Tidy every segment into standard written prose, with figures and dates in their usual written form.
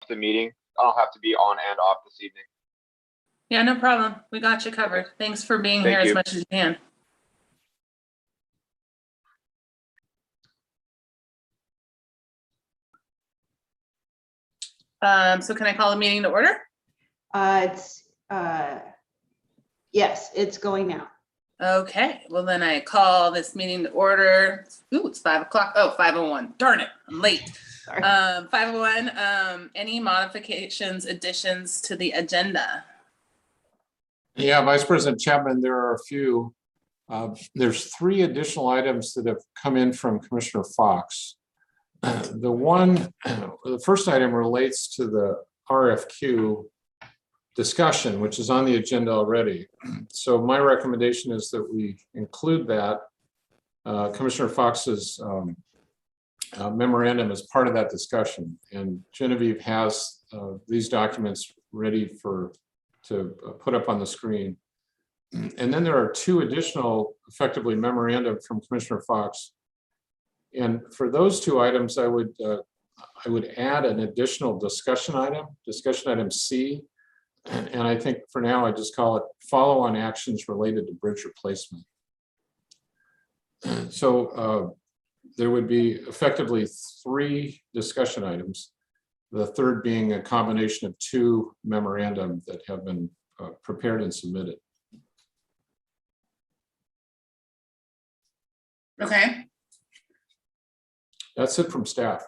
the meeting. I don't have to be on and off this evening. Yeah, no problem. We got you covered. Thanks for being Thank here you. as much as you can. So can I call the meeting to order? Yes, it's going now. Okay, well then I call this meeting to order. Ooh, it's 5 o'clock. Oh, 5:01. Darn it, I'm late. Sorry. 5:01, any modifications, additions to the agenda? Yeah, Vice President Chapman, there are a few. There's 3 additional items that have come in from Commissioner Fox. The first item relates to the RFQ discussion, which is on the agenda already. So my recommendation is that we include that Commissioner Fox's memorandum as part of that discussion. And Genevieve has these documents ready to put up on the screen. And then there are 2 additional effectively memorandum from Commissioner Fox. And for those 2 items, I would add an additional discussion item C. And I think for now, I just call it follow-on actions related to bridge replacement. So there would be effectively 3 discussion items. The third being a combination of 2 memorandum that have been prepared and submitted. Okay, That's it from staff.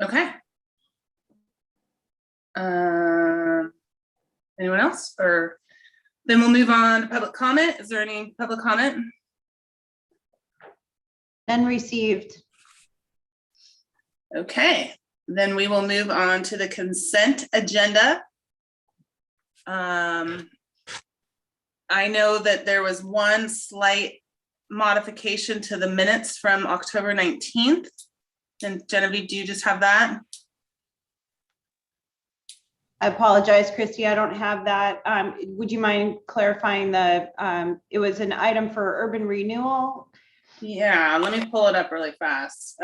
okay. Anyone else? Or then we'll move on to public comment. Is there any public comment? None received. Okay, then we will move on to the consent agenda. I know that there was one slight modification to the minutes from October 19th. And Genevieve, do you just have that? I apologize, Christy, I don't have that. Would you mind clarifying it was an item for urban renewal? Yeah, let me pull it up really fast.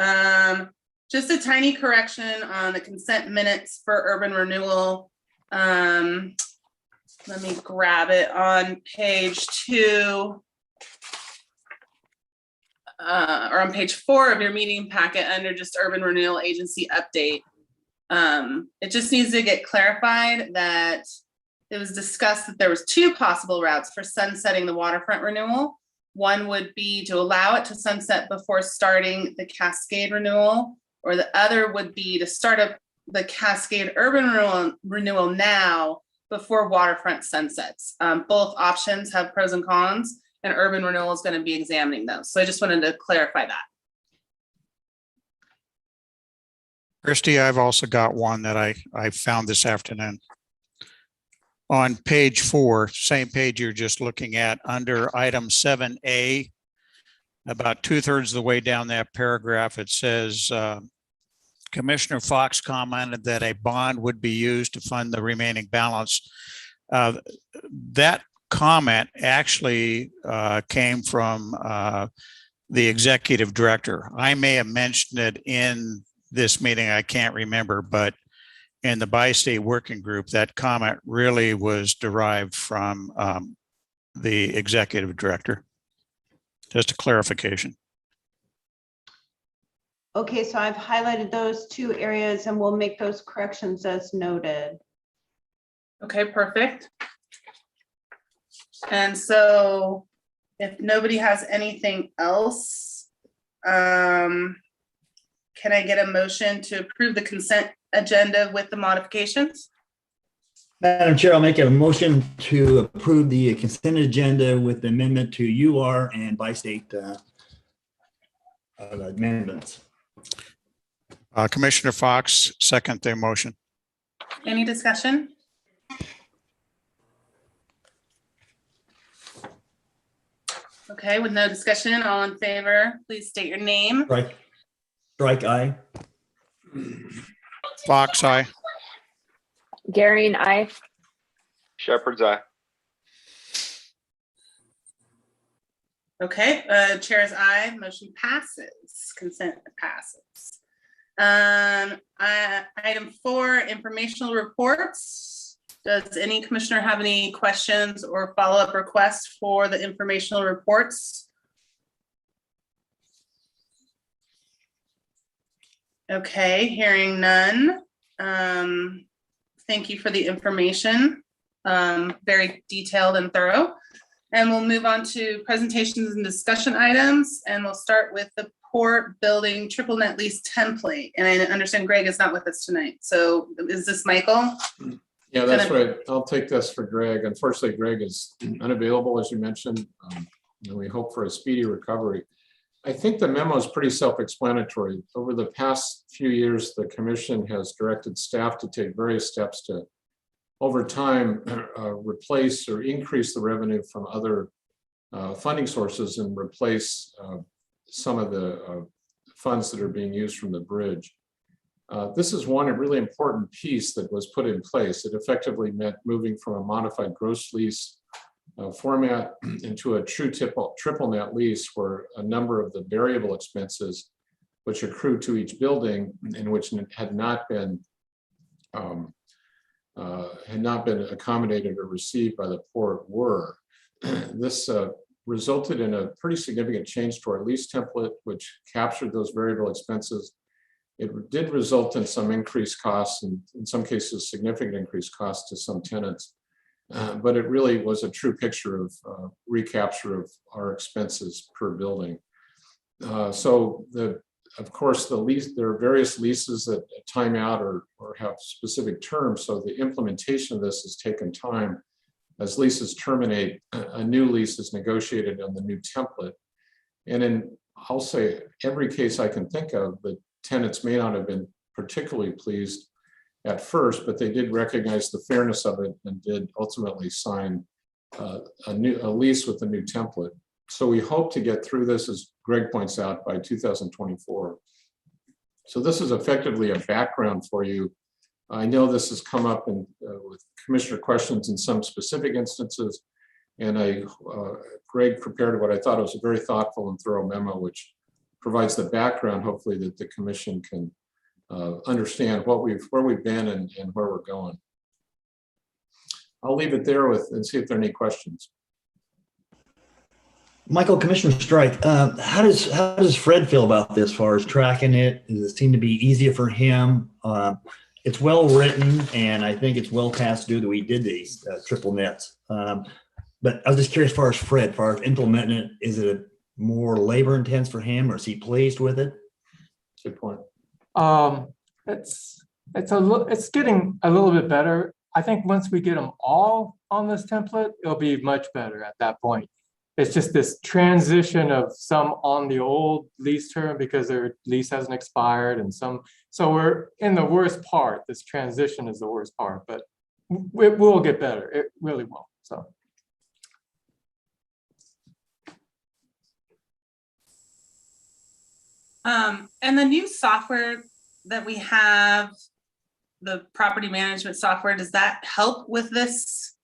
Just a tiny correction on the consent minutes for urban renewal. Let me grab it on page 2. Or on page 4 of your meeting packet under just urban renewal agency update. It just needs to get clarified that it was discussed that there was 2 possible routes for sunsetting the waterfront renewal. One would be to allow it to sunset before starting the Cascade renewal, or the other would be to start up the Cascade urban renewal now before waterfront sunsets. Both options have pros and cons, and urban renewal is going to be examining those. So I just wanted to clarify that. Christy, I've also got one that I found this afternoon. On page 4, same page you're just looking at, under item 7A, about 2/3 of the way down that paragraph, it says, Commissioner Fox commented that a bond would be used to fund the remaining balance. That comment actually came from the executive director. I may have mentioned it in this meeting, I can't remember, but in the Bi-State Working Group, that comment really was derived from the executive director. Just a clarification. Okay, so I've highlighted those 2 areas and we'll make those corrections as noted. Okay, perfect. And so if nobody has anything else, can I get a motion to approve the consent agenda with the modifications? Madam Chair, I'll make a motion to approve the consent agenda with the amendment to UR and Bi-State amendments. Commissioner Fox, second the motion. Any discussion? Okay, with no discussion, all in favor, please state your name. Strike aye. Fox, aye. Garing, aye. Shepherd's eye. Okay, chair's aye, motion passes, consent passes. Item 4, informational reports. Does any commissioner have any questions or follow-up requests for the informational reports? Okay, hearing none. Thank you for the information. Very detailed and thorough. And we'll move on to presentations and discussion items, and we'll start with the Port Building triple net lease template. And I understand Greg is not with us tonight. So is this Michael? Yeah, that's right. I'll take this for Greg. Unfortunately, Greg is unavailable, as you mentioned. And we hope for a speedy recovery. I think the memo is pretty self-explanatory. Over the past few years, the commission has directed staff to take various steps to, over time, replace or increase the revenue from other funding sources and replace some of the funds that are being used from the bridge. This is one really important piece that was put in place. It effectively meant moving from a modified gross lease format into a true triple net lease, where a number of the variable expenses which accrue to each building and which had not been accommodated or received by the port were. This resulted in a pretty significant change to our lease template, which captured those variable expenses. It did result in some increased costs, and in some cases, significant increased costs to some tenants. But it really was a true picture of recapture of our expenses per building. Of course, the lease, there are various leases that time out or have specific terms. So the implementation of this has taken time. As leases terminate, a new lease is negotiated on the new template. And in, I'll say, every case I can think of, the tenants may not have been particularly pleased at first, but they did recognize the fairness of it and did ultimately sign a lease with the new template. So we hope to get through this, as Greg points out, by 2024. So this is effectively a background for you. I know this has come up in, with commissioner questions in some specific instances, and Greg prepared what I thought was a very thoughtful and thorough memo, which provides the background, hopefully, that the commission can understand where we've been and where we're going. I'll leave it there and see if there are any questions. Michael, Commissioner Strike, how does Fred feel about this as far as tracking it? Does it seem to be easier for him? It's well written, and I think it's well past due that we did these triple nets. But I was just curious, as far as Fred, as far as implementing it, is it more labor intense for him, or is he pleased with it? Good point. It's getting a little bit better. I think once we get them all on this template, it'll be much better at that point. It's just this transition of some on the old lease term because their lease hasn't expired, and some, so we're in the worst part. This transition is the worst part, but it will get better. It really will. So. And the new software that we have, the property management software, does that help with this?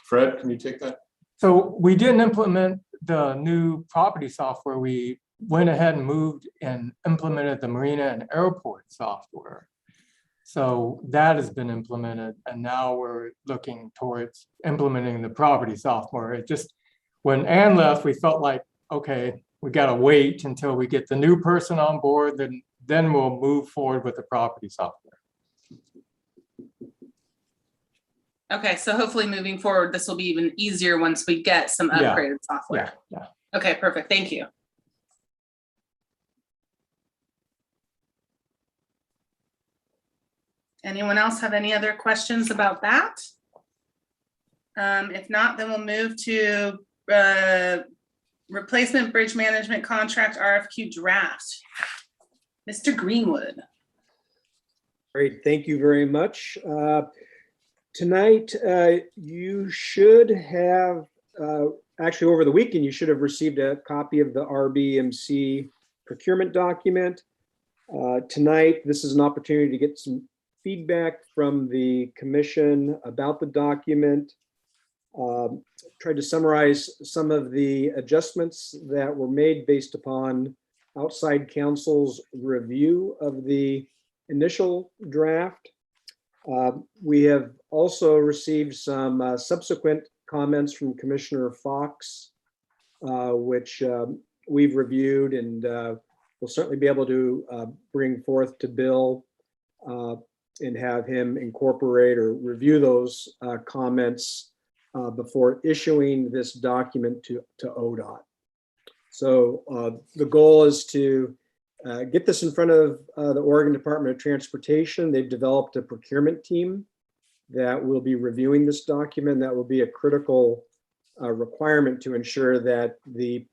Fred, can you take that? So we didn't implement the new property software. We went ahead and moved and implemented the marina and airport software. So that has been implemented, and now we're looking towards implementing the property software. It just, when Ann left, we felt like, okay, we got to wait until we get the new person on board, then we'll move forward with the property software. Okay, so hopefully moving forward, this will be even easier once we get some Yeah. upgraded software. Yeah. Okay, perfect. Thank you. Anyone else have any other questions about that? If not, then we'll move to replacement bridge management contract RFQ draft. Mr. Greenwood. Great, thank you very much. Tonight, you should have, actually over the weekend, you should have received a copy of the RBMC procurement document. Tonight, this is an opportunity to get some feedback from the commission about the document. Tried to summarize some of the adjustments that were made based upon outside counsel's review of the initial draft. We have also received some subsequent comments from Commissioner Fox, which we've reviewed and we'll certainly be able to bring forth to Bill and have him incorporate or review those comments before issuing this document to ODOT. So the goal is to get this in front of the Oregon Department of Transportation. They've developed a procurement team that will be reviewing this document. That will be a critical requirement to ensure that the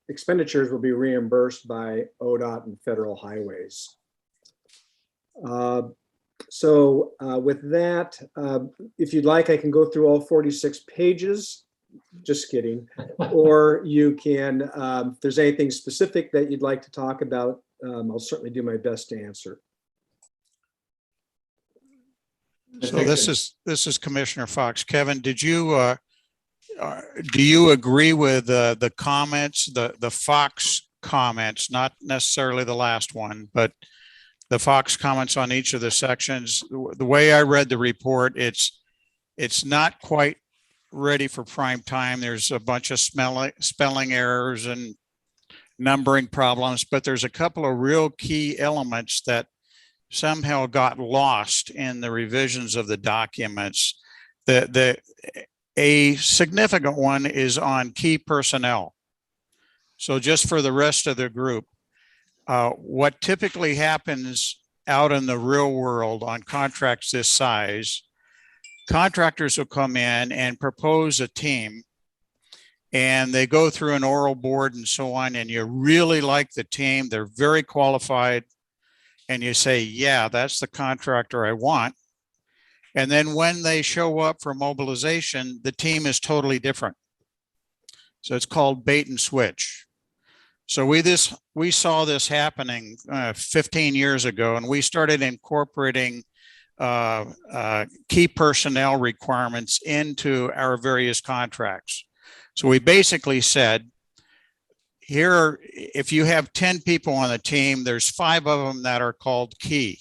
expenditures will be reimbursed by ODOT and federal highways. So with that, if you'd like, I can go through all 46 pages. Just kidding. Or you can, if there's anything specific that you'd like to talk about, I'll certainly do my best to answer. So this is Commissioner Fox. Kevin, did you do you agree with the comments, the Fox comments, not necessarily the last one, but the Fox comments on each of the sections? The way I read the report, it's not quite ready for prime time. There's a bunch of spelling errors and numbering problems, but there's a couple of real key elements that somehow got lost in the revisions of the documents. A significant one is on key personnel. So just for the rest of the group, what typically happens out in the real world on contracts this size, contractors will come in and propose a team and they go through an oral board and so on, and you really like the team, they're very qualified, and you say, yeah, that's the contractor I want. And then when they show up for mobilization, the team is totally different. So it's called bait and switch. So we saw this happening 15 years ago, and we started incorporating key personnel requirements into our various contracts. So we basically said, here, if you have 10 people on the team, there's 5 of them that are called key.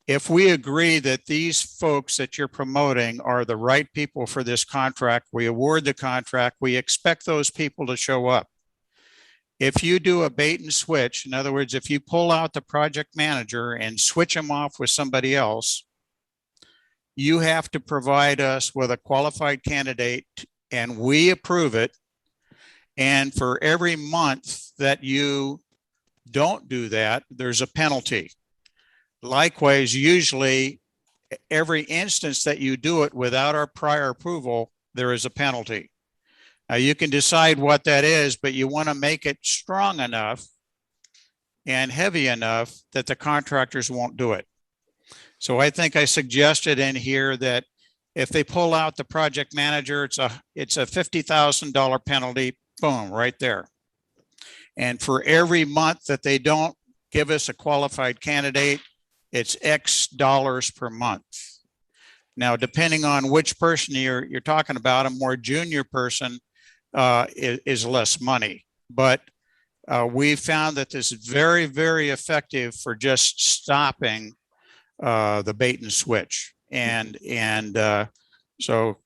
If we agree that these folks that you're promoting are the right people for this contract, we award the contract, we expect those people to show up. If you do a bait and switch, in other words, if you pull out the project manager and switch them off with somebody else, you have to provide us with a qualified candidate and we approve it. And for every month that you don't do that, there's a penalty. Likewise, usually every instance that you do it without our prior approval, there is a penalty. Now you can decide what that is, but you want to make it strong enough and heavy enough that the contractors won't do it. So I think I suggested in here that if they pull out the project manager, it's a $50,000 penalty, boom, right there. And for every month that they don't give us a qualified candidate, it's X dollars per month. Now, depending on which person you're talking about, a more junior person is less money. But we found that this is very, very effective for just stopping the bait and switch. And so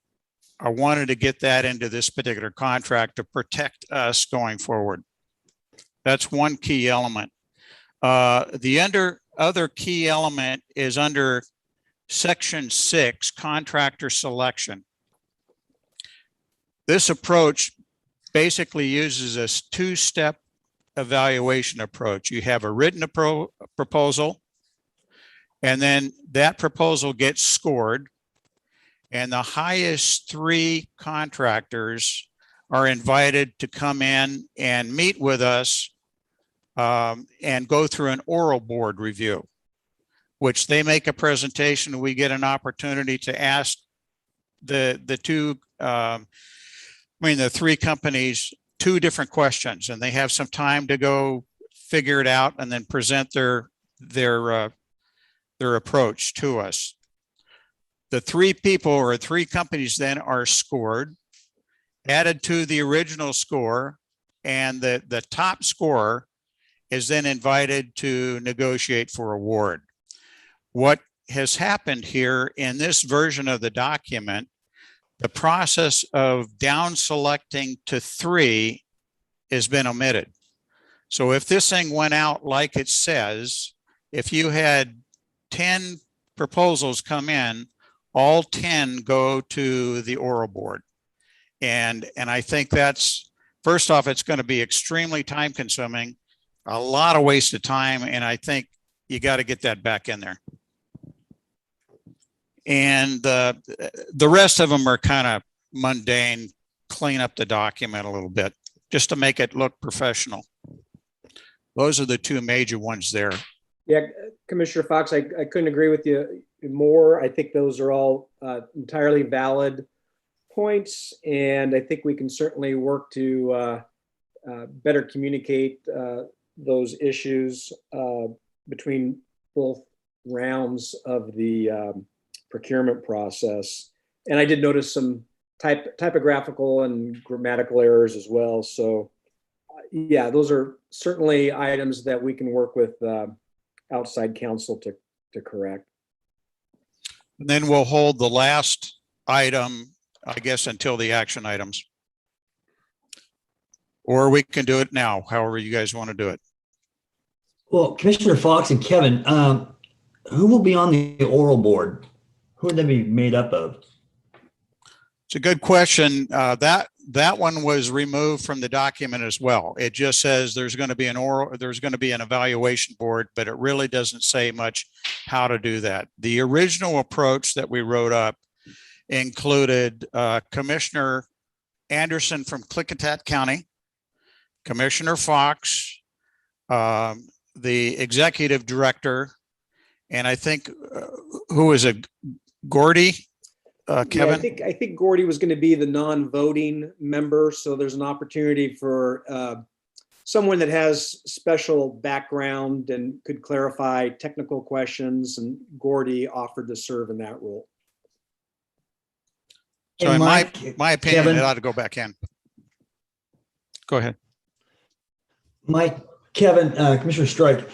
I wanted to get that into this particular contract to protect us going forward. That's one key element. The other key element is under Section 6, contractor selection. This approach basically uses a 2-step evaluation approach. You have a written proposal, and then that proposal gets scored, and the highest 3 contractors are invited to come in and meet with us and go through an oral board review, which they make a presentation. We get an opportunity to ask the 3 companies 2 different questions, and they have some time to go figure it out and then present their approach to us. The 3 people or 3 companies then are scored, added to the original score, and the top scorer is then invited to negotiate for award. What has happened here in this version of the document, the process of down selecting to 3 has been omitted. So if this thing went out like it says, if you had 10 proposals come in, all 10 go to the oral board. And I think that's, first off, it's going to be extremely time consuming, a lot of wasted time. And I think you got to get that back in there. And the rest of them are kind of mundane, clean up the document a little bit just to make it look professional. Those are the two major ones there. Yeah, Commissioner Fox, I couldn't agree with you more. I think those are all entirely valid points, and I think we can certainly work to better communicate those issues between both rounds of the procurement process. And I did notice some typographical and grammatical errors as well. So yeah, those are certainly items that we can work with outside counsel to correct. And then we'll hold the last item, I guess, until the action items. Or we can do it now, however you guys want to do it. Well, Commissioner Fox and Kevin, who will be on the oral board? Who would they be made up of? It's a good question. That one was removed from the document as well. It just says there's going to be an evaluation board, but it really doesn't say much how to do that. The original approach that we wrote up included Commissioner Anderson from Klickitat County, Commissioner Fox, the executive director, and I think who is it, Gordy? Kevin? Yeah, I think Gordy was going to be the non-voting member, so there's an opportunity for someone that has special background and could clarify technical questions, and Gordy offered to serve in that role. So in my opinion, Kevin, it ought to go back in. Go ahead. Kevin, Commissioner Strike,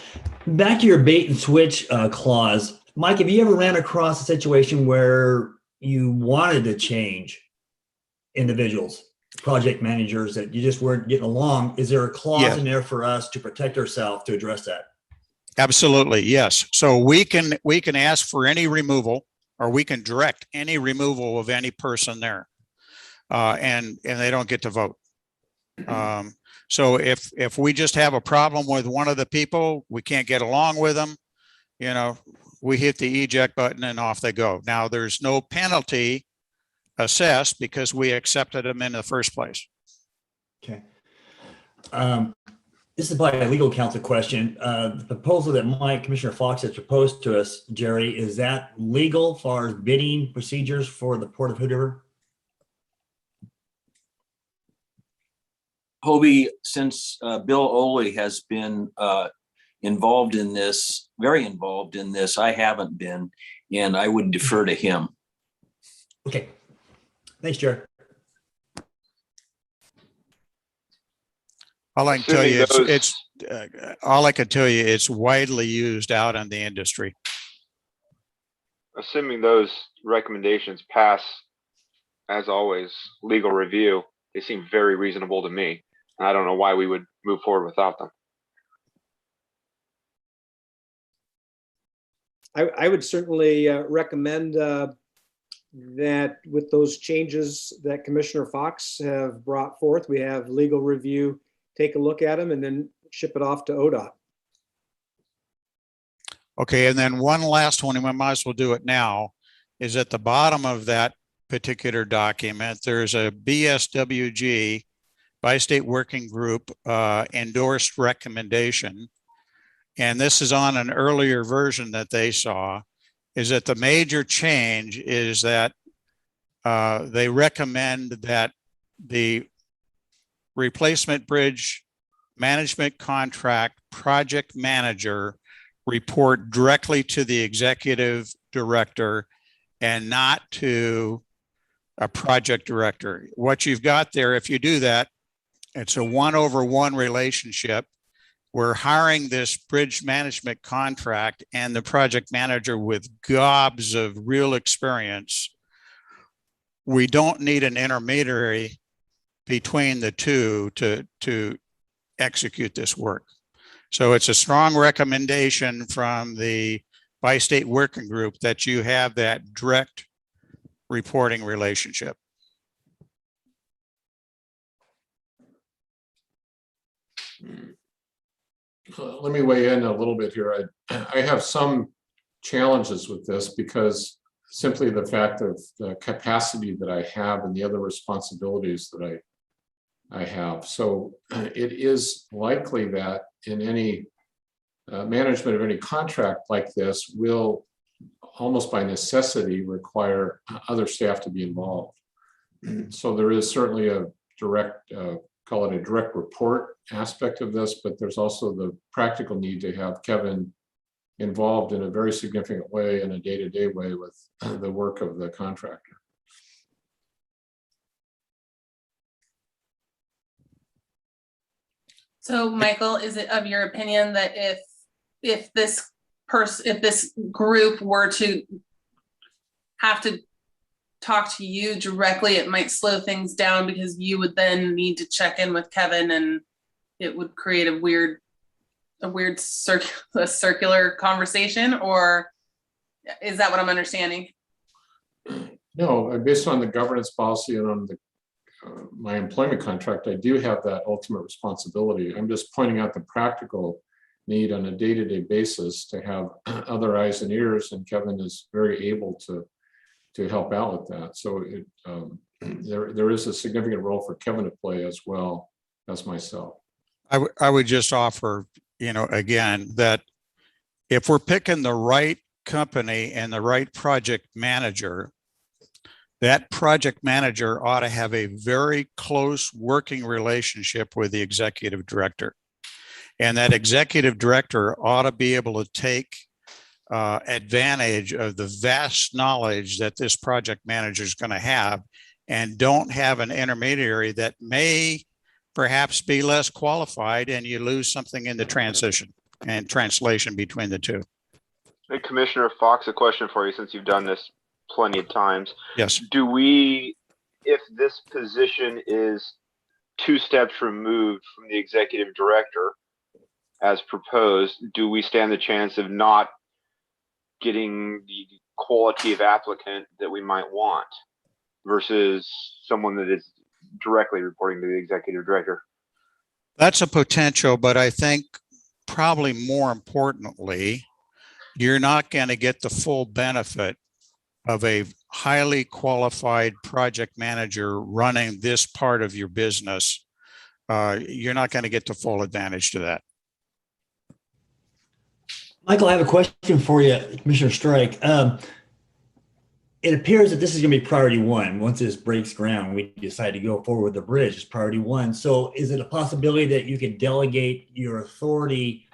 back to your bait and switch clause. Mike, have you ever ran across a situation where you wanted to change individuals, project managers that you just weren't getting along? Is there a clause in there for us to protect ourselves to address that? Absolutely, yes. So we can ask for any removal, or we can direct any removal of any person there, and they don't get to vote. So if we just have a problem with one of the people, we can't get along with them, we hit the eject button and off they go. Now, there's no penalty assessed because we accepted them in the first place. Okay. This is probably a legal counsel question. The proposal that Commissioner Fox has proposed to us, Jerry, is that legal as far as bidding procedures for the Port of Hood River? Hobie, since Bill Oley has been involved in this, very involved in this, I haven't been, and I would defer to him. Okay. Thanks, Jerry. All I can tell you, it's widely used out in the industry. Assuming those recommendations pass, as always, legal review, they seem very reasonable to me. I don't know why we would move forward without them. I would certainly recommend that with those changes that Commissioner Fox have brought forth, we have legal review take a look at them and then ship it off to ODOT. Okay, and then one last one, and we might as well do it now, is at the bottom of that particular document, there's a BSWG, Bi-State Working Group endorsed recommendation. And this is on an earlier version that they saw, is that the major change is that they recommend that the replacement bridge management contract project manager report directly to the executive director and not to a project director. What you've got there, if you do that, It's a 1-over-1 relationship. We're hiring this bridge management contract and the project manager with gobs of real experience. We don't need an intermediary between the two to execute this work. So it's a strong recommendation from the Bi-State Working Group that you have that direct reporting relationship. Let me weigh in a little bit here. I have some challenges with this because simply the fact of the capacity that I have and the other responsibilities that I have. So it is likely that in any management of any contract like this will almost by necessity require other staff to be involved. So there is certainly a direct, call it a direct report aspect of this, but there's also the practical need to have Kevin involved in a very significant way in a day-to-day way with the work of the contractor. So Michael, is it of your opinion that if this group were to have to talk to you directly, it might slow things down because you would then need to check in with Kevin and it would create a weird circular conversation? Or is that what I'm understanding? No, based on the governance policy and on the my employment contract, I do have that ultimate responsibility. I'm just pointing out the practical need on a day-to-day basis to have other eyes and ears, and Kevin is very able to help out with that. So there is a significant role for Kevin to play as well as myself. I would just offer, again, that if we're picking the right company and the right project manager, that project manager ought to have a very close working relationship with the executive director. And that executive director ought to be able to take advantage of the vast knowledge that this project manager is going to have, and don't have an intermediary that may perhaps be less qualified, and you lose something in the transition and translation between the two. Hey, Commissioner Fox, a question for you since you've done this plenty of times. Yes. Do we, if this position is 2 steps removed from the executive director as proposed, do we stand the chance of not getting the quality of applicant that we might want versus someone that is directly reporting to the executive director? That's a potential, but I think probably more importantly, you're not going to get the full benefit of a highly qualified project manager running this part of your business. You're not going to get the full advantage to that. Michael, I have a question for you, Commissioner Strike. It appears that this is going to be priority 1. Once this breaks ground, we decide to go forward with the bridge, it's priority 1. So is it a possibility that you could delegate your authority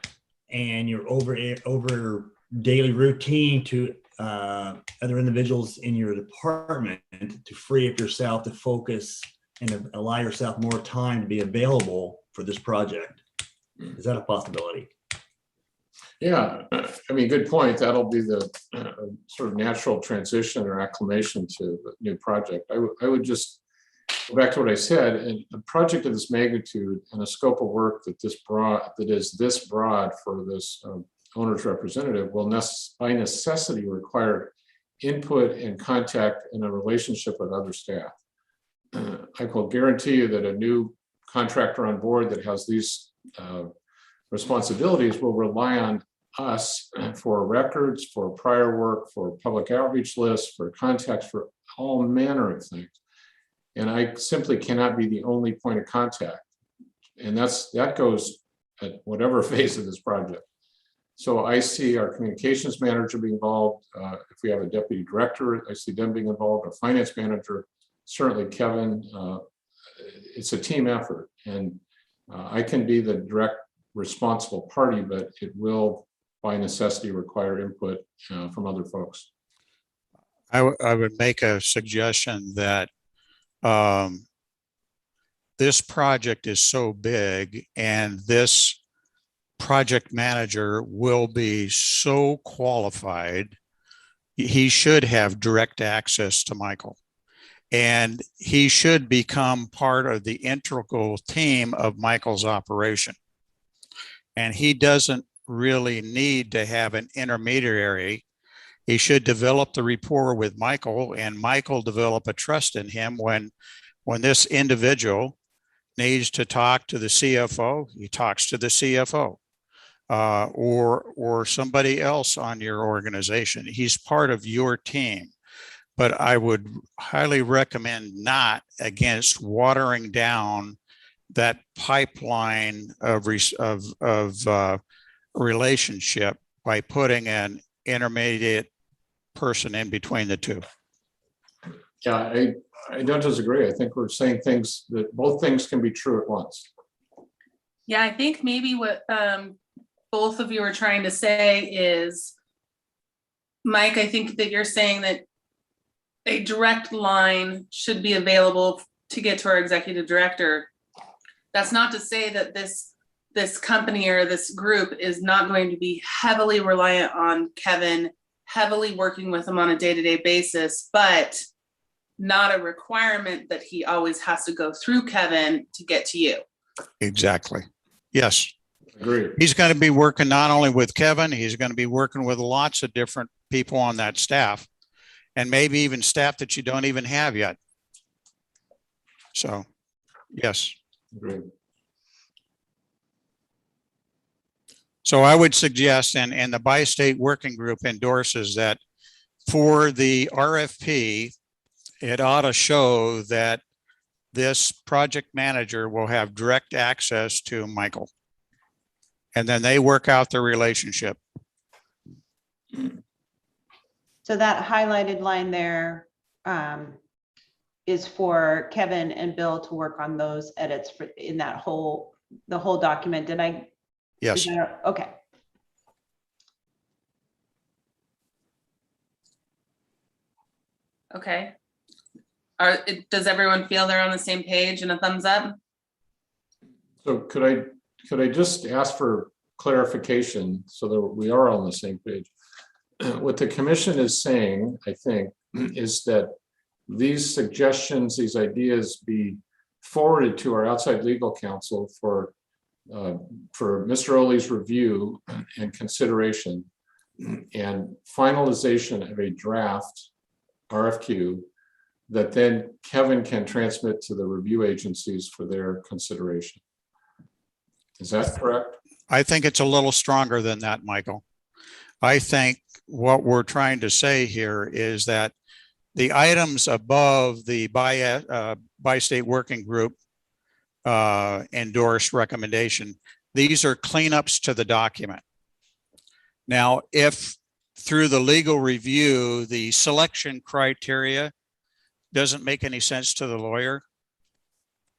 and your over daily routine to other individuals in your department to free up yourself to focus and allow yourself more time to be available for this project? Is that a possibility? Yeah, I mean, good point. That'll be the sort of natural transition or acclimation to the new project. I would just go back to what I said. A project of this magnitude and a scope of work that is this broad for this owner's representative will by necessity require input and contact in a relationship with other staff. I will guarantee you that a new contractor on board that has these responsibilities will rely on us for records, for prior work, for public outreach lists, for contacts, for all manner of things. And I simply cannot be the only point of contact. And that goes at whatever phase of this project. So I see our communications manager being involved. If we have a deputy director, I see them being involved, a finance manager, certainly Kevin. It's a team effort. And I can be the direct responsible party, but it will by necessity require input from other folks. I would make a suggestion that this project is so big and this project manager will be so qualified, he should have direct access to Michael. And he should become part of the integral team of Michael's operation. And he doesn't really need to have an intermediary. He should develop the rapport with Michael, and Michael develop a trust in him when this individual needs to talk to the CFO, he talks to the CFO. Or somebody else on your organization. He's part of your team. But I would highly recommend not against watering down that pipeline of relationship by putting an intermediate person in between the two. Yeah, I don't disagree. I think we're saying things that both things can be true at once. Yeah, I think maybe what both of you are trying to say is, Mike, I think that you're saying that a direct line should be available to get to our executive director. That's not to say that this company or this group is not going to be heavily reliant on Kevin, heavily working with him on a day-to-day basis, but not a requirement that he always has to go through Kevin to get to you. Exactly. Yes. Agreed. He's going to be working not only with Kevin, he's going to be working with lots of different people on that staff, and maybe even staff that you don't even have yet. So, yes. Agreed. So I would suggest, and the bi-state working group endorses that for the RFP, it ought to show that this project manager will have direct access to Michael. And then they work out the relationship. So that highlighted line there is for Kevin and Bill to work on those edits for in that the whole document. Did I? Yes. Okay. Okay. Does everyone feel they're on the same page and a thumbs up? So could I just ask for clarification so that we are on the same page? What the commission is saying, I think, is that these suggestions, these ideas be forwarded to our outside legal counsel for Mr. Oley's review and consideration and finalization of a draft RFQ that then Kevin can transmit to the review agencies for their consideration. Is that correct? I think it's a little stronger than that, Michael. I think what we're trying to say here is that the items above the bi-state working group endorsed recommendation, these are cleanups to the document. Now, if through the legal review, the selection criteria doesn't make any sense to the lawyer,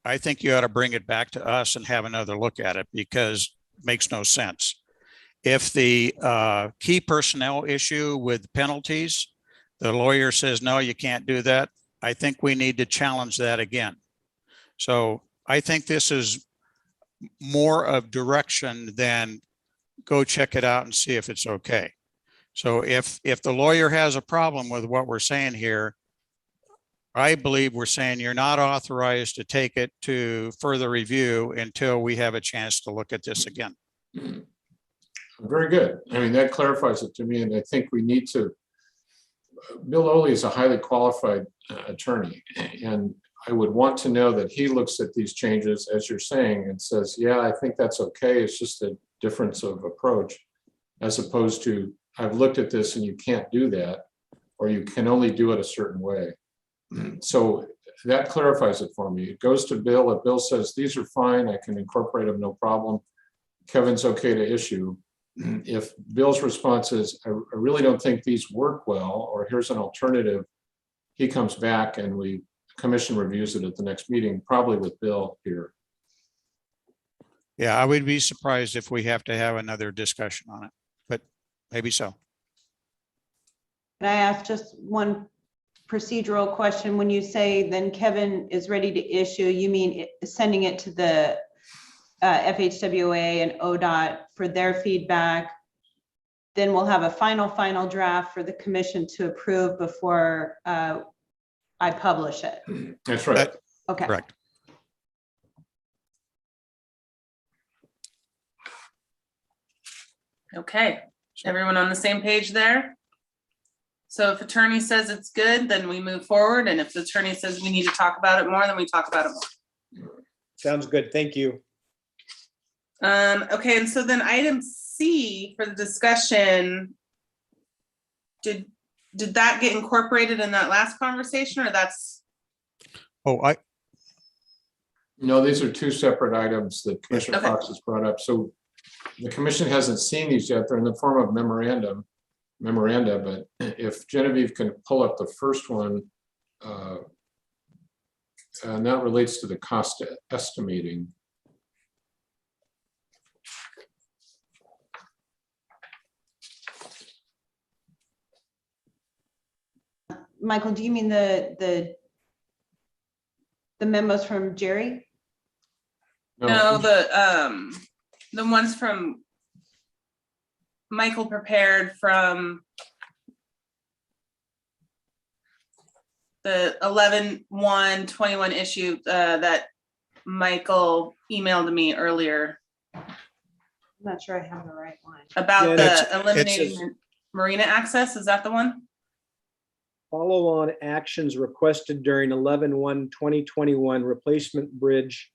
I think you ought to bring it back to us and have another look at it because it makes no sense. If the key personnel issue with penalties, the lawyer says, no, you can't do that, I think we need to challenge that again. So I think this is more of direction than go check it out and see if it's okay. So if the lawyer has a problem with what we're saying here, I believe we're saying you're not authorized to take it to further review until we have a chance to look at this again. Very good. I mean, that clarifies it to me, and I think we need to. Bill Oley is a highly qualified attorney, and I would want to know that he looks at these changes, as you're saying, and says, yeah, I think that's okay. It's just a difference of approach, as opposed to, I've looked at this and you can't do that, or you can only do it a certain way. So that clarifies it for me. It goes to Bill. If Bill says, these are fine, I can incorporate them, no problem. Kevin's okay to issue. If Bill's response is, I really don't think these work well, or here's an alternative, he comes back and commission reviews it at the next meeting, probably with Bill here. Yeah, I would be surprised if we have to have another discussion on it, but maybe so. Can I ask just one procedural question. When you say then Kevin is ready to issue, you mean sending it to the FHWA and ODOT for their feedback? Then we'll have a final draft for the commission to approve before I publish it. That's right. Okay. Correct. Okay, everyone on the same page there? So if attorney says it's good, then we move forward, and if the attorney says we need to talk about it more, then we talk about it more. Sounds good. Thank you. Okay, and so then item C for the discussion. Did that get incorporated in that last conversation, or that's, Oh, No, these are two separate items that Commissioner Okay. Fox has brought up. So the commission hasn't seen these yet. They're in the form of memoranda, but if Genevieve can pull up the first one, and that relates to the cost estimating. Michael, do you mean the memos from Jerry? no, the ones from Michael prepared from the 11/1/21 issue that Michael emailed me earlier I'm not sure I have the right one. about Yeah, the eliminating marina access. Is that the one? Follow-on actions requested during 11/1/2021 replacement bridge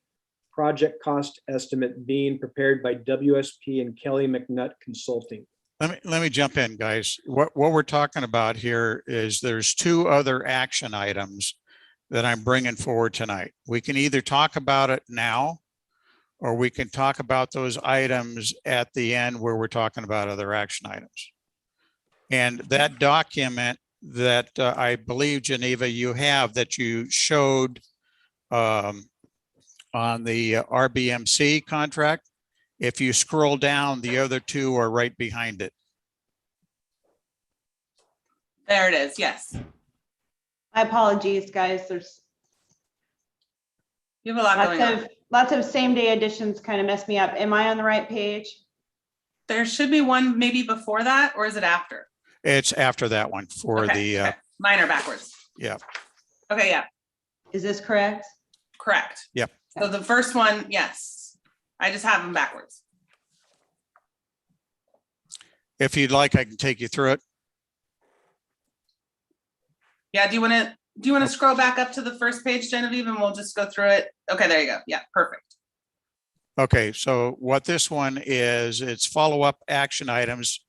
project cost estimate being prepared by WSP and Kelly McNutt Consulting. let me jump in, guys. What we're talking about here is there's two other action items that I'm bringing forward tonight. We can either talk about it now, or we can talk about those items at the end where we're talking about other action items. And that document that I believe, Geneva, you have that you showed on the RBMC contract, if you scroll down, the other two are right behind it. There it is. Yes. My apologies, guys. There's You have a lot going on. lots of same day additions kind of mess me up. Am I on the right page? There should be one maybe before that, or is it after? It's after that one for Okay, the, okay. Mine are backwards. yeah. Okay, yeah, Is this correct? correct. Yep. So the first one, yes. I just have them backwards. If you'd like, I can take you through it. Yeah, do you want to scroll back up to the first page, Genevieve, and we'll just go through it? Okay, there you go. Yeah, perfect. Okay, so what this one is, it's follow-up action items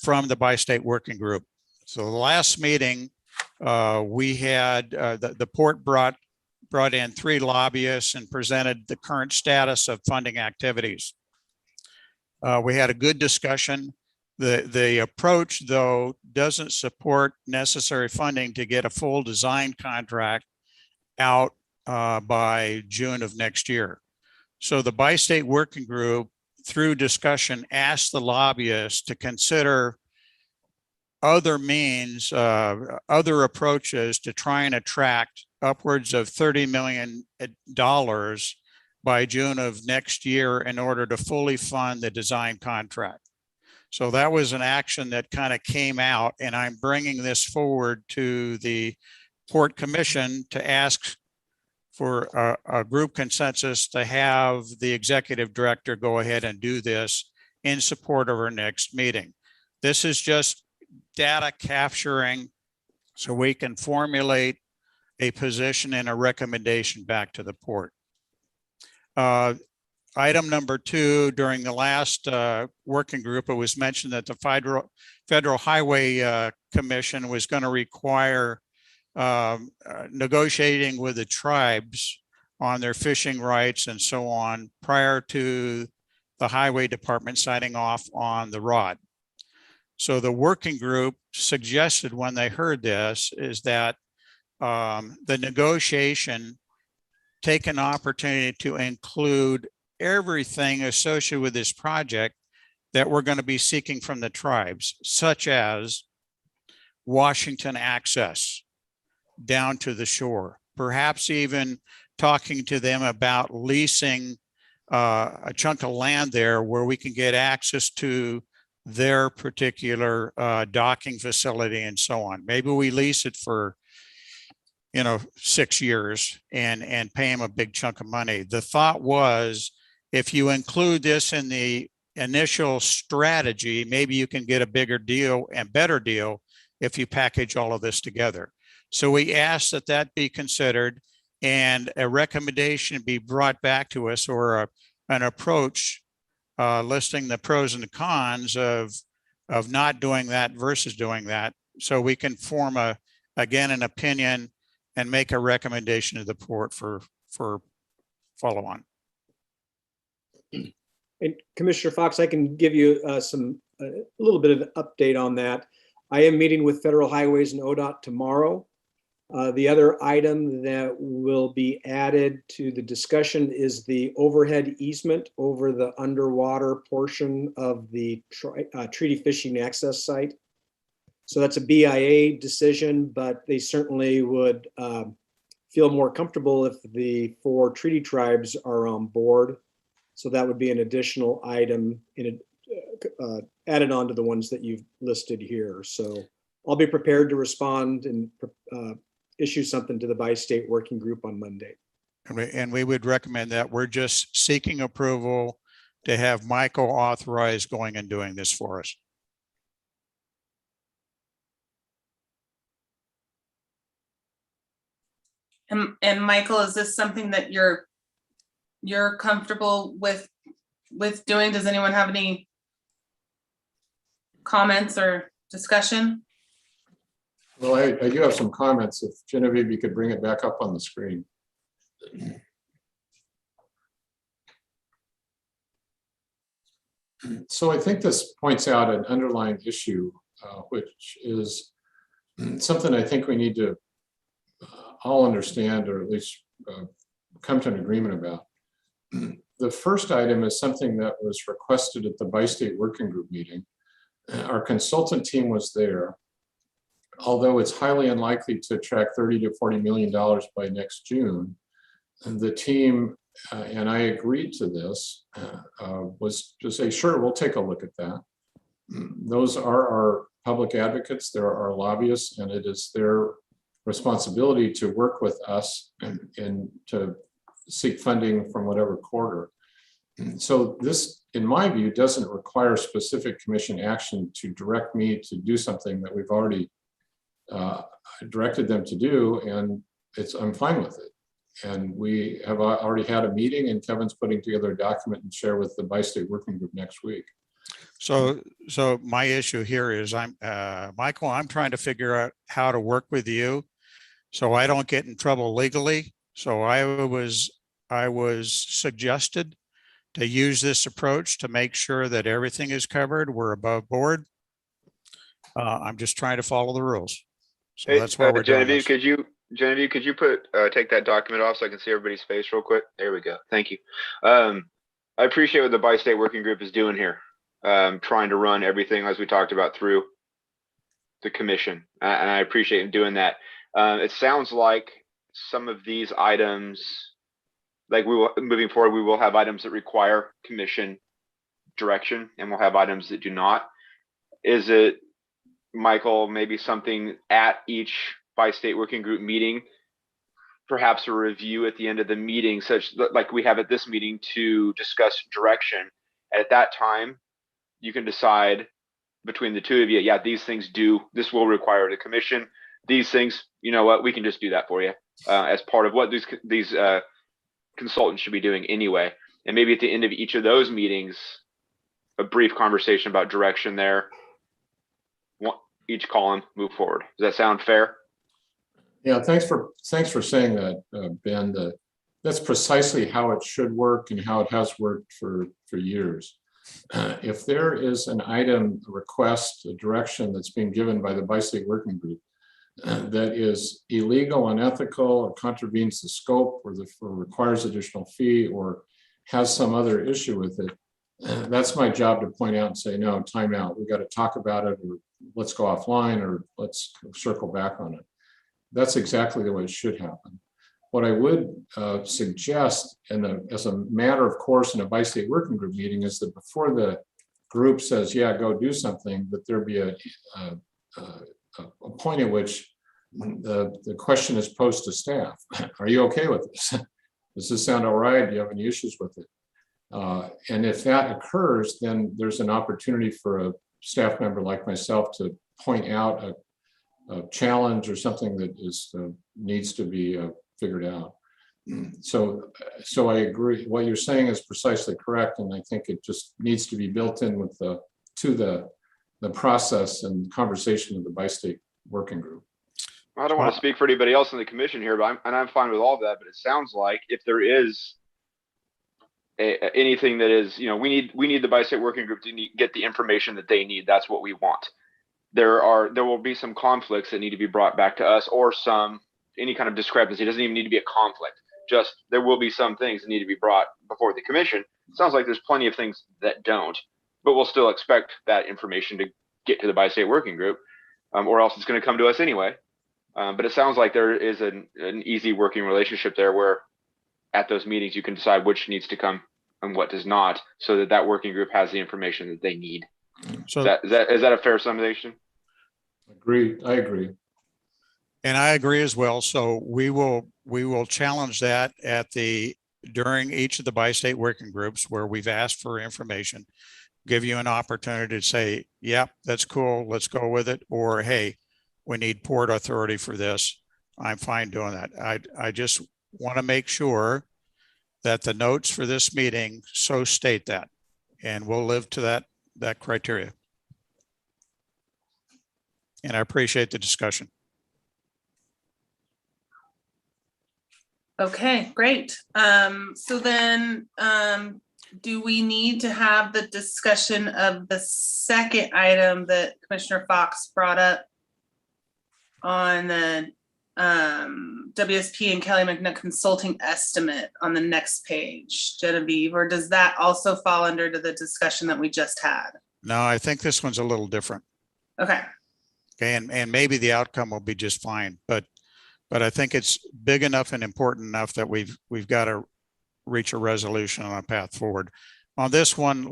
from the bi-state working group. So the last meeting, we had, the port brought in 3 lobbyists and presented the current status of funding activities. We had a good discussion. The approach, though, doesn't support necessary funding to get a full design contract out by June of next year. So the bi-state working group, through discussion, asked the lobbyists to consider other means, other approaches to try and attract upwards of $30 million by June of next year in order to fully fund the design contract. So that was an action that kind of came out, and I'm bringing this forward to the Port Commission to ask for a group consensus to have the executive director go ahead and do this in support of our next meeting. This is just data capturing so we can formulate a position and a recommendation back to the port. Item number 2, during the last working group, it was mentioned that the Federal Highway Commission was going to require negotiating with the tribes on their fishing rights and so on prior to the Highway Department signing off on the ROD. So the working group suggested when they heard this is that the negotiation take an opportunity to include everything associated with this project that we're going to be seeking from the tribes, such as Washington access, down to the shore. Perhaps even talking to them about leasing a chunk of land there where we can get access to their particular docking facility and so on. Maybe we lease it for 6 years and pay them a big chunk of money. The thought was, if you include this in the initial strategy, maybe you can get a bigger deal and better deal if you package all of this together. So we asked that that be considered and a recommendation be brought back to us, or an approach listing the pros and the cons of not doing that versus doing that. So we can form again, an opinion and make a recommendation to the board for follow on. And Commissioner Fox, I can give you a little bit of an update on that. I am meeting with Federal Highways and ODOT tomorrow. The other item that will be added to the discussion is the overhead easement over the underwater portion of the treaty fishing access site. So that's a BIA decision, but they certainly would feel more comfortable if the 4 treaty tribes are on board. So that would be an additional item added on to the ones that you've listed here. So I'll be prepared to respond and issue something to the bi-state working group on Monday. And we would recommend that. We're just seeking approval to have Michael authorized going and doing this for us. And Michael, is this something that you're comfortable with doing? Does anyone have any comments or discussion? Well, I do have some comments. If Genevieve, you could bring it back up on the screen. So I think this points out an underlying issue, which is something I think we need to all understand, or at least come to an agreement about. The first item is something that was requested at the bi-state working group meeting. Our consultant team was there. Although it's highly unlikely to attract $30 to $40 million by next June, and the team, and I agreed to this, was to say, sure, we'll take a look at that. Those are our public advocates, they're our lobbyists, and it is their responsibility to work with us and to seek funding from whatever quarter. So this, in my view, doesn't require specific commission action to direct me to do something that we've already directed them to do, and I'm fine with it. And we have already had a meeting, and Kevin's putting together a document and share with the bi-state working group next week. So my issue here is Michael, I'm trying to figure out how to work with you so I don't get in trouble legally. So I was suggested to use this approach to make sure that everything is covered. We're above board. I'm just trying to follow the rules. So Hey, that's why we're doing this. Genevieve, could you take that document off so I can see everybody's face real quick? There we go. Thank you. I appreciate what the bi-state working group is doing here. Trying to run everything, as we talked about, through the commission. And I appreciate doing that. It sounds like some of these items, like moving forward, we will have items that require commission direction, and we'll have items that do not. Is it, Michael, maybe something at each bi-state working group meeting, perhaps a review at the end of the meeting, such that, like we have at this meeting, to discuss direction? At that time, you can decide between the two of you, yeah, these things this will require the commission. These things, you know what, we can just do that for you as part of what these consultants should be doing anyway. And maybe at the end of each of those meetings, a brief conversation about direction there. Each column, move forward. Does that sound fair? Yeah, thanks for saying that, Ben. That's precisely how it should work and how it has worked for years. If there is an item, a request, a direction that's being given by the bi-state working group that is illegal, unethical, or contravenes the scope, or requires additional fee, or has some other issue with it, that's my job to point out and say, no, time out. We got to talk about it, or let's go offline, or let's circle back on it. That's exactly the way it should happen. What I would suggest, as a matter of course in a bi-state working group meeting, is that before the group says, yeah, go do something, that there be a point at which the question is posed to staff. Are you okay with this? Does this sound all right? Do you have any issues with it? And if that occurs, then there's an opportunity for a staff member like myself to point out a challenge or something that needs to be figured out. So I agree. What you're saying is precisely correct, and I think it just needs to be built in with the process and conversation of the bi-state working group. I don't want to speak for anybody else in the commission here, but I'm fine with all of that. But it sounds like if there is anything that is, we need the bi-state working group to get the information that they need. That's what we want. There will be some conflicts that need to be brought back to us, or any kind of discrepancy. It doesn't even need to be a conflict. Just there will be some things that need to be brought before the commission. It sounds like there's plenty of things that don't, but we'll still expect that information to get to the bi-state working group, or else it's going to come to us anyway. But it sounds like there is an easy working relationship there, where at those meetings you can decide which needs to come and what does not, so that working group has the information that they need. So Is that a fair summation? Agreed. I agree. And I agree as well. So we will challenge that during each of the bi-state working groups where we've asked for information, give you an opportunity to say, yep, that's cool, let's go with it. Or, hey, we need Port Authority for this. I'm fine doing that. I just want to make sure that the notes for this meeting so state that, and we'll live to that criteria. And I appreciate the discussion. Okay, great. So then, do we need to have the discussion of the second item that Commissioner Fox brought up on the WSP and Kelly McNutt consulting estimate on the next page, Genevieve, or does that also fall under the discussion that we just had? No, I think this one's a little different. Okay. Okay, and maybe the outcome will be just fine, but I think it's big enough and important enough that we've got to reach a resolution on a path forward. On this one,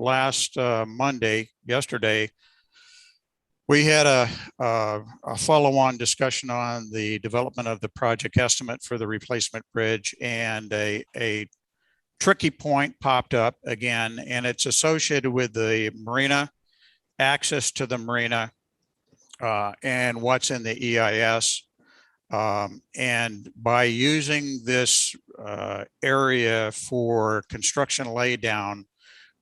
yesterday, we had a follow-on discussion on the development of the project estimate for the replacement bridge, and a tricky point popped up again, and it's associated with the marina, access to the marina, and what's in the EIS. And by using this area for construction laydown,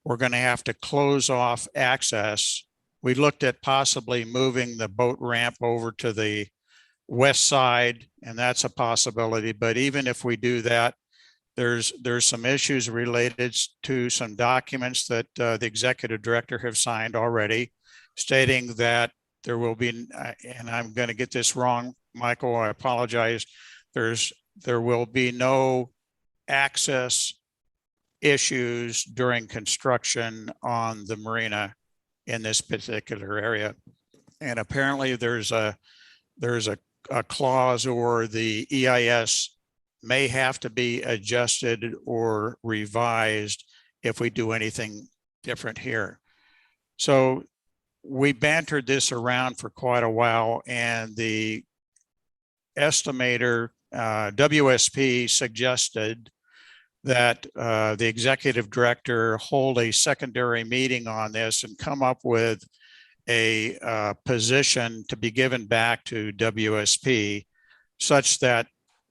we're going to have to close off access. We looked at possibly moving the boat ramp over to the west side, and that's a possibility. But even if we do that, there's some issues related to some documents that the executive director have signed already, stating that there will be, and I'm going to get this wrong, Michael, I apologize. There will be no access issues during construction on the marina in this particular area. And apparently there's a clause, or the EIS may have to be adjusted or revised if we do anything different here. So we bantered this around for quite a while, and the estimator, WSP, suggested that the executive director hold a secondary meeting on this and come up with a position to be given back to WSP, such that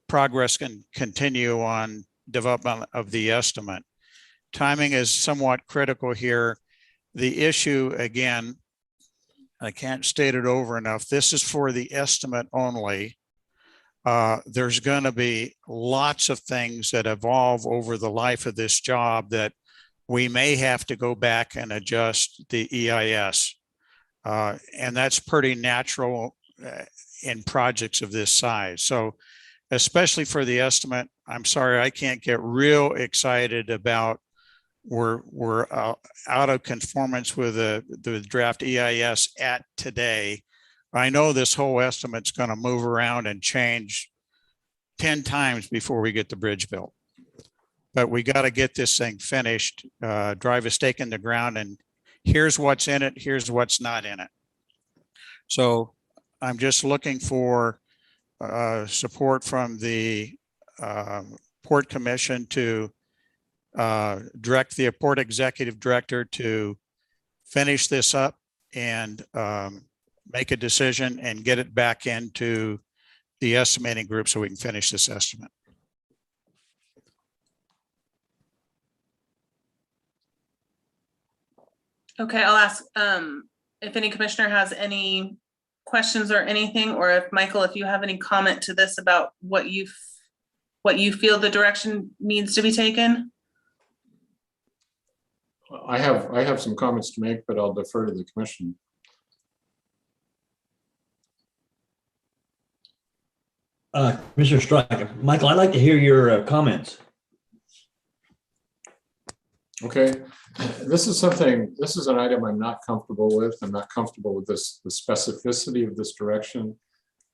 progress can continue on development of the estimate. Timing is somewhat critical here. The issue, again, I can't state it over enough, this is for the estimate only. There's going to be lots of things that evolve over the life of this job that we may have to go back and adjust the EIS. And that's pretty natural in projects of this size. So especially for the estimate, I'm sorry, I can't get real excited about we're out of conformance with the draft EIS at today. I know this whole estimate's going to move around and change 10 times before we get the bridge built. But we got to get this thing finished, drive a stake in the ground, and here's what's in it, here's what's not in it. So I'm just looking for support from the Port Commission to direct the Port Executive Director to finish this up and make a decision and get it back into the estimating group so we can finish this estimate. Okay, I'll ask if any commissioner has any questions or anything, or if Michael, if you have any comment to this about what you feel the direction needs to be taken. I have some comments to make, but I'll defer to the commission. Commissioner Strike, Michael, I'd like to hear your comments. Okay, this is an item I'm not comfortable with. I'm not comfortable with the specificity of this direction.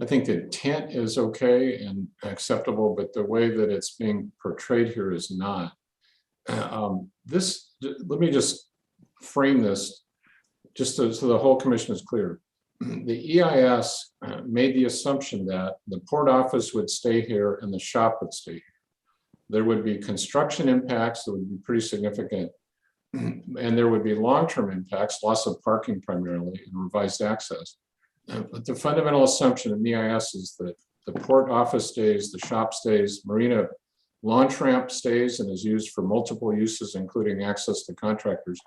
I think the intent is okay and acceptable, but the way that it's being portrayed here is not. Let me just frame this just so the whole commission is clear. The EIS made the assumption that the port office would stay here and the shop would stay here. There would be construction impacts that would be pretty significant. And there would be long-term impacts, loss of parking primarily, and revised access. But the fundamental assumption in the EIS is that the port office stays, the shop stays, marina launch ramp stays and is used for multiple uses, including access to contractors,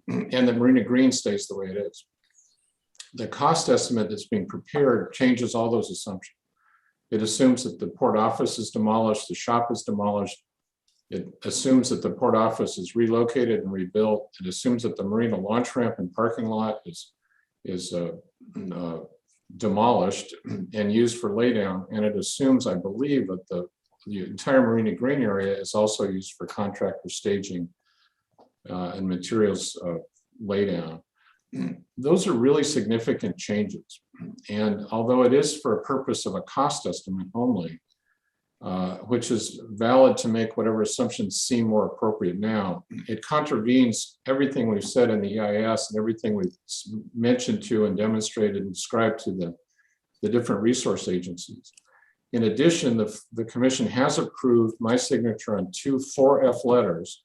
and the Marina Green stays the way it is. The cost estimate that's being prepared changes all those assumptions. It assumes that the port office is demolished, the shop is demolished. It assumes that the port office is relocated and rebuilt. It assumes that the marina launch ramp and parking lot is demolished and used for laydown. And it assumes, I believe, that the entire Marina Green area is also used for contractor staging and materials laydown. Those are really significant changes. And although it is for a purpose of a cost estimate only, which is valid to make whatever assumptions seem more appropriate now, it contravenes everything we've said in the EIS and everything we've mentioned to and demonstrated and described to the different resource agencies. In addition, the commission has approved my signature on 2 4F letters,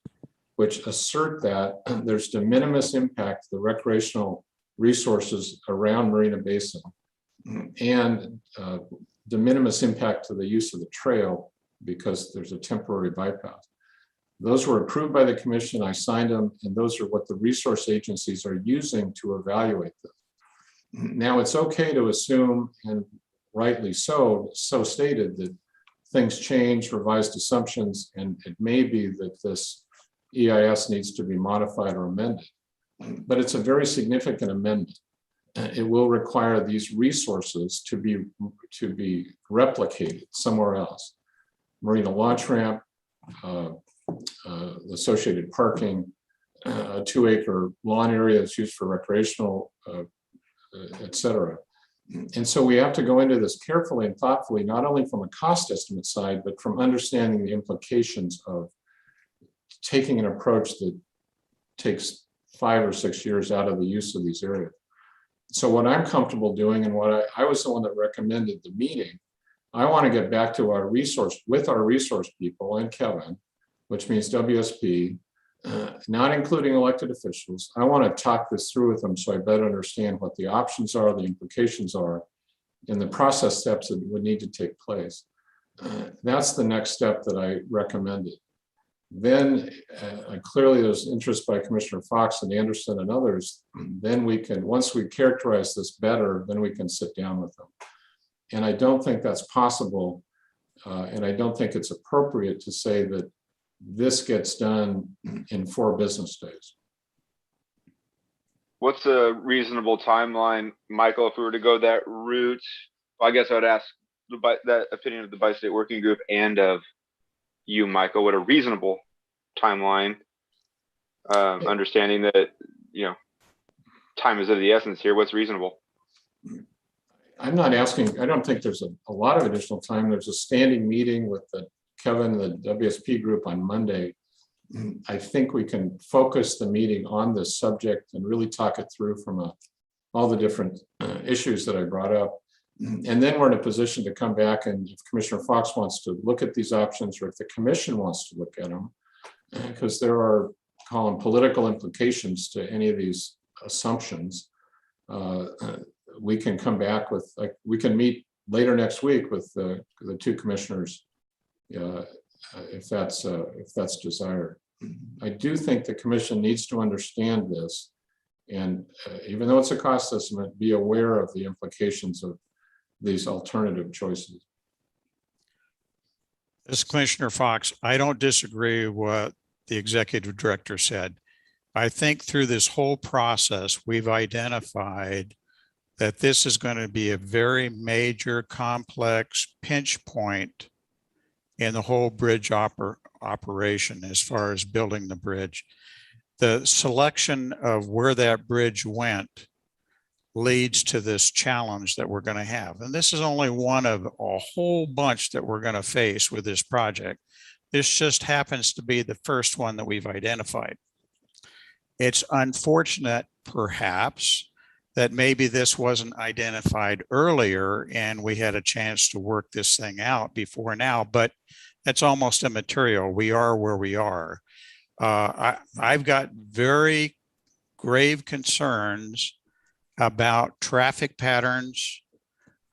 which assert that there's de minimis impact to the recreational resources around Marina Basin and de minimis impact to the use of the trail because there's a temporary bypass. Those were approved by the commission. I signed them, and those are what the resource agencies are using to evaluate them. Now, it's okay to assume, and rightly so stated, that things change, revised assumptions, and it may be that this EIS needs to be modified or amended. But it's a very significant amendment. It will require these resources to be replicated somewhere else. Marina launch ramp, associated parking, a 2-acre lawn area that's used for recreational, et cetera. And so we have to go into this carefully and thoughtfully, not only from a cost estimate side, but from understanding the implications of taking an approach that takes 5 or 6 years out of the use of these areas. So what I'm comfortable doing, and what I was the one that recommended the meeting, I want to get back to our resource people and Kevin, which means WSP, not including elected officials. I want to talk this through with them so I better understand what the options are, the implications are, and the process steps that would need to take place. That's the next step that I recommended. Then clearly there's interest by Commissioner Fox and Anderson and others. Then we can, once we characterize this better, then we can sit down with them. And I don't think that's possible. And I don't think it's appropriate to say that this gets done in 4 business days. What's a reasonable timeline, Michael, if we were to go that route? Well, I guess I would ask that opinion of the Bi-State Working Group and of you, Michael, what a reasonable timeline, understanding that, time is of the essence here. What's reasonable? I'm not asking, I don't think there's a lot of additional time. There's a standing meeting with Kevin, the WSP group on Monday. I think we can focus the meeting on this subject and really talk it through from all the different issues that I brought up. And then we're in a position to come back, and if Commissioner Fox wants to look at these options, or if the commission wants to look at them, because there are, call them political implications to any of these assumptions. We can come back with, like, we can meet later next week with the two commissioners if that's desired. I do think the commission needs to understand this, and even though it's a cost estimate, be aware of the implications of these alternative choices. This is Commissioner Fox. I don't disagree with what the executive director said. I think through this whole process, we've identified that this is going to be a very major, complex pinch point in the whole bridge operation as far as building the bridge. The selection of where that bridge went leads to this challenge that we're going to have. And this is only one of a whole bunch that we're going to face with this project. This just happens to be the first one that we've identified. It's unfortunate, perhaps, that maybe this wasn't identified earlier and we had a chance to work this thing out before now, but that's almost immaterial. We are where we are. I've got very grave concerns about traffic patterns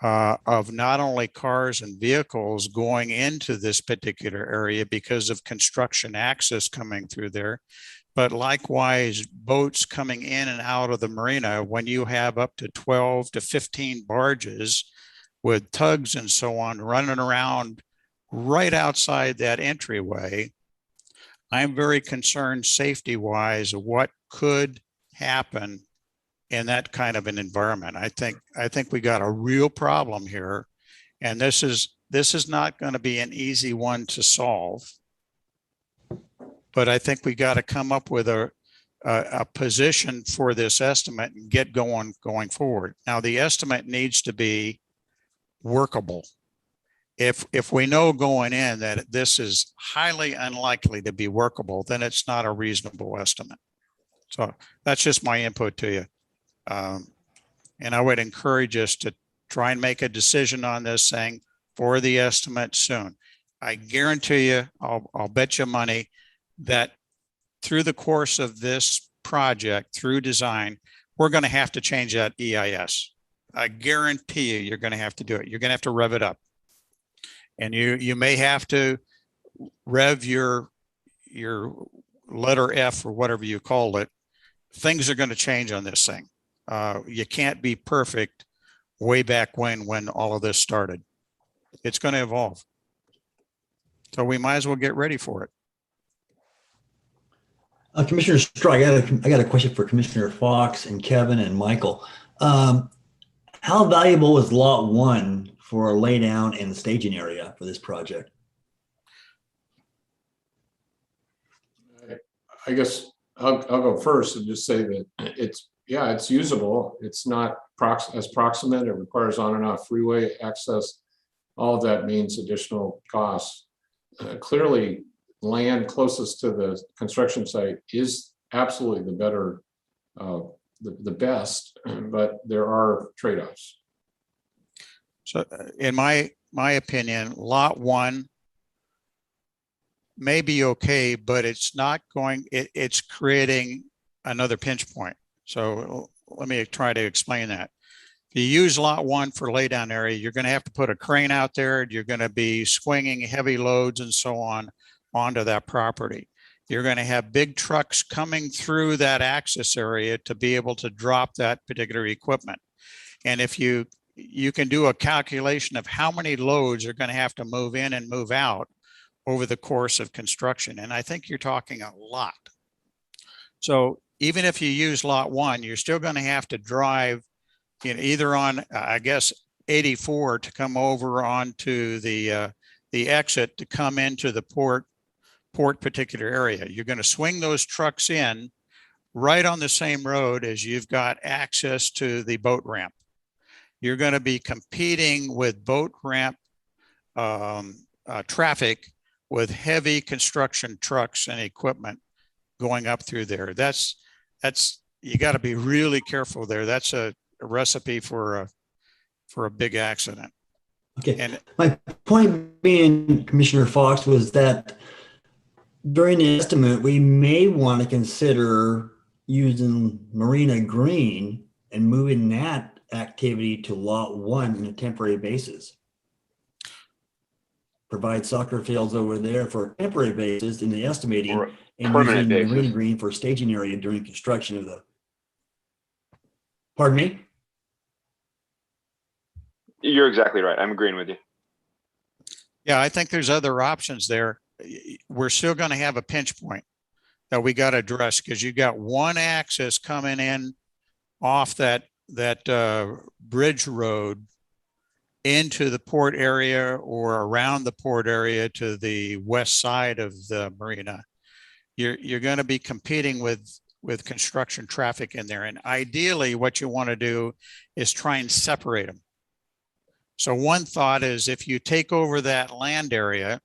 of not only cars and vehicles going into this particular area because of construction access coming through there, but likewise boats coming in and out of the marina when you have up to 12 to 15 barges with tugs and so on running around right outside that entryway. I'm very concerned safety-wise of what could happen in that kind of an environment. I think we got a real problem here, and this is not going to be an easy one to solve. But I think we got to come up with a position for this estimate and get going forward. Now, the estimate needs to be workable. If we know going in that this is highly unlikely to be workable, then it's not a reasonable estimate. So that's just my input to you. And I would encourage us to try and make a decision on this thing for the estimate soon. I guarantee you, I'll bet you money that through the course of this project, through design, we're going to have to change that EIS. I guarantee you, you're going to have to do it. You're going to have to rev it up. And you may have to rev your letter F or whatever you call it. Things are going to change on this thing. You can't be perfect way back when all of this started. It's going to evolve. So we might as well get ready for it. Commissioner Straw, I got a question for Commissioner Fox and Kevin and Michael. How valuable is Lot 1 for a laydown and staging area for this project? I guess I'll go first and just say that it's usable. It's not as proximate. It requires on and off freeway access. All of that means additional costs. Clearly, land closest to the construction site is absolutely the better, the best, but there are trade-offs. So in my opinion, Lot 1 may be okay, but it's not going, it's creating another pinch point. So let me try to explain that. If you use Lot 1 for laydown area, you're going to have to put a crane out there. You're going to be swinging heavy loads and so on onto that property. You're going to have big trucks coming through that access area to be able to drop that particular equipment. And if you can do a calculation of how many loads are going to have to move in and move out over the course of construction. And I think you're talking a lot. So even if you use Lot 1, you're still going to have to drive either on, I guess, 84 to come over onto the exit to come into the port particular area. You're going to swing those trucks in right on the same road as you've got access to the boat ramp. you're going to be competing with boat ramp traffic with heavy construction trucks and equipment going up through there. That's you got to be really careful there. That's a recipe for a big accident. Okay. And My point being, Commissioner Fox, was that during the estimate, we may want to consider using Marina Green and moving that activity to Lot 1 on a temporary basis. Provide soccer fields over there for a temporary basis in the estimating, Or and permanent using Marina basis. Green for staging area during construction of the. Pardon me? You're exactly right. I'm agreeing with you. yeah, I think there's other options there. We're still going to have a pinch point that we got to address because you got one axis coming in off that bridge road into the port area or around the port area to the west side of the marina. You're going to be competing with construction traffic in there. And ideally what you want to do is try and separate them. So one thought is if you take over that land area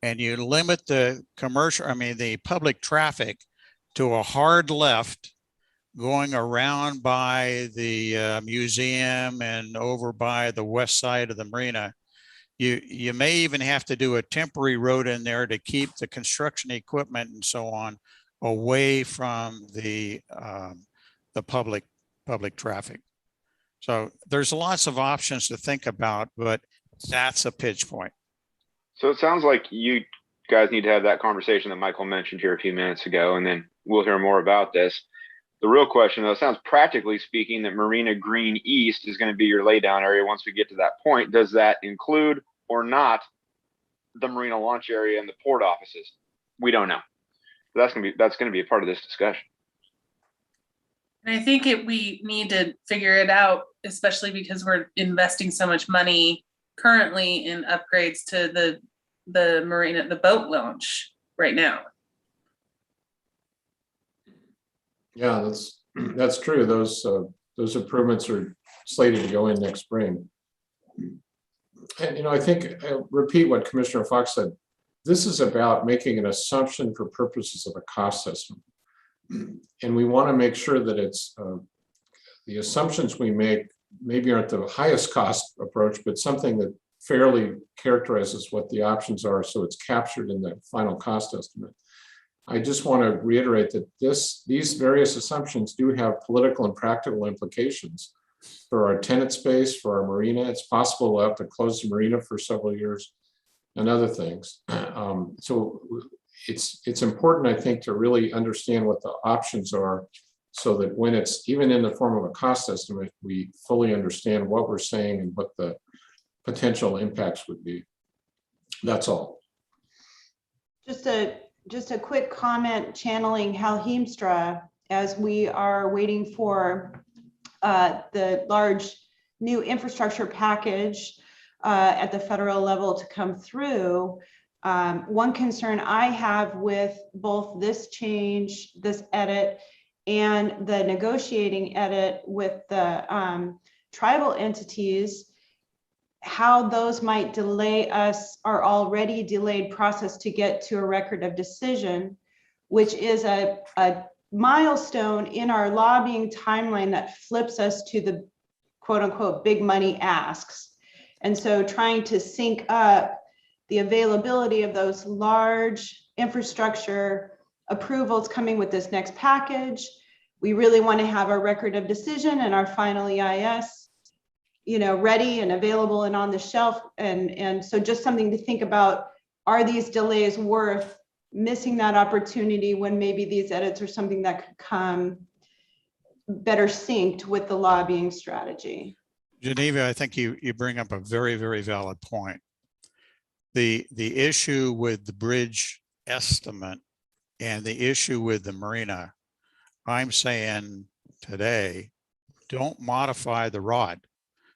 and you limit the the public traffic to a hard left going around by the museum and over by the west side of the marina, you may even have to do a temporary road in there to keep the construction equipment and so on away from the public traffic. So there's lots of options to think about, but that's a pitch point. So it sounds like you guys need to have that conversation that Michael mentioned here a few minutes ago, and then we'll hear more about this. The real question, though, it sounds practically speaking that Marina Green East is going to be your laydown area once we get to that point. Does that include or not the marina launch area and the port offices? We don't know. That's going to be a part of this discussion. And I think we need to figure it out, especially because we're investing so much money currently in upgrades to the marina, the boat launch right now. Yeah, that's true. Those improvements are slated to go in next spring. And, I think I'll repeat what Commissioner Fox said. This is about making an assumption for purposes of a cost estimate. And we want to make sure that it's the assumptions we make maybe aren't the highest cost approach, but something that fairly characterizes what the options are so it's captured in the final cost estimate. I just want to reiterate that these various assumptions do have political and practical implications for our tenant space, for our marina. It's possible we'll have to close the marina for several years and other things. So it's important, I think, to really understand what the options are so that when it's even in the form of a cost estimate, we fully understand what we're saying and what the potential impacts would be. That's all. Just a quick comment channeling Hal Heemstra as we are waiting for the large new infrastructure package at the federal level to come through. One concern I have with both this change, this edit, and the negotiating edit with the tribal entities, how those might delay our already delayed process to get to a record of decision, which is a milestone in our lobbying timeline that flips us to the quote unquote big money asks. And so trying to sync up the availability of those large infrastructure approvals coming with this next package. We really want to have our record of decision and our final EIS, ready and available and on the shelf. And so just something to think about, are these delays worth missing that opportunity when maybe these edits are something that could come better synced with the lobbying strategy? Geneva, I think you bring up a very, very valid point. The issue with the bridge estimate and the issue with the marina, I'm saying today, don't modify the ROD.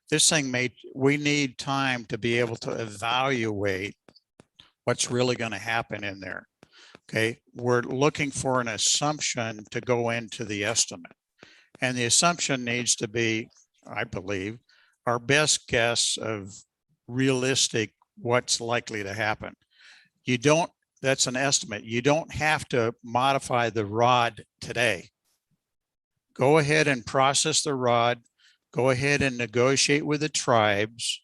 This thing we need time to be able to evaluate what's really going to happen in there. Okay, we're looking for an assumption to go into the estimate. And the assumption needs to be, I believe, our best guess of realistic what's likely to happen. You don't, that's an estimate. You don't have to modify the ROD today. Go ahead and process the ROD, go ahead and negotiate with the tribes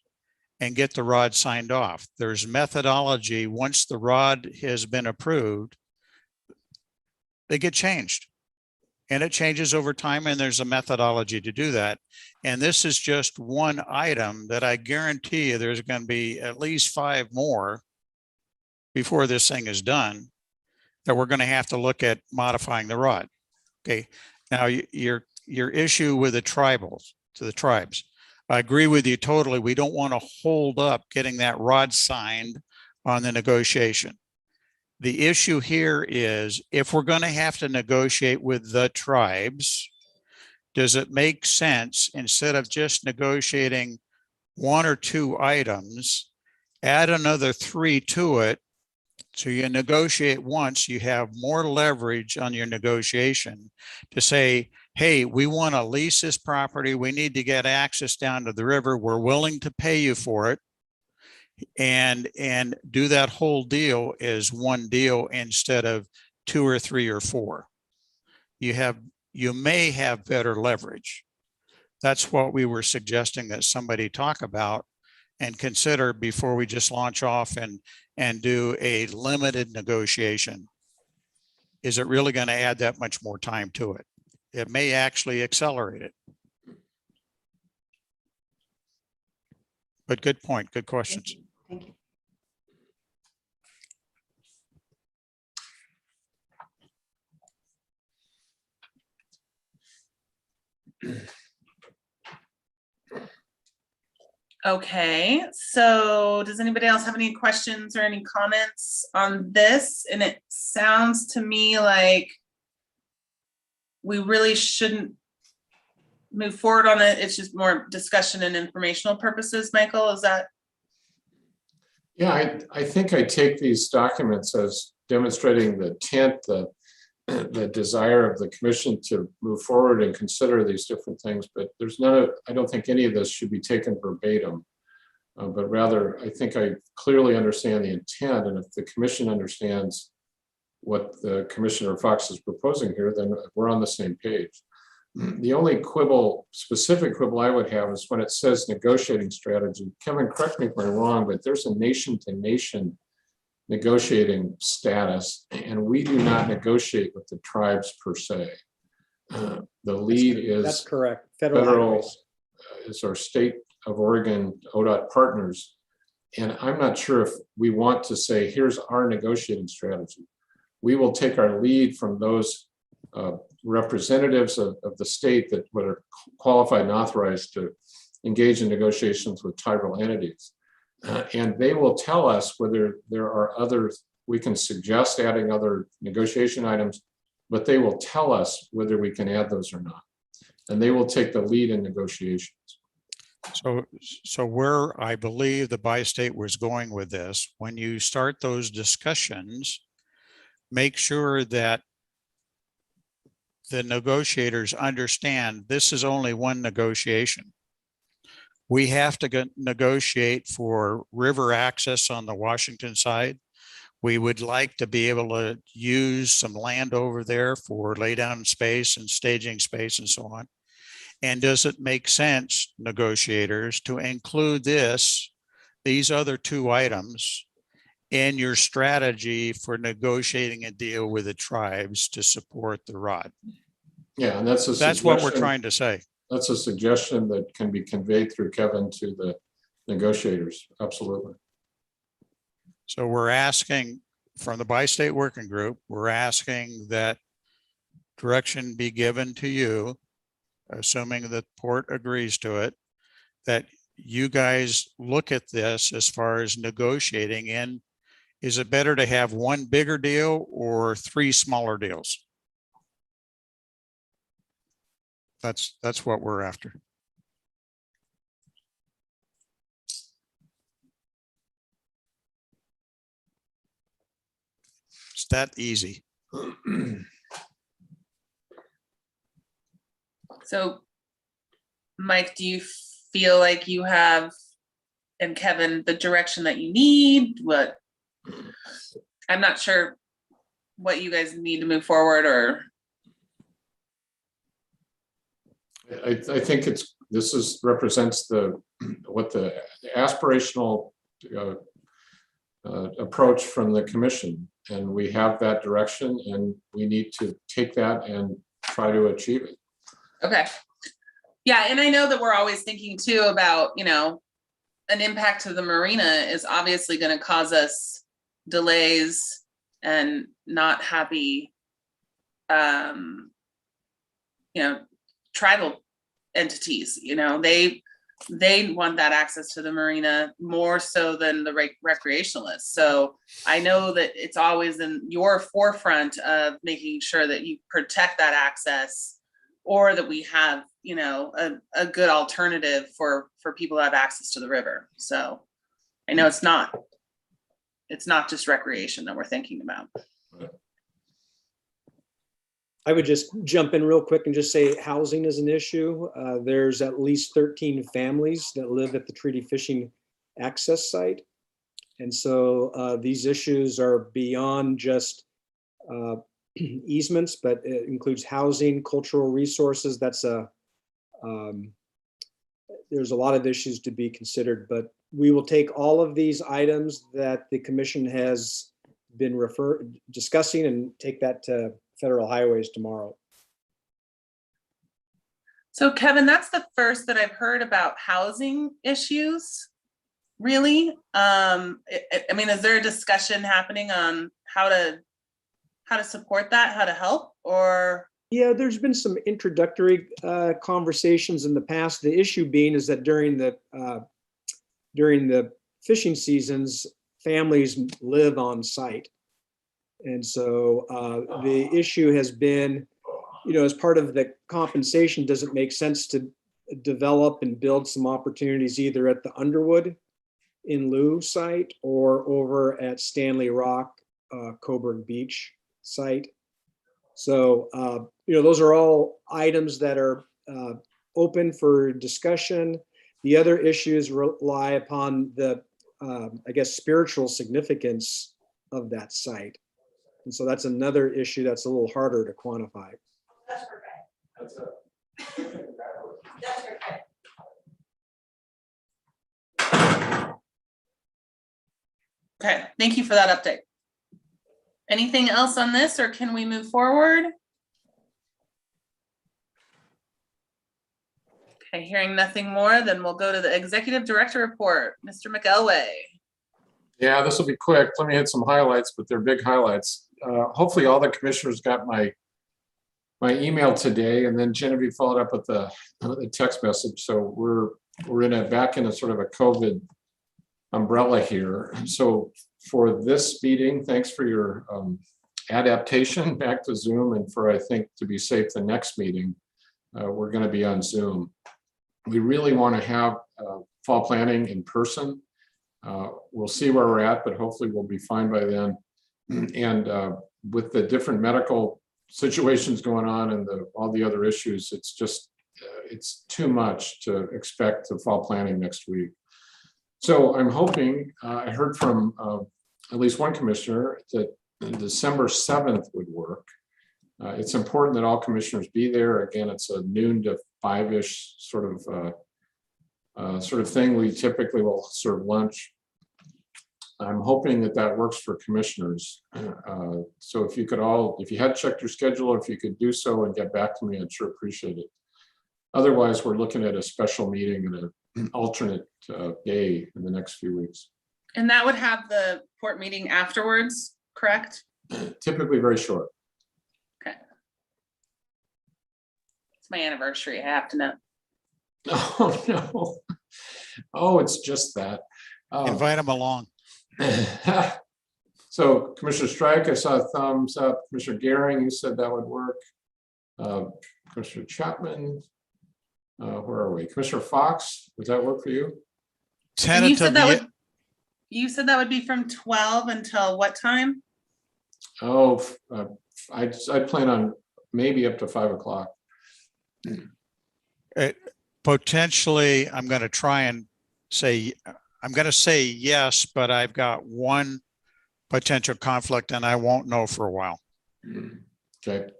and get the ROD signed off. There's methodology. Once the ROD has been approved, they get changed. And it changes over time, and there's a methodology to do that. And this is just one item that I guarantee you there's going to be at least 5 more before this thing is done that we're going to have to look at modifying the ROD. Okay. Now your issue with the tribes, I agree with you totally. We don't want to hold up getting that ROD signed on the negotiation. The issue here is if we're going to have to negotiate with the tribes, does it make sense instead of just negotiating 1 or 2 items, add another 3 to it? So you negotiate once, you have more leverage on your negotiation to say, hey, we want to lease this property. We need to get access down to the river. We're willing to pay you for it. And do that whole deal as one deal instead of 2 or 3 or 4. You may have better leverage. That's what we were suggesting that somebody talk about and consider before we just launch off and do a limited negotiation. Is it really going to add that much more time to it? It may actually accelerate it. But good point, good questions. Thank you. Okay, so does anybody else have any questions or any comments on this? And it sounds to me like we really shouldn't move forward on it. It's just more discussion and informational purposes. Michael, is that? Yeah, I think I take these documents as demonstrating the intent, the desire of the commission to move forward and consider these different things, but there's I don't think any of this should be taken verbatim, but rather I think I clearly understand the intent, and if the commission understands what the Commissioner Fox is proposing here, then we're on the same page. The only specific quibble I would have is when it says negotiating strategy. Kevin, correct me if I'm wrong, but there's a nation-to-nation negotiating status, and we do not negotiate with the tribes per se. The lead is That's correct. Federal federal, highways. is our state of Oregon ODOT partners. And I'm not sure if we want to say, here's our negotiating strategy. We will take our lead from those representatives of the state that are qualified and authorized to engage in negotiations with tribal entities. And they will tell us whether there are others, we can suggest adding other negotiation items, but they will tell us whether we can add those or not. And they will take the lead in negotiations. So where I believe the bi-state was going with this, when you start those discussions, make sure that the negotiators understand this is only one negotiation. We have to negotiate for river access on the Washington side. We would like to be able to use some land over there for laydown space and staging space and so on. And does it make sense, negotiators, to include these other 2 items in your strategy for negotiating a deal with the tribes to support the ROD? Yeah, and that's what we're trying to say. That's a suggestion that can be conveyed through Kevin to the negotiators. Absolutely. So we're asking from the bi-state working group, we're asking that direction be given to you, assuming that Port agrees to it, that you guys look at this as far as negotiating in. Is it better to have 1 bigger deal or 3 smaller deals? That's what we're after. It's that easy. So, Mike, do you feel like you have, and Kevin, the direction that you need? What, I'm not sure what you guys need to move forward, or I think represents what the aspirational approach from the commission. And we have that direction, and we need to take that and try to achieve it. okay. Yeah, and I know that we're always thinking too about, you know, an impact to the marina is obviously going to cause us delays and not happy, you know, tribal entities. You know, they want that access to the marina more so than the recreationalists. So I know that it's always in your forefront of making sure that you protect that access, or that we have, you know, a good alternative for people who have access to the river. So I know it's not just recreation that we're thinking about. I would just jump in real quick and just say housing is an issue. There's at least 13 families that live at the Treaty Fishing access site. And so these issues are beyond just easements, but it includes housing, cultural resources. There's a lot of issues to be considered, but we will take all of these items that the commission has been discussing and take that to Federal Highways tomorrow. So Kevin, that's the first that I've heard about housing issues, really. I mean, is there a discussion happening on how to support that, how to help, or? Yeah, there's been some introductory conversations in the past. The issue being is that during the fishing seasons, families live on site. And so the issue has been, you know, as part of the compensation, does it make sense to develop and build some opportunities either at the Underwood in Lieu site or over at Stanley Rock, Coburg Beach site? So, you know, those are all items that are open for discussion. The other issues rely upon the, I guess, spiritual significance of that site. And so that's another issue that's a little harder to quantify. Okay, thank you for that update. Anything else on this, or can we move forward? Okay, hearing nothing more, then we'll go to the executive director report. Mr. McElway. Yeah, this will be quick. Let me hit some highlights, but they're big highlights. Hopefully all the commissioners got my email today, and then Genevieve followed up with the text message. So we're back in a sort of a COVID umbrella here. So for this meeting, thanks for your adaptation back to Zoom, and for, I think, to be safe, the next meeting, we're going to be on Zoom. We really want to have fall planning in person. We'll see where we're at, but hopefully we'll be fine by then. And with the different medical situations going on and all the other issues, it's just, it's too much to expect the fall planning next week. So I'm hoping, I heard from at least one commissioner that December 7th would work. It's important that all commissioners be there. Again, it's a noon to 5-ish sort of thing. We typically will serve lunch. I'm hoping that works for commissioners. So if you had checked your schedule, or if you could do so and get back to me, I'd sure appreciate it. Otherwise, we're looking at a special meeting and an alternate day in the next few weeks. And that would have the port meeting afterwards, correct? Typically very short. Okay. It's my anniversary, I have to know. Oh, no. Oh, it's just that. Invite them along. So Commissioner Strike, I saw a thumbs up. Commissioner Gehring, you said that would work. Commissioner Chapman, where are we? Commissioner Fox, does that work for you? And you said Tentatively, you said that would be from 12 until what time? Oh, I'd plan on maybe up to 5 o'clock. Potentially, I'm going to try and say, I'm going to say yes, but I've got one potential conflict and I won't know for a while. Okay.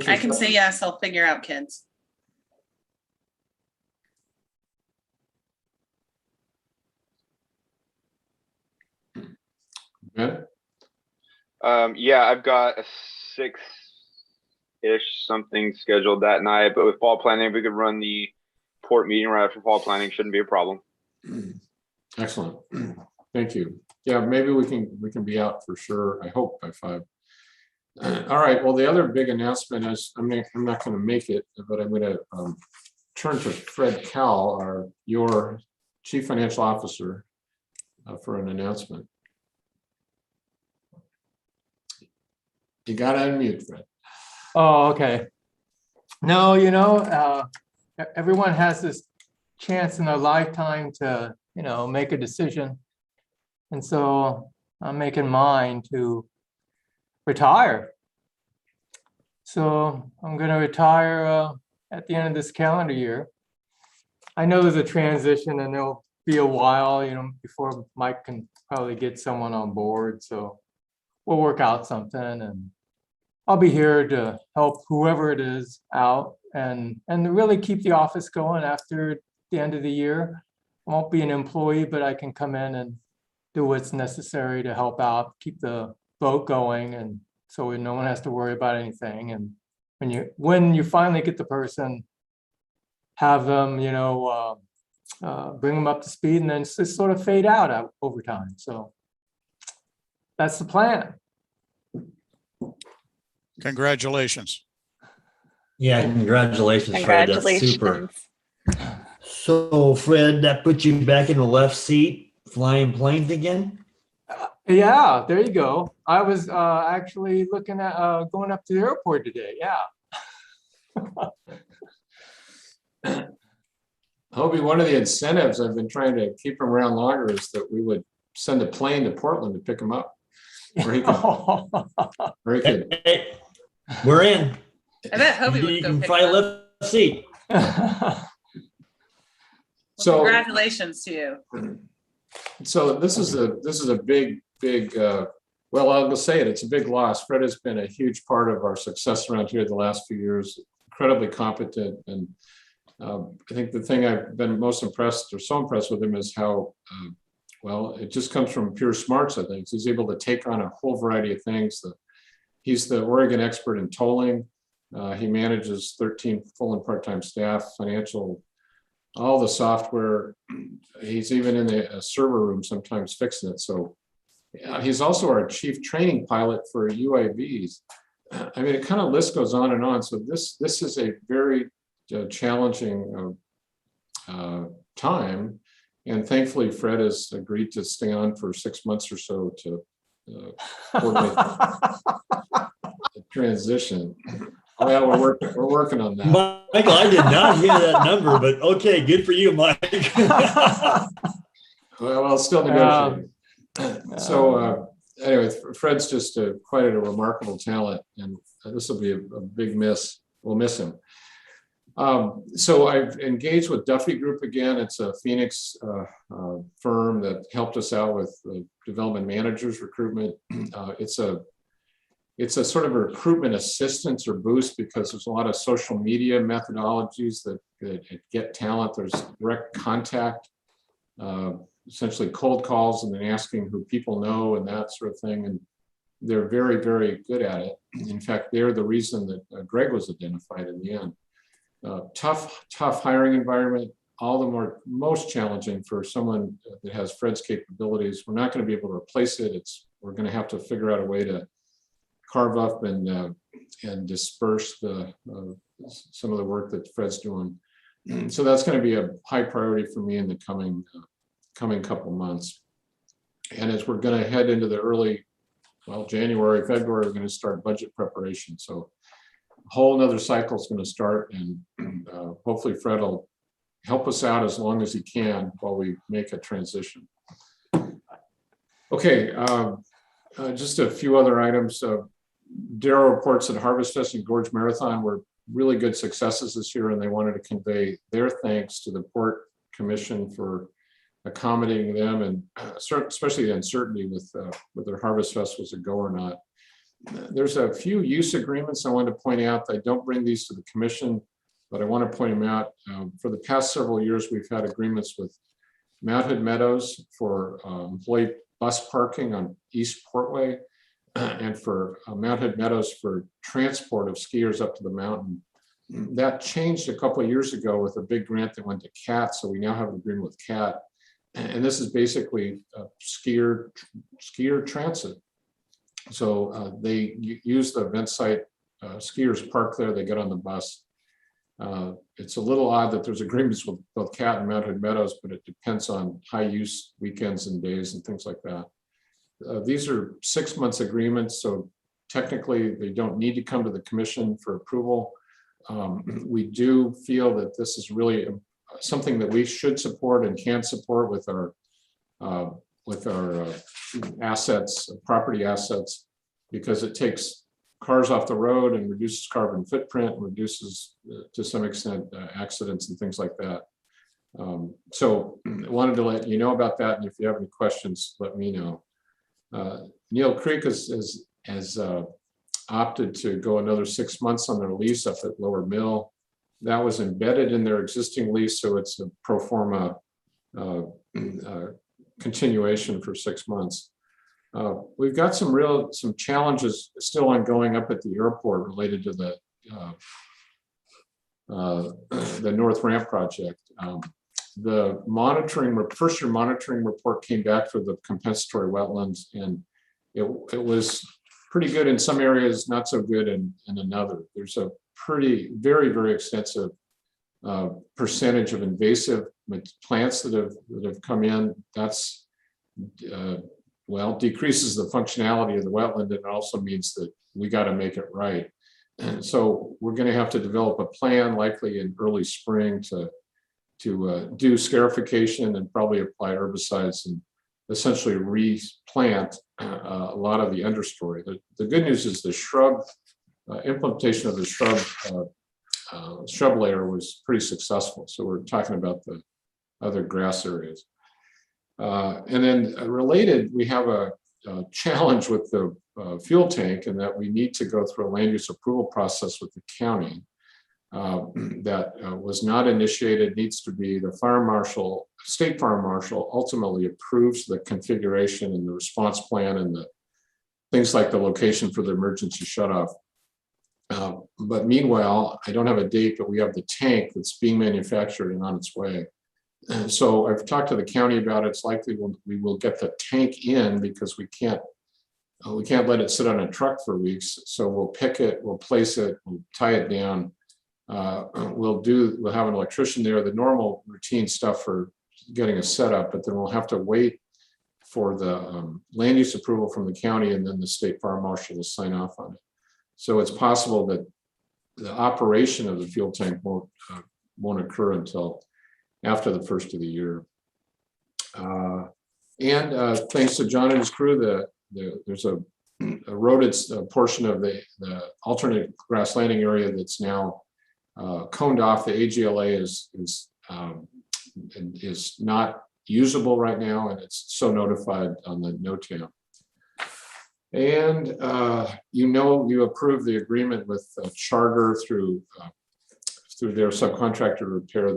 I can say yes, I'll figure out kids. Ben? Yeah, I've got a 6-ish something scheduled that night, but with fall planning, we could run the port meeting right after fall planning. Shouldn't be a problem. Excellent. Thank you. Yeah, maybe we can be out for sure. I hope by 5. All right. Well, the other big announcement is I'm not going to make it, but I'm going to turn to Fred Cowell, your Chief Financial Officer, for an announcement. You got to unmute, Fred. Oh, okay. No, everyone has this chance in their lifetime to, make a decision. And so I'm making mine to retire. So I'm going to retire at the end of this calendar year. I know there's a transition and there'll be a while, before Mike can probably get someone on board. So we'll work out something, and I'll be here to help whoever it is out and really keep the office going after the end of the year. I won't be an employee, but I can come in and do what's necessary to help out, keep the boat going, and so no one has to worry about anything. And when you finally get the person, have them, bring them up to speed, and then just sort of fade out over time. So that's the plan. Congratulations. Yeah, congratulations, Fred. That's super. Congratulations. So, Fred, that puts you back in the left seat, flying planes again? Yeah, there you go. I was actually looking at going up to the airport today. Yeah. Hobie, one of the incentives I've been trying to keep him around longer is that we would send a plane to Portland to pick him up. Or he could. Hey, we're in. I bet Hobie You would go can pick fly it up. left seat. So Congratulations to you. So this is a big, well, I'll say it, it's a big loss. Fred has been a huge part of our success around here the last few years, incredibly competent. And I think the thing I've been most impressed with him is how, well, it just comes from pure smarts, I think. He's able to take on a whole variety of things. He's the Oregon expert in tolling. He manages 13 full and part-time staff, financial, all the software. He's even in the server room sometimes fixing it. So he's also our chief training pilot for UAVs. I mean, it kind of list goes on and on. So this is a very challenging time. And thankfully, Fred has agreed to stay on for 6 months or so to coordinate the transition. Well, we're working on that. Michael, I did not hear that number, but okay, good for you, Mike. Well, still negotiating. So anyway, Fred's just quite a remarkable talent, and this will be a big miss. We'll miss him. So I've engaged with Duffy Group again. It's a Phoenix firm that helped us out with development managers recruitment. It's a sort of a recruitment assistance or boost because there's a lot of social media methodologies that get talent. There's direct contact, essentially cold calls and then asking who people know and that sort of thing. And they're very, very good at it. In fact, they're the reason that Greg was identified in the end. Tough hiring environment, all the most challenging for someone that has Fred's capabilities. We're not going to be able to replace it. We're going to have to figure out a way to carve up and disperse some of the work that Fred's doing. So that's going to be a high priority for me in the coming couple months. And as we're going to head into the early, January, February, we're going to start budget preparation. So a whole nother cycle is going to start, and hopefully Fred will help us out as long as he can while we make a transition. Okay, just a few other items. Darrell reports that Harvest Fest and Gorge Marathon were really good successes this year, and they wanted to convey their thanks to the Port Commission for accommodating them, and especially the uncertainty with whether Harvest Fest was a go or not. There's a few use agreements I want to point out. I don't bring these to the commission, but I want to point them out. For the past several years, we've had agreements with Mount Hood Meadows for employee bus parking on East Portway, and for Mount Hood Meadows for transport of skiers up to the mountain. That changed a couple of years ago with a big grant that went to CAT, so we now have an agreement with CAT. And this is basically skier transit. So they use the event site, skiers park there, they get on the bus. It's a little odd that there's agreements with both CAT and Mount Hood Meadows, but it depends on high use weekends and days and things like that. These are 6 months agreements, so technically they don't need to come to the commission for approval. We do feel that this is really something that we should support and can support with our assets, property assets, because it takes cars off the road and reduces carbon footprint, reduces to some extent accidents and things like that. So I wanted to let you know about that, and if you have any questions, let me know. Neil Creek has opted to go another 6 months on their lease up at Lower Mill. That was embedded in their existing lease, so it's a pro forma continuation for 6 months. We've got some challenges still ongoing up at the airport related to the North Ramp project. The first year monitoring report came back for the compensatory wetlands, and it was pretty good in some areas, not so good in another. There's a very, very extensive percentage of invasive plants that have come in. That's decreases the functionality of the wetland, and it also means that we got to make it right. And so we're going to have to develop a plan, likely in early spring, to do scarification and probably apply herbicides and essentially replant a lot of the understory. The good news is the shrub implementation of the shrub layer was pretty successful. So we're talking about the other grass areas. And then related, we have a challenge with the fuel tank, in that we need to go through a land use approval process with the county that was not initiated. Needs to be the state fire marshal ultimately approves the configuration and the response plan and the things like the location for the emergency shutoff. But meanwhile, I don't have a date, but we have the tank that's being manufactured and on its way. And so I've talked to the county about it. It's likely we will get the tank in, because we can't let it sit on a truck for weeks. So we'll pick it, we'll place it, we'll tie it down. We'll have an electrician there, the normal routine stuff for getting a setup, but then we'll have to wait for the land use approval from the county, and then the state fire marshal will sign off on it. So it's possible that the operation of the fuel tank won't occur until after the first of the year. And thanks to John and his crew, there's a eroded portion of the alternate grass landing area that's now coned off. The AGLA is not usable right now, and it's so notified on the NOTAM. And you approved the agreement with Charter through their subcontractor to repair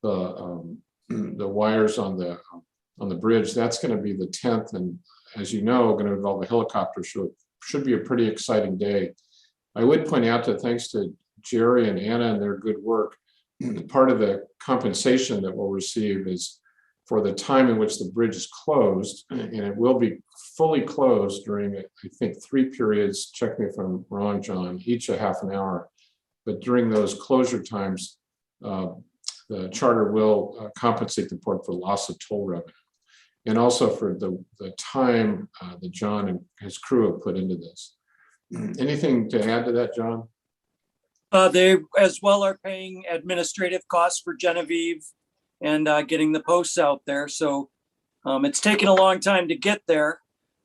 the wires on the bridge. That's going to be the 10th, and as you know, going to involve a helicopter show. Should be a pretty exciting day. I would point out that thanks to Jerry and Anna and their good work, part of the compensation that we'll receive is for the time in which the bridge is closed, and it will be fully closed during, I think, 3 periods, check me if I'm wrong, John, each a half an hour. But during those closure times, the Charter will compensate the port for loss of toll revenue, and also for the time that John and his crew have put into this. Anything to add to that, John? They as well are paying administrative costs for Genevieve and getting the posts out there. So it's taken a long time to get there,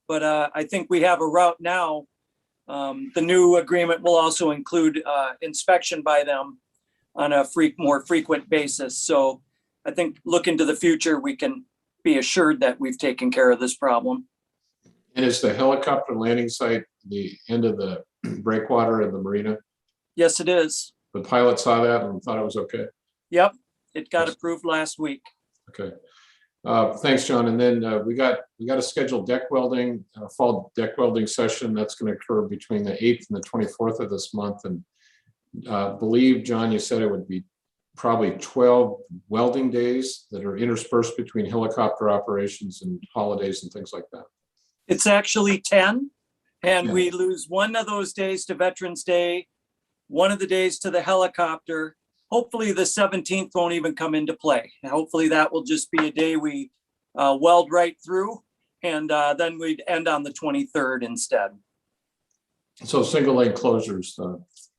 but I think we have a route now The new agreement will also include inspection by them on a more frequent basis. So I think look into the future, we can be assured that we've taken care of this problem. And is the helicopter landing site the end of the breakwater in the marina? Yes, it is. The pilot saw that and thought it was okay? Yep, it got approved last week. Okay. Thanks, John. And then we got a scheduled deck welding, fall deck welding session that's going to occur between the 8th and the 24th of this month. And believe, John, you said it would be probably 12 welding days that are interspersed between helicopter operations and holidays and things like that. It's actually 10, and Yeah. we lose one of those days to Veterans Day, one of the days to the helicopter. Hopefully the 17th won't even come into play. Hopefully that will just be a day we weld right through, and then we'd end on the 23rd instead. So single lane closures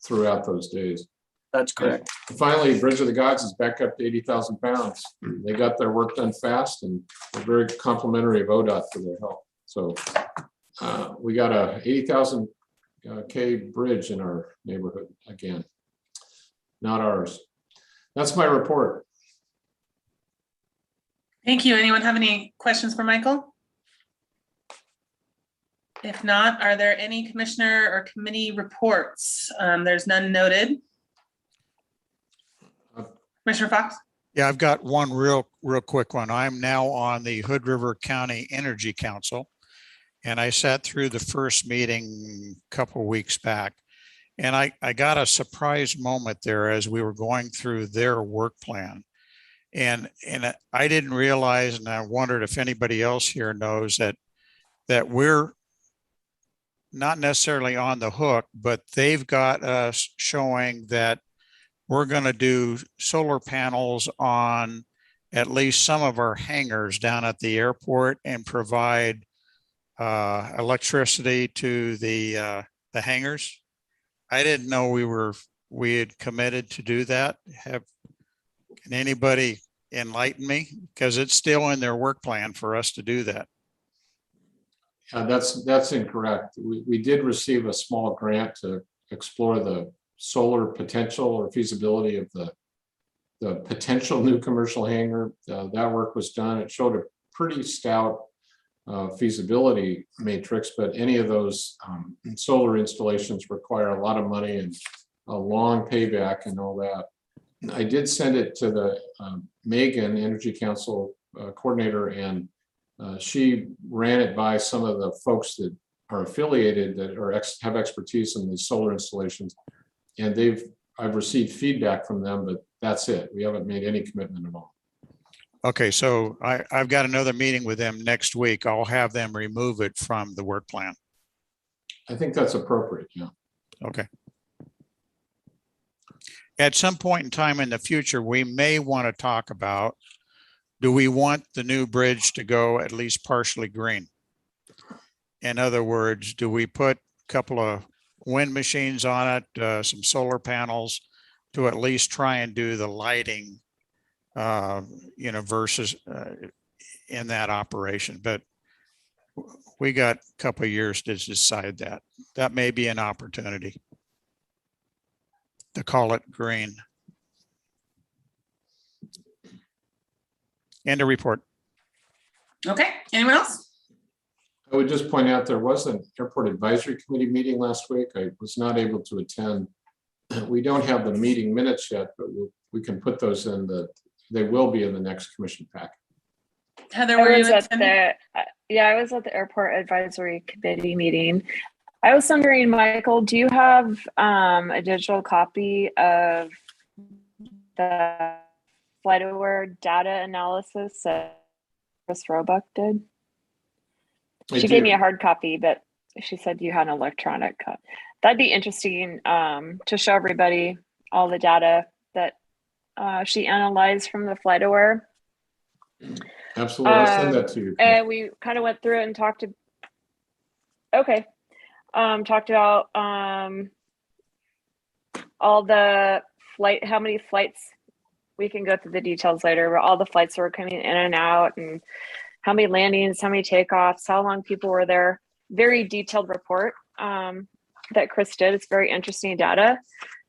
throughout those days. That's correct. Finally, Bridge of the Gods is back up to 80,000 pounds. They got their work done fast and they're very complimentary of ODOT for their help. So we got a 80,000 K bridge in our neighborhood again, not ours. That's my report. Thank you. Anyone have any questions for Michael? If not, are there any commissioner or committee reports? There's none noted. Commissioner Fox? Yeah, I've got one real quick one. I'm now on the Hood River County Energy Council. And I sat through the first meeting a couple of weeks back. And I got a surprise moment there as we were going through their work plan. And I didn't realize, and I wondered if anybody else here knows that we're not necessarily on the hook, but they've got us showing that we're going to do solar panels on at least some of our hangars down at the airport and provide electricity to the hangars. I didn't know we had committed to do that. Can anybody enlighten me? Because it's still in their work plan for us to do that. That's incorrect. We did receive a small grant to explore the solar potential or feasibility of the potential new commercial hangar. That work was done. It showed a pretty stout feasibility matrix, but any of those solar installations require a lot of money and a long payback and all that. I did send it to the Megan Energy Council coordinator, and she ran it by some of the folks that are affiliated that are have expertise in the solar installations, and I've received feedback from them, but that's it. We haven't made any commitment at all. Okay, so I've got another meeting with them next week. I'll have them remove it from the work plan. I think that's appropriate, yeah. Okay. At some point in time in the future, we may want to talk about, do we want the new bridge to go at least partially green? In other words, do we put a couple of wind machines on it, some solar panels to at least try and do the lighting, versus in that operation? But we got a couple of years to decide that. That may be an opportunity to call it green. End of report. Okay, anyone else? I would just point out there was an airport advisory committee meeting last week. I was not able to attend. We don't have the meeting minutes yet, but we can put those in they will be in the next commission pack. Heather, were you I was at the airport advisory committee meeting. I was wondering, Michael, do you have a digital copy of the FlightAware data analysis that Chris Roebuck did? She gave me a hard copy, but she said you had an electronic copy. That'd be interesting to show everybody all the data that she analyzed from the FlightAware. Absolutely, I'll send that to you. And we kind of went through it and talked about all the how many flights, we can go through the details later, but all the flights that were coming in and out, and how many landings, how many takeoffs, how long people were there. Very detailed report. that Chris did. It's very interesting data.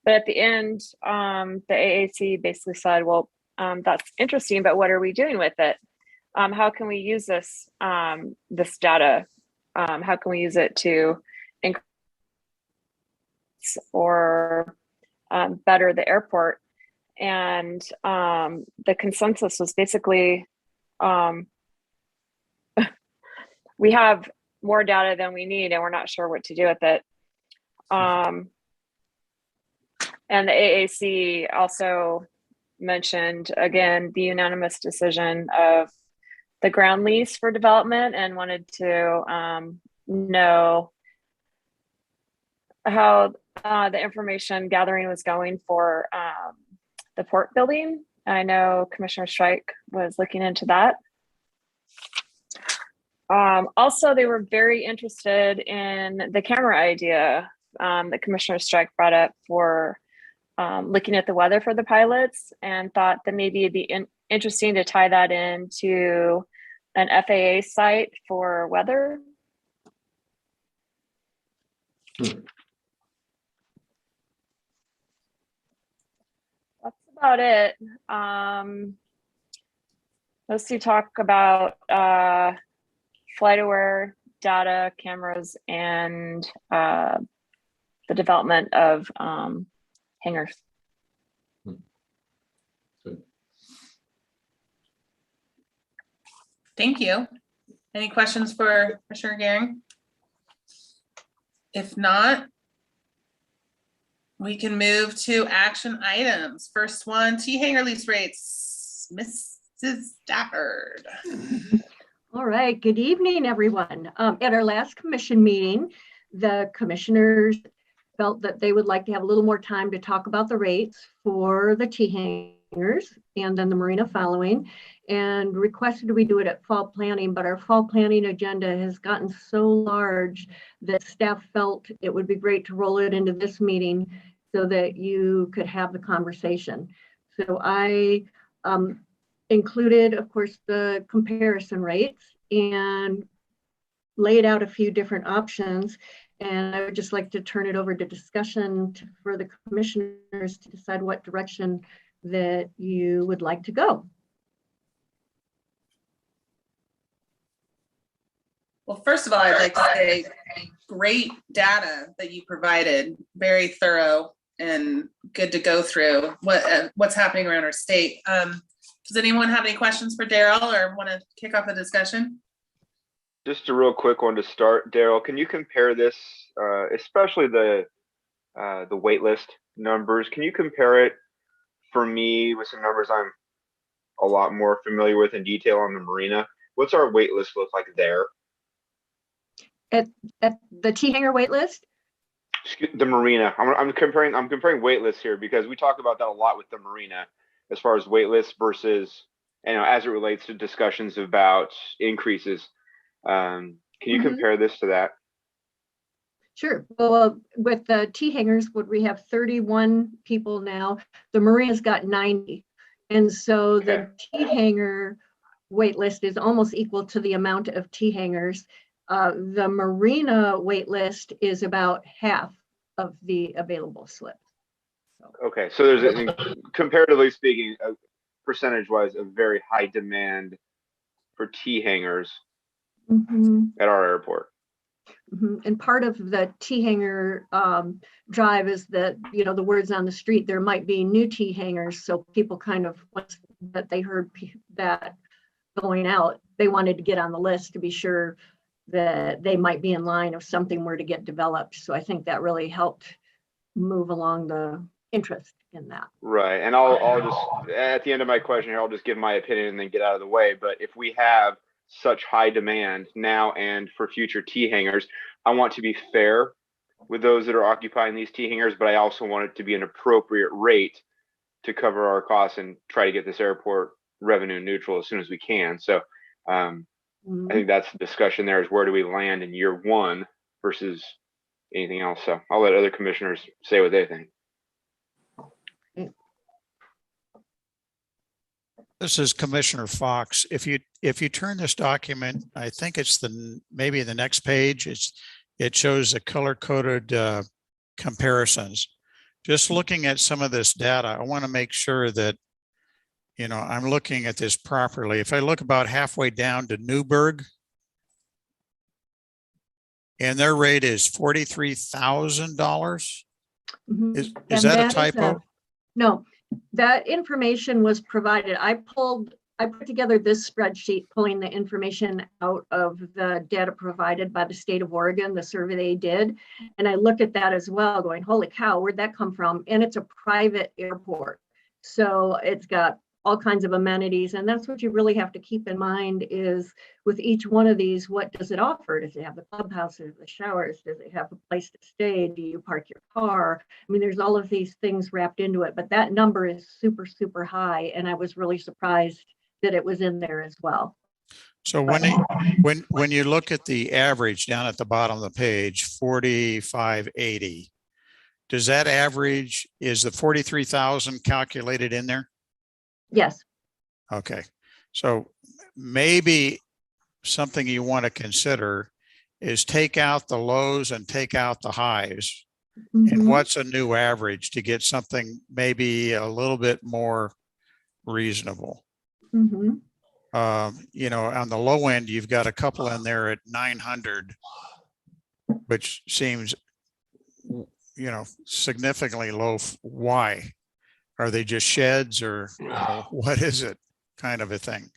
But at the end, the AAC basically said, well, that's interesting, but what are we doing with it? How can we use this, this data? How can we use it to increase or better the airport? And the consensus was basically, we have more data than we need and we're not sure what to do with it. And the AAC also mentioned, again, the unanimous decision of the ground lease for development and wanted to know how the information gathering was going for the port building. I know Commissioner Strike was looking into that. Also, they were very interested in the camera idea that Commissioner Strike brought up for looking at the weather for the pilots, and thought that maybe it'd be interesting to tie that into an FAA site for weather. That's about it. Mostly talk about FlightAware data, cameras, and the development of hangars. Good. Thank you. Any questions for Commissioner Garing? If not, we can move to action items. First one, T-hanger lease rates. Mrs. Stafford. All right, good evening, everyone. At our last commission meeting, the commissioners felt that they would like to have a little more time to talk about the rates for the T-hangers and then the marina following, and requested we do it at fall planning, but our fall planning agenda has gotten so large that staff felt it would be great to roll it into this meeting so that you could have the conversation. So I included, of course, the comparison rates and laid out a few different options. And I would just like to turn it over to discussion for the commissioners to decide what direction that you would like to go. Well, first of all, I'd like to say great data that you provided, very thorough and good to go through what's happening around our state. Does anyone have any questions for Daryl or want to kick off the discussion? Just a real quick one to start, Daryl. Can you compare this, especially the wait list numbers? Can you compare it for me with some numbers I'm a lot more familiar with in detail on the marina? What's our wait list look like there? At the T-hanger wait list? The marina. I'm comparing wait lists here because we talk about that a lot with the marina as far as wait lists versus, as it relates to discussions about increases. Can you compare this to that? Sure. Well, with the T-hangers, we have 31 people now. The marina's got 90. And so the T-hanger wait list is almost equal to the amount of T-hangers. The marina wait list is about half of the available slips. Okay, so there's, comparatively speaking, percentage-wise, a very high demand for T-hangers at our airport. And part of the T-hanger drive is that, the words on the street, there might be new T-hangers. So people kind of, once that they heard that going out, they wanted to get on the list to be sure that they might be in line if something were to get developed. So I think that really helped move along the interest in that. Right, and I'll just, at the end of my question here, I'll just give my opinion and then get out of the way. But if we have such high demand now and for future T-hangers, I want to be fair with those that are occupying these T-hangers, but I also want it to be an appropriate rate to cover our costs and try to get this airport revenue neutral as soon as we can. So I think that's the discussion there, is where do we land in year one versus anything else. So I'll let other commissioners say what they think. This is Commissioner Fox. If you turn this document, I think it's maybe the next page, it shows the color-coded comparisons. Just looking at some of this data, I want to make sure that, you know, I'm looking at this properly. If I look about halfway down to Newburgh, and their rate is $43,000. Mhm. Is And that a is typo? No, that information was provided. I put together this spreadsheet, pulling the information out of the data provided by the state of Oregon, the survey they did. And I looked at that as well, going, holy cow, where'd that come from? And it's a private airport. So it's got all kinds of amenities. And that's what you really have to keep in mind is with each one of these, what does it offer? Does it have the clubhouses, the showers? Does it have a place to stay? Do you park your car? I mean, there's all of these things wrapped into it, but that number is super, super high. And I was really surprised that it was in there as well. So when you look at the average down at the bottom of the page, 4580, does that average, is the 43,000 calculated in there? Yes. Okay, so maybe something you want to consider is take out the lows and take out the highs. And Mhm. what's a new average to get something maybe a little bit more reasonable? Mhm. You know, on the low end, you've got a couple in there at 900, which seems, you know, significantly low. Why? Are they just sheds or you know, what is it kind of a thing?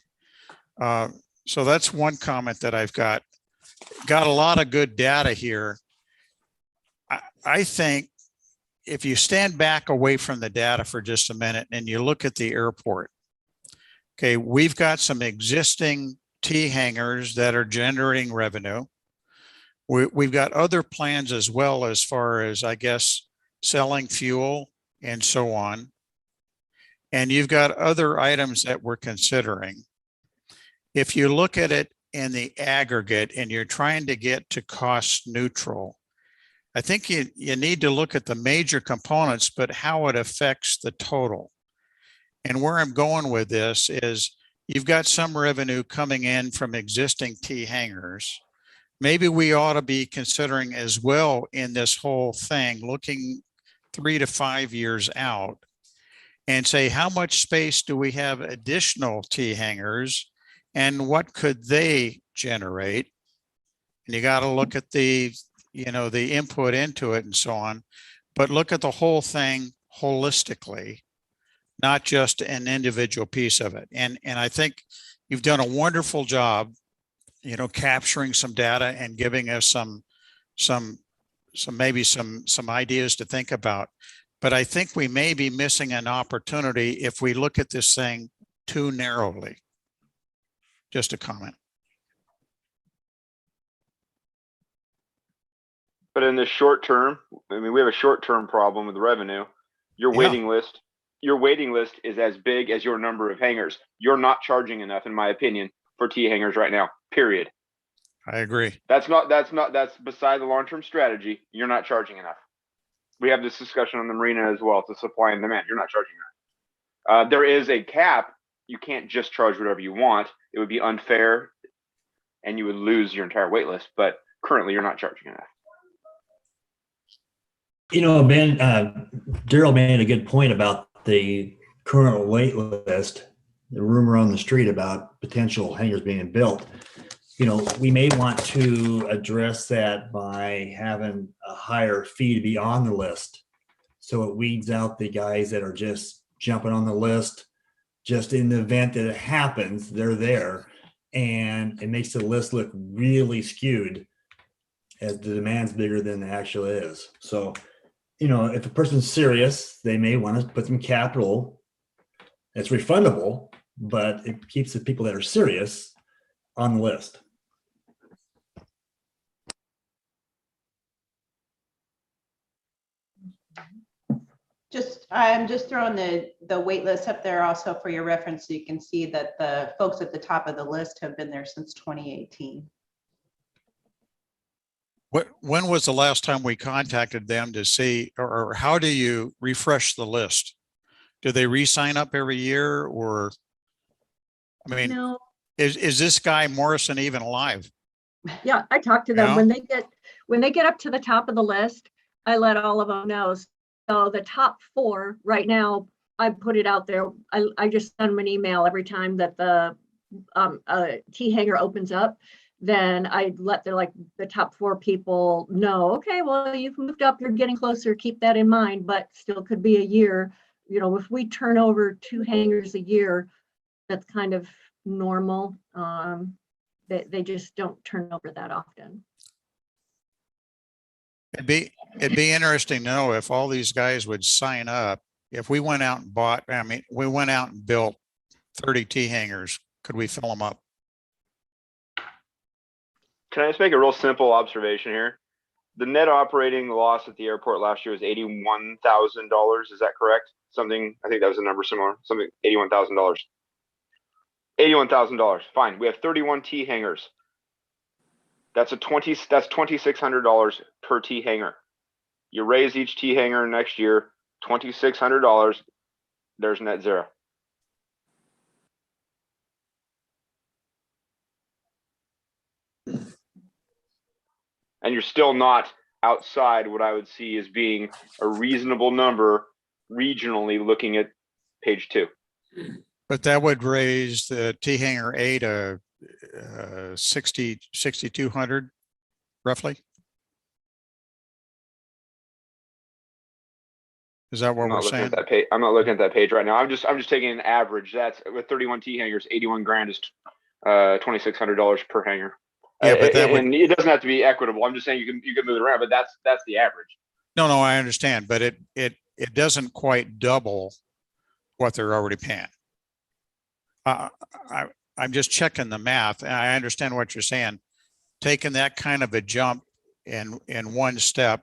So that's one comment that I've got. Got a lot of good data here. I think if you stand back away from the data for just a minute and you look at the airport, okay, we've got some existing T hangars that are generating revenue. We've got other plans as well as far as, I guess, selling fuel and so on. And you've got other items that we're considering. If you look at it in the aggregate and you're trying to get to cost neutral, I think you need to look at the major components, but how it affects the total. And where I'm going with this is you've got some revenue coming in from existing T hangars. Maybe we ought to be considering as well in this whole thing, looking 3 to 5 years out and say, how much space do we have additional T hangars and what could they generate? And you got to look at the, you know, the input into it and so on, but look at the whole thing holistically, not just an individual piece of it. And I think you've done a wonderful job, you know, capturing some data and giving us some ideas to think about. But I think we may be missing an opportunity if we look at this thing too narrowly. Just a comment. But in the short term, I mean, we have a short-term problem with revenue. Your Yeah. waiting list is as big as your number of hangars. You're not charging enough, in my opinion, for T hangars right now, period. I agree. That's beside the long-term strategy. You're not charging enough. We have this discussion on the marina as well. It's a supply and demand. You're not charging enough. There is a cap. You can't just charge whatever you want. It would be unfair and you would lose your entire wait list, but currently you're not charging enough. You know, Ben, Daryl made a good point about the current wait list, the rumor on the street about potential hangars being built. You know, we may want to address that by having a higher fee to be on the list. So it weeds out the guys that are just jumping on the list, just in the event that it happens, they're there. And it makes the list look really skewed as the demand's bigger than it actually is. So, you know, if a person's serious, they may want to put some capital. It's refundable, but it keeps the people that are serious on the list. I'm just throwing the wait list up there also for your reference, so you can see that the folks at the top of the list have been there since 2018. When was the last time we contacted them to see, or how do you refresh the list? Do they re-sign up every year, or, I mean, No. is this guy Morrison even alive? Yeah, I talk to them Yeah. when they get up to the top of the list, I let all of them know. So the top 4 right now, I put it out there. I just send them an email every time that the T hanger opens up. Then I let the top 4 people know, okay, well, you've moved up, you're getting closer, keep that in mind, but still could be a year. You know, if we turn over 2 hangers a year, that's kind of normal. They just don't turn over that often. It'd be interesting to know if all these guys would sign up. If we went out and bought, I mean, we went out and built 30 T hangers, could we fill them up? Can I just make a real simple observation here? The net operating loss at the airport last year was $81,000. Is that correct? Something, I think that was a number similar, something $81,000. $81,000. Fine. We have 31 T hangers. That's $2,600 per T hanger. You raise each T hanger next year, $2,600. There's net zero. And you're still not outside what I would see as being a reasonable number regionally looking at page 2. But that would raise the T hanger A to 6,200 roughly. Is that what I'm we're not looking saying? at that page. I'm not looking at that page right now. I'm just taking an average. That's with 31 T hangers, 81 grand is $2,600 per hanger. Yeah, but that would, and it doesn't have to be equitable. I'm just saying you can move it around, but that's the average. no, I understand, but it doesn't quite double what they're already paying. I'm just checking the math, and I understand what you're saying. Taking that kind of a jump in one step,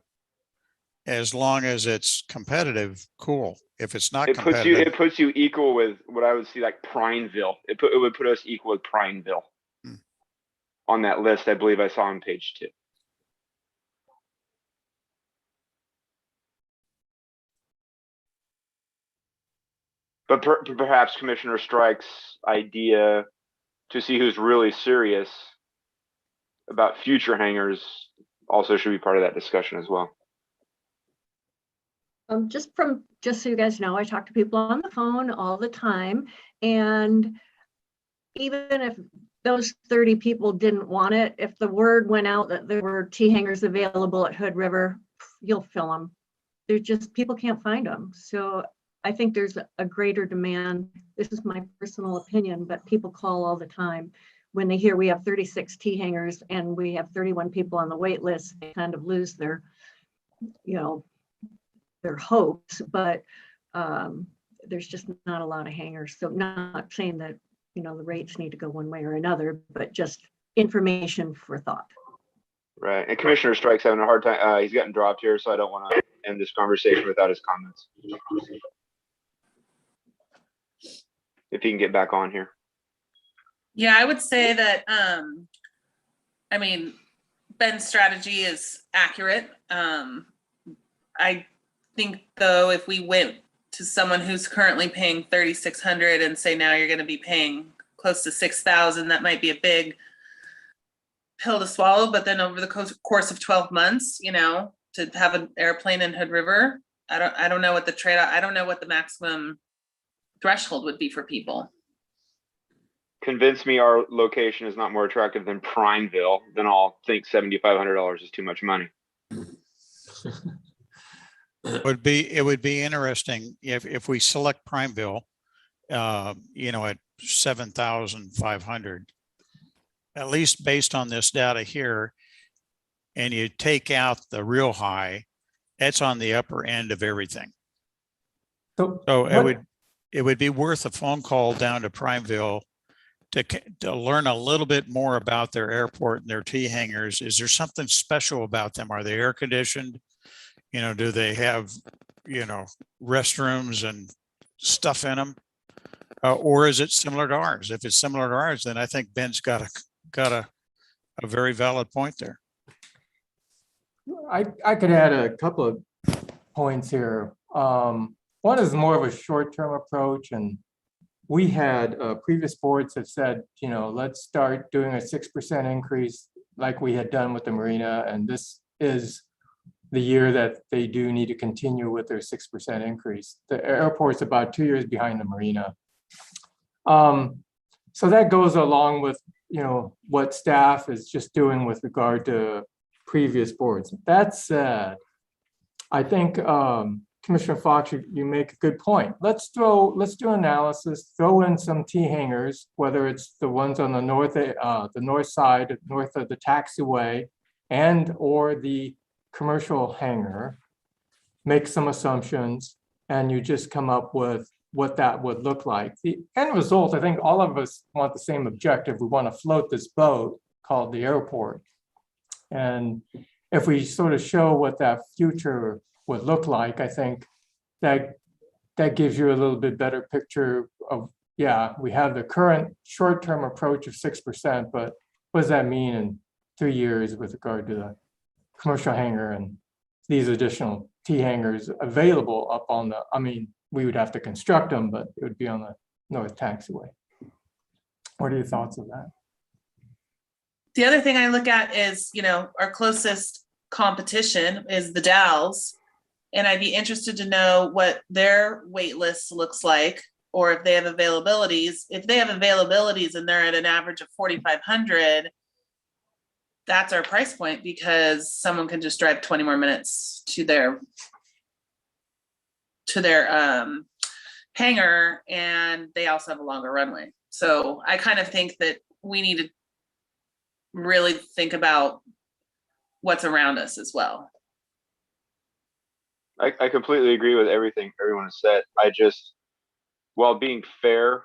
as long as it's competitive, cool. If it's not competitive, It puts you equal with what I would see like Prineville. It would put us equal with Prineville on that list. I believe I saw on page 2. But perhaps Commissioner Strike's idea to see who's really serious about future hangers also should be part of that discussion as well. Just so you guys know, I talk to people on the phone all the time, and even if those 30 people didn't want it, if the word went out that there were T hangers available at Hood River, you'll fill them. They're just, people can't find them. So I think there's a greater demand. This is my personal opinion, but people call all the time. When they hear we have 36 T hangers and we have 31 people on the wait list, they kind of lose their, their hopes, but there's just not a lot of hangers. So not saying that, the rates need to go one way or another, but just information for thought. Right. And Commissioner Strike's having a hard time. He's gotten dropped here, so I don't want to end this conversation without his comments. If he can get back on here. Yeah, I would say that, Ben's strategy is accurate. I think though, if we went to someone who's currently paying $3,600 and say now you're going to be paying close to $6,000, that might be a big pill to swallow. But then over the course of 12 months, to have an airplane in Hood River, I don't know what the trade-off. I don't know what the maximum threshold would be for people. Convince me our location is not more attractive than Prineville, then I'll think $7,500 is too much money. it would be interesting if we select Prineville, at 7,500, at least based on this data here, and you take out the real high, it's on the upper end of everything. So it would be worth a phone call down to Prineville to learn a little bit more about their airport and their T hangers. Is there something special about them? Are they air conditioned? Do they have, restrooms and stuff in them? Or is it similar to ours? If it's similar to ours, then I think Ben's got a very valid point there. I could add a couple of points here. One is more of a short-term approach, and we had previous boards have said, let's start doing a 6% increase like we had done with the marina, and this is the year that they do need to continue with their 6% increase. The airport's about 2 years behind the marina. So that goes along with, what staff is just doing with regard to previous boards. That said, I think Commissioner Fox, you make a good point. Let's do analysis, throw in some T hangers, whether it's the ones on the north side, north of the taxiway, and or the commercial hangar, make some assumptions, and you just come up with what that would look like. The end result, I think all of us want the same objective. We want to float this boat called the airport. And if we sort of show what that future would look like, I think that gives you a little bit better picture of, yeah, we have the current short-term approach of 6%, but what does that mean in 3 years with regard to the commercial hangar and these additional T hangars available up on the, we would have to construct them, but it would be on the north taxiway. What are your thoughts of that? The other thing I look at is, our closest competition is the Dalles. And I'd be interested to know what their wait list looks like, or if they have availabilities. If they have availabilities and they're at an average of 4,500, that's our price point, because someone can just drive 20 more minutes to their hangar, and they also have a longer runway. So I kind of think that we need to really think about what's around us as well. I completely agree with everything everyone has said. While being fair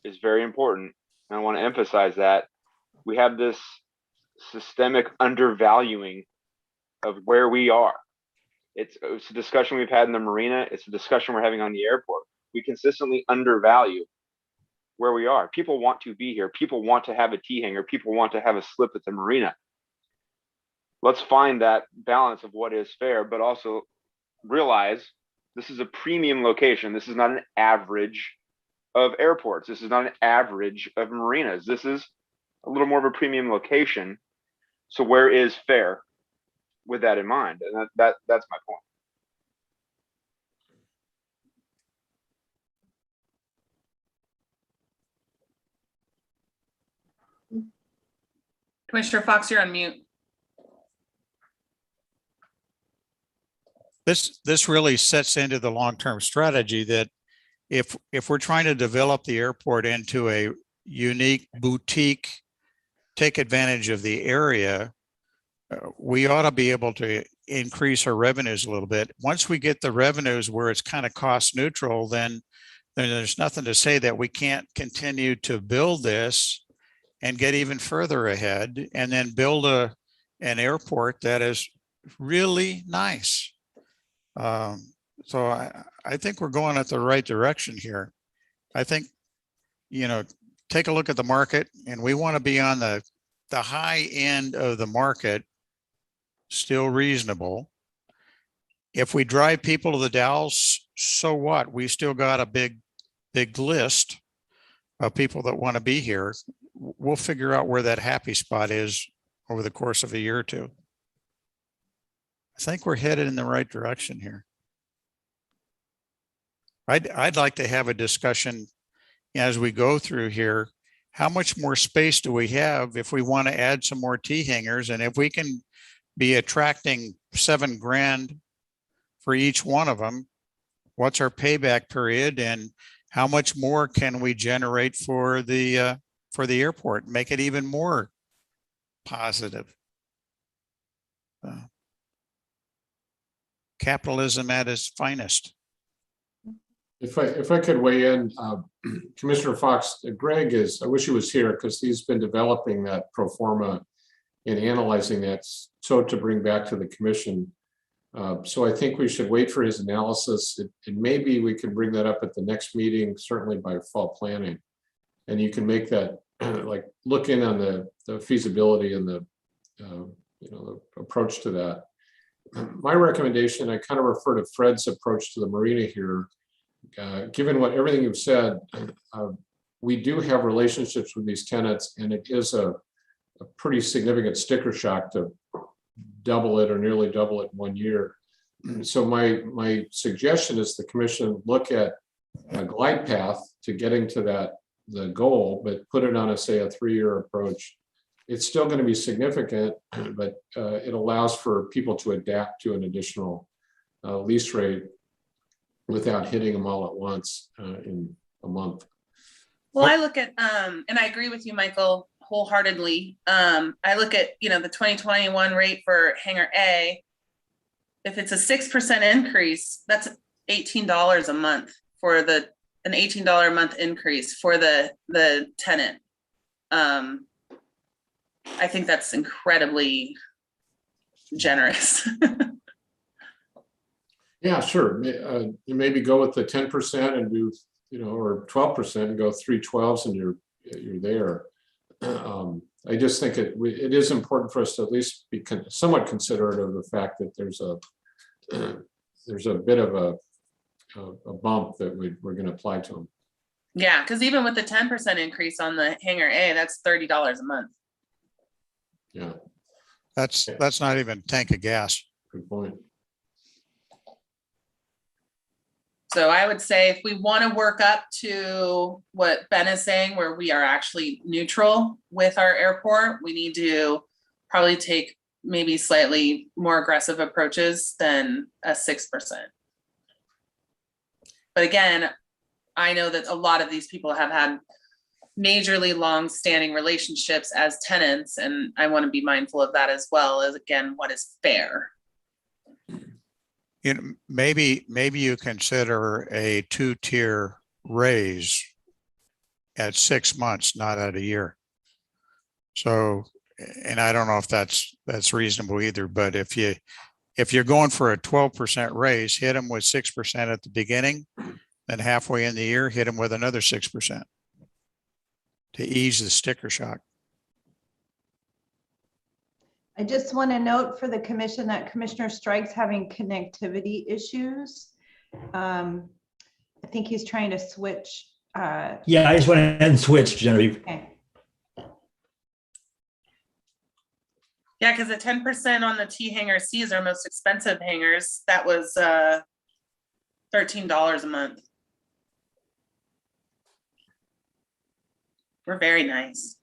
is very important, and I want to emphasize that, we have this systemic undervaluing of where we are. It's a discussion we've had in the marina. It's a discussion we're having on the airport. We consistently undervalue where we are. People want to be here. People want to have a T hanger. People want to have a slip at the marina. Let's find that balance of what is fair, but also realize this is a premium location. This is not an average of airports. This is not an average of marinas. This is a little more of a premium location. So where is fair with that in mind? And that's my point. Commissioner Fox, you're on mute. This really sets into the long-term strategy that if we're trying to develop the airport into a unique boutique, take advantage of the area, we ought to be able to increase our revenues a little bit. Once we get the revenues where it's kind of cost neutral, then there's nothing to say that we can't continue to build this and get even further ahead, and then build an airport that is really nice. So I think we're going at the right direction here. I think, take a look at the market, and we want to be on the high end of the market, still reasonable. If we drive people to the Dalles, so what? We still got a big list of people that want to be here. We'll figure out where that happy spot is over the course of a year or two. I think we're headed in the right direction here. I'd like to have a discussion as we go through here. How much more space do we have if we want to add some more T hangers? And if we can be attracting $7,000 for each one of them, what's our payback period, and how much more can we generate for the airport? Make it even more positive. Capitalism at its finest. If I could weigh in, Commissioner Fox, Greg I wish he was here, because he's been developing that pro forma and analyzing that, so to bring back to the commission. So I think we should wait for his analysis, and maybe we can bring that up at the next meeting, certainly by fall planning. And you can make that, like, look in on the feasibility and the approach to that. My recommendation, I kind of refer to Fred's approach to the marina here. Given everything you've said, we do have relationships with these tenants, and it is a pretty significant sticker shock to double it or nearly double it in 1 year. So my suggestion is the commission look at a glide path to getting to the goal, but put it on a, say, a 3-year approach. It's still going to be significant, but it allows for people to adapt to an additional lease rate without hitting them all at once in a month. Well, I look at, and I agree with you, Michael, wholeheartedly. I look at, the 2021 rate for hangar A. If it's a 6% increase, that's $18 a month for an $18 a month increase for the tenant. I think that's incredibly generous. Yeah, sure. You maybe go with the 10% and do, or 12% and go 3 12s and you're there. I just think it is important for us to at least be somewhat considerate of the fact that there's a bit of a bump that we're going to apply to them. Yeah, because even with the 10% increase on the hangar A, that's $30 a month. Yeah, That's not even a tank of gas. good point. So I would say if we want to work up to what Ben is saying, where we are actually neutral with our airport, we need to probably take maybe slightly more aggressive approaches than a 6%. But again, I know that a lot of these people have had majorly long-standing relationships as tenants, and I want to be mindful of that as well as, again, what is fair. Maybe you consider a 2-tier raise at 6 months, not at a year. So, and I don't know if that's reasonable either, but if you're going for a 12% raise, hit them with 6% at the beginning, then halfway in the year, hit them with another 6% to ease the sticker shock. I just want to note for the commission that Commissioner Strike's having connectivity issues. I think he's trying to switch. Yeah, I just went ahead and switched, Genevieve. Okay. Yeah, because the 10% on the T hangar C is our most expensive hangars. That was $13 a month. We're very nice.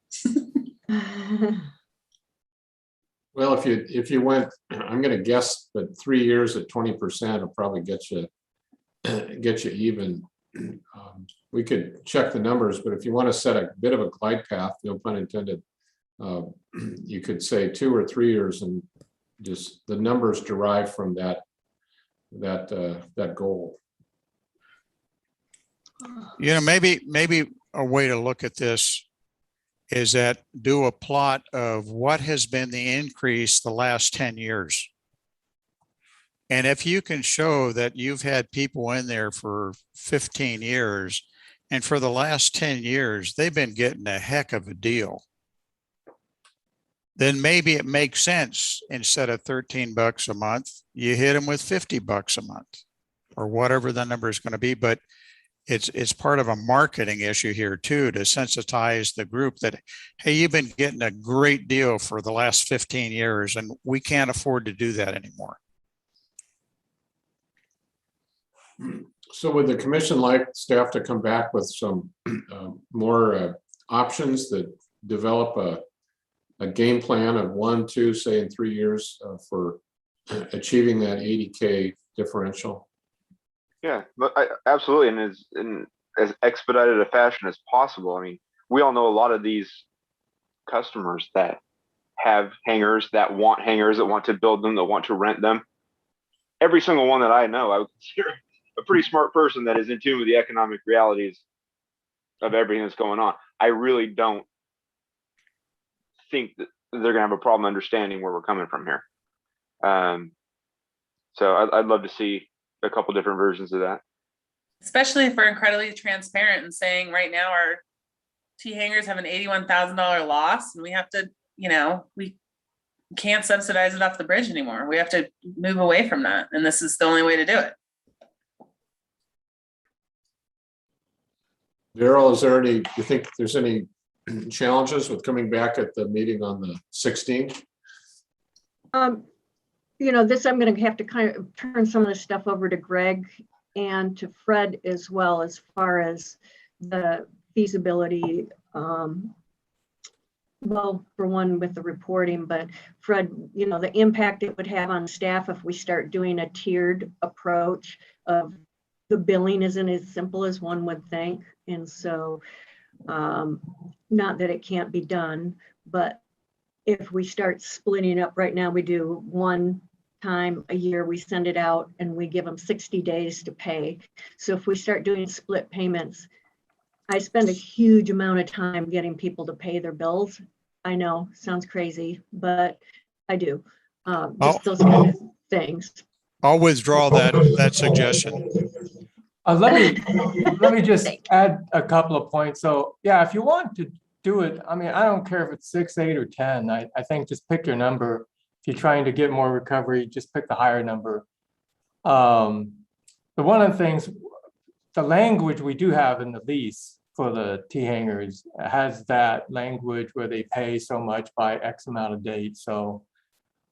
Well, if you went, I'm going to guess, but 3 years at 20% will probably get you even. We could check the numbers, but if you want to set a bit of a glide path, no pun intended, you could say 2 or 3 years, and just the numbers derive from that goal. Maybe a way to look at this is that do a plot of what has been the increase the last 10 years. And if you can show that you've had people in there for 15 years, and for the last 10 years, they've been getting a heck of a deal, then maybe it makes sense, instead of $13 a month, you hit them with $50 a month or whatever the number is going to be. But it's part of a marketing issue here too, to sensitize the group that, hey, you've been getting a great deal for the last 15 years and we can't afford to do that anymore. So would the commission like staff to come back with some more options that develop a game plan of 1, 2, say in 3 years for achieving that 80K differential? Yeah, but absolutely, and in as expedited a fashion as possible. I mean, we all know a lot of these customers that have hangars, that want to build them, that want to rent them. Every single one that I know, I would consider a pretty smart person that is in tune with the economic realities of everything that's going on. I really don't think that they're gonna have a problem understanding where we're coming from here. So I'd love to see a couple different versions of that. Especially if we're incredibly transparent and saying right now our T hangars have an $81,000 loss, and we have to, we can't subsidize it off the bridge anymore. We have to move away from that, and this is the only way to do it. Daryl, do you think there's any challenges with coming back at the meeting on the 16th? this, I'm going to have to kind of turn some of this stuff over to Greg and to Fred as well, as far as the feasibility. Well, for one, with the reporting, but Fred, the impact it would have on staff if we start doing a tiered approach of the billing isn't as simple as one would think. And so, not that it can't be done, but if we start splitting up right now, we do one time a year, we send it out and we give them 60 days to pay. So if we start doing split payments, I spend a huge amount of time getting people to pay their bills. I know, sounds crazy, but I do. Just those kind of things. I'll withdraw that suggestion. Let me just add a couple of points. So yeah, if you want to do it, I mean, I don't care if it's 6, 8, or 10. I think just pick your number. If you're trying to get more recovery, just pick the higher number. But one of the things, the language we do have in the lease for the T hangers has that language where they pay so much by X amount of dates. So,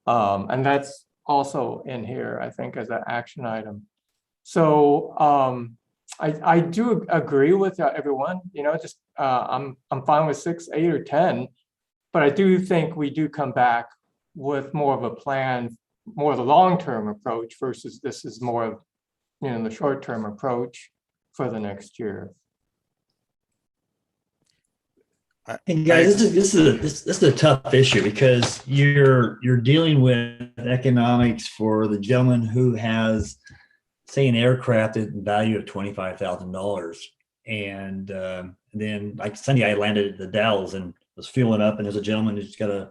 and that's also in here, I think, as an action item. So I do agree with everyone, just I'm fine with 6, 8, or 10, but I do think we do come back with more of a plan, more of the long-term approach versus this is more of, the short-term approach for the next year. And guys, this is a tough issue because you're dealing with economics for the gentleman who has, say, an aircraft at value of $25,000, and then like Sunday I landed at the Dalles and was fueling up, and there's a gentleman who's got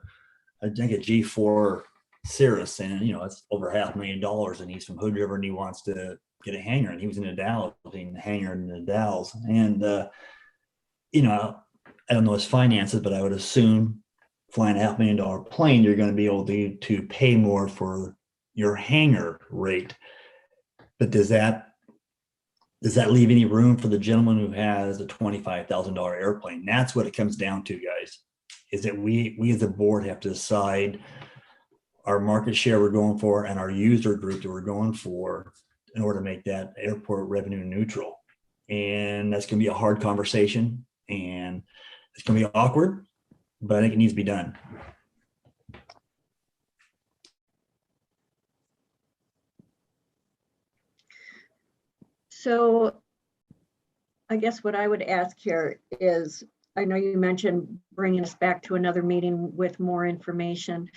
I think a G4 Cirrus, and it's over $500,000, and he's from Hood River and he wants to get a hangar, and he was in the Dalles, in the hangar in the Dalles, and I don't know his finances, but I would assume flying a $500,000 plane, you're going to be able to pay more for your hangar rate. But does that leave any room for the gentleman who has a $25,000 airplane? That's what it comes down to, guys, is that we as a board have to decide our market share we're going for and our user group that we're going for in order to make that airport revenue neutral. And that's going to be a hard conversation, and it's going to be awkward, but I think it needs to be done. So I guess what I would ask here is, I know you mentioned bringing us back to another meeting with more information.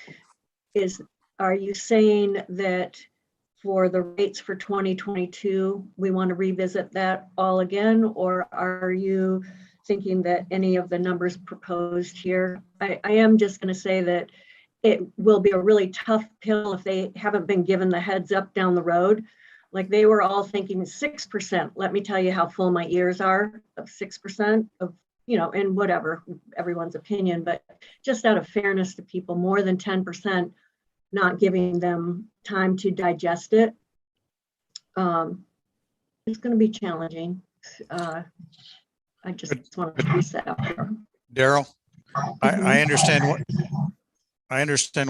Are you saying that for the rates for 2022, we want to revisit that all again? Or are you thinking that any of the numbers proposed here? I am just going to say that it will be a really tough pill if they haven't been given the heads up down the road. Like they were all thinking 6%. Let me tell you how full my ears are of 6% of, and whatever, everyone's opinion, but just out of fairness to people, more than 10%, not giving them time to digest it. It's going to be challenging. I just want to piece that out there. Daryl, I understand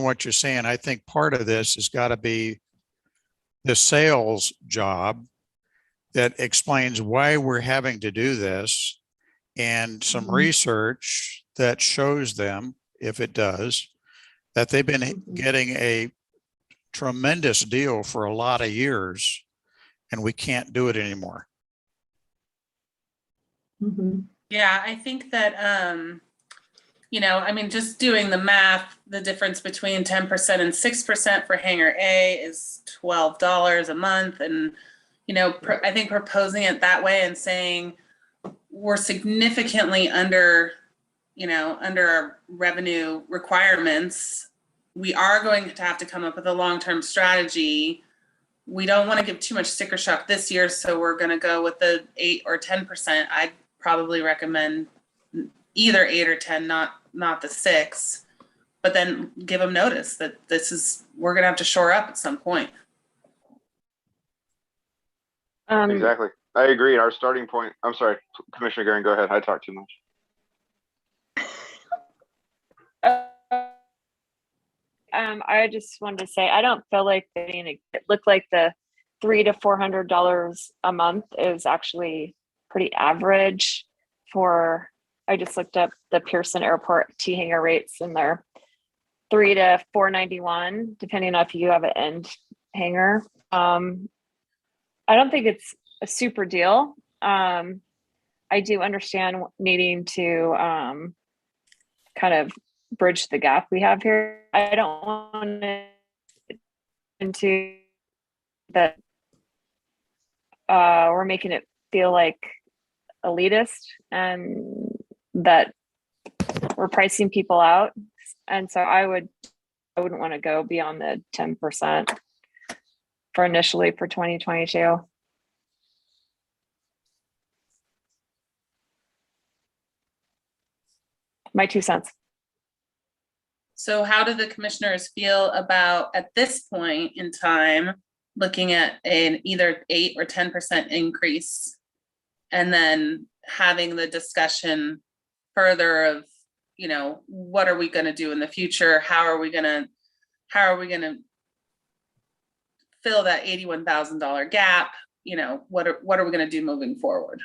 what you're saying. I think part of this has got to be the sales job that explains why we're having to do this, and some research that shows them, if it does, that they've been getting a tremendous deal for a lot of years and we can't do it anymore. Yeah, I think that, just doing the math, the difference between 10% and 6% for Hangar A is $12 a month. And, I think proposing it that way and saying we're significantly under our revenue requirements, we are going to have to come up with a long-term strategy. We don't want to give too much sticker shock this year, so we're going to go with the 8 or 10%. I'd probably recommend either 8 or 10, not the 6, but then give them notice that we're going to have to shore up at some point. Exactly. I agree. Our starting point, I'm sorry, Commissioner Garing, go ahead. I talk too much. I just wanted to say, I don't feel like it looked like the $300 to $400 a month is actually pretty average for, I just looked up the Pearson Airport T hangar rates and they're $300 to $491, depending on if you have an end hangar. I don't think it's a super deal. I do understand needing to kind of bridge the gap we have here. I don't want to into that we're making it feel like elitist and that we're pricing people out. And so I wouldn't want to go beyond the 10% for initially for 2022. My 2 cents. So how do the commissioners feel about, at this point in time, looking at an either 8 or 10% increase? And then having the discussion further of, you know, what are we going to do in the future? How are we going to fill that $81,000 gap? You know, what are we going to do moving forward?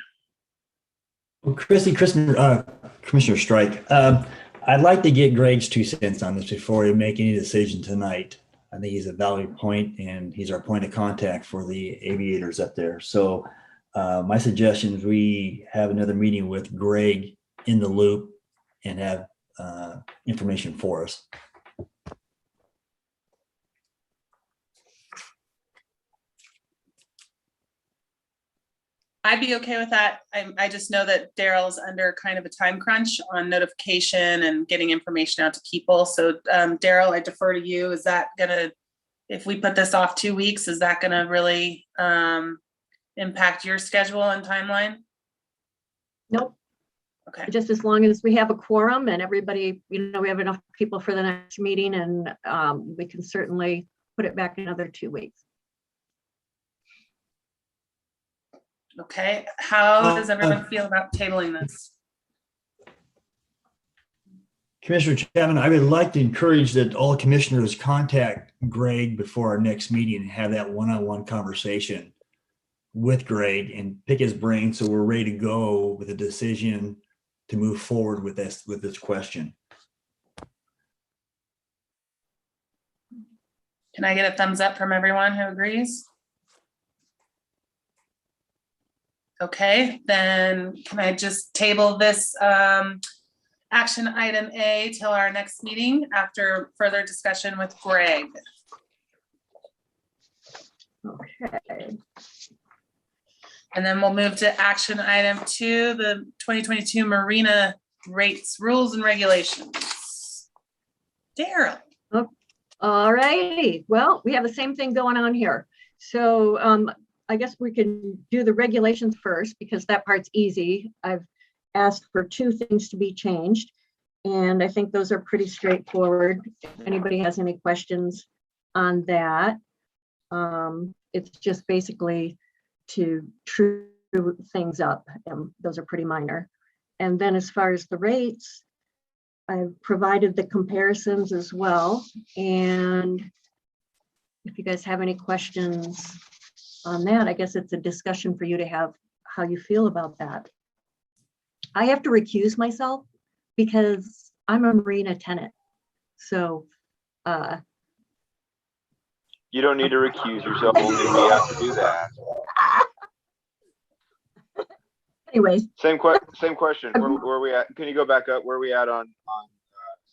Well, Commissioner Strike, I'd like to get Greg's 2 cents on this before we make any decision tonight. I think he's a valid point, and he's our point of contact for the aviators up there. So my suggestion is we have another meeting with Greg in the loop and have information for us. I'd be okay with that. I just know that Daryl's under kind of a time crunch on notification and getting information out to people. So Daryl, I defer to you. Is that gonna, if we put this off 2 weeks, is that gonna really impact your schedule and timeline? Nope. Okay. Just as long as we have a quorum and everybody, you know, we have enough people for the next meeting, and we can certainly put it back another 2 weeks. Okay, how does everyone feel about tabling this? Commissioner Chapman, I would like to encourage that all commissioners contact Greg before our next meeting and have that one-on-one conversation with Greg and pick his brain so we're ready to go with a decision to move forward with this question. Can I get a thumbs up from everyone who agrees? Okay, then can I just table this action item A till our next meeting after further discussion with Greg? Okay. And then we'll move to action item 2, the 2022 Marina rates, rules and regulations. Daryl. All righty. Well, we have the same thing going on here. So I guess we can do the regulations first because that part's easy. I've asked for 2 things to be changed, and I think those are pretty straightforward. If anybody has any questions on that, it's just basically to true things up, and those are pretty minor. And then as far as the rates, I've provided the comparisons as well. And if you guys have any questions on that, I guess it's a discussion for you to have how you feel about that. I have to recuse myself because I'm a marina tenant. So You don't need to recuse yourself, only we have to do that. anyways, Same question. Where we at? Can you go back up? Where are we at on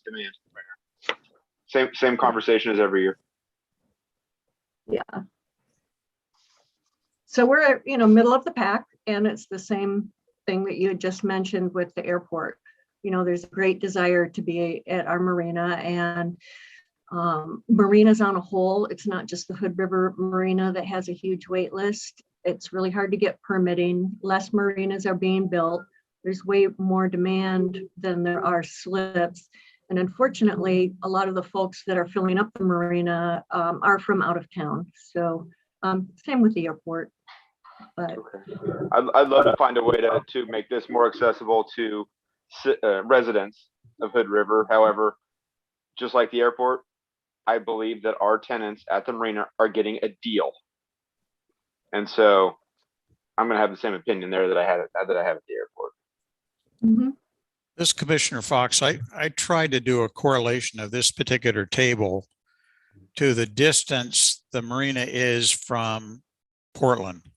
demand right now? Same conversation as every year. yeah. So we're, you know, middle of the pack, and it's the same thing that you had just mentioned with the airport. You know, there's a great desire to be at our marina, and marinas on a whole, it's not just the Hood River Marina that has a huge wait list. It's really hard to get permitting. Less marinas are being built. There's way more demand than there are slips. And unfortunately, a lot of the folks that are filling up the marina are from out of town. So same with the airport. But I'd love to find a way to make this more accessible to residents of Hood River. However, just like the airport, I believe that our tenants at the marina are getting a deal. And so I'm gonna have the same opinion there that I have at the airport. Mhm. This Commissioner Fox, I tried to do a correlation of this particular table to the distance the marina is from Portland.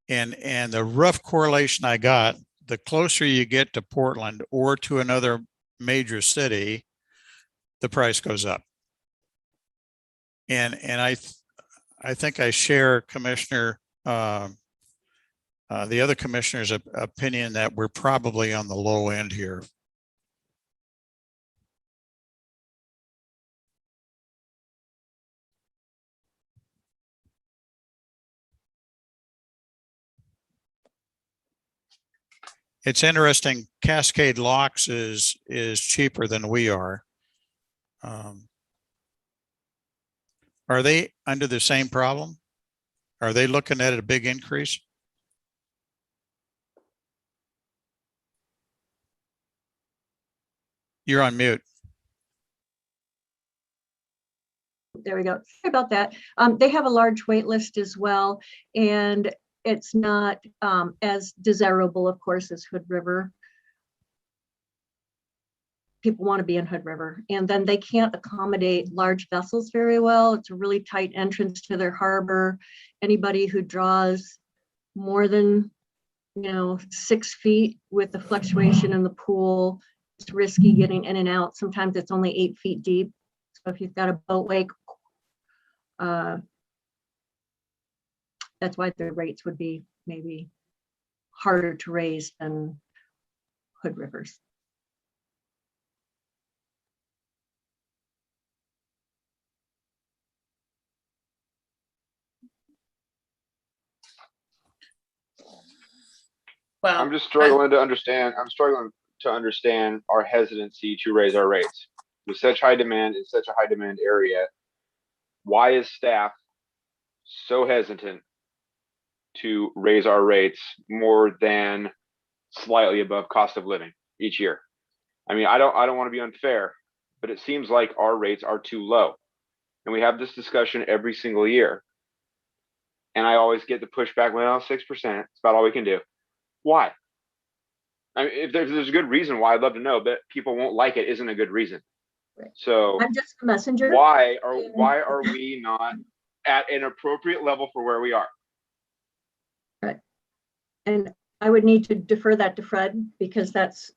And the rough correlation I got, the closer you get to Portland or to another major city, the price goes up. And I think I share Commissioner, the other commissioner's opinion that we're probably on the low end here. It's interesting, Cascade Locks is cheaper than we are. Are they under the same problem? Are they looking at a big increase? You're on mute. There we go. Sorry about that. They have a large wait list as well, and it's not as desirable, of course, as Hood River. People want to be in Hood River, and then they can't accommodate large vessels very well. It's a really tight entrance to their harbor. Anybody who draws more than 6 feet with the fluctuation in the pool, it's risky getting in and out. Sometimes it's only 8 feet deep. So if you've got a boat wake, that's why the rates would be maybe harder to raise than Hood Rivers. Well, I'm just struggling to understand. I'm struggling to understand our hesitancy to raise our rates with such high demand in such a high demand area. Why is staff so hesitant to raise our rates more than slightly above cost of living each year? I mean, I don't want to be unfair, but it seems like our rates are too low. And we have this discussion every single year. And I always get the pushback, well, 6%, it's about all we can do. Why? I mean, if there's a good reason why, I'd love to know, but people won't like it isn't a good reason. Right. So I'm just a messenger. why are we not at an appropriate level for where we are? Right. And I would need to defer that to Fred, because that's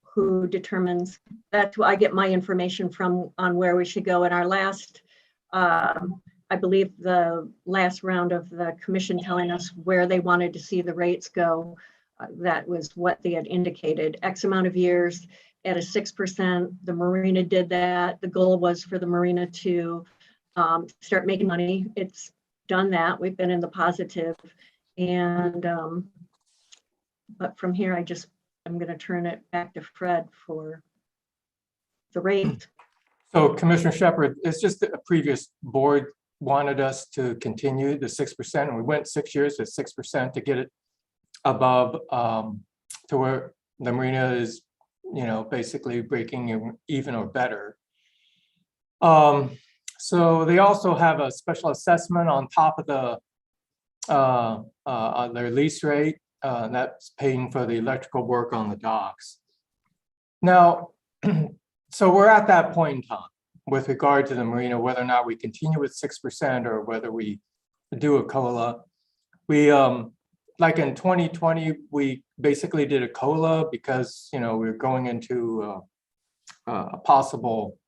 who determines, that's who I get my information from on where we should go. In our last, I believe the last round of the commission telling us where they wanted to see the rates go, that was what they had indicated, X amount of years at a 6%. The marina did that. The goal was for the marina to start making money. It's done that. We've been in the positive. And but from here, I'm going to turn it back to Fred for the rate. So Commissioner Shepherd, it's just that a previous board wanted us to continue the 6%, and we went 6 years at 6% to get it above to where the marina is, basically breaking even or better. So they also have a special assessment on top of the on their lease rate, and that's paying for the electrical work on the docks. Now, so we're at that point in time with regard to the marina, whether or not we continue with 6% or whether we do a COLA. We like in 2020, we basically did a COLA because we're going into a possible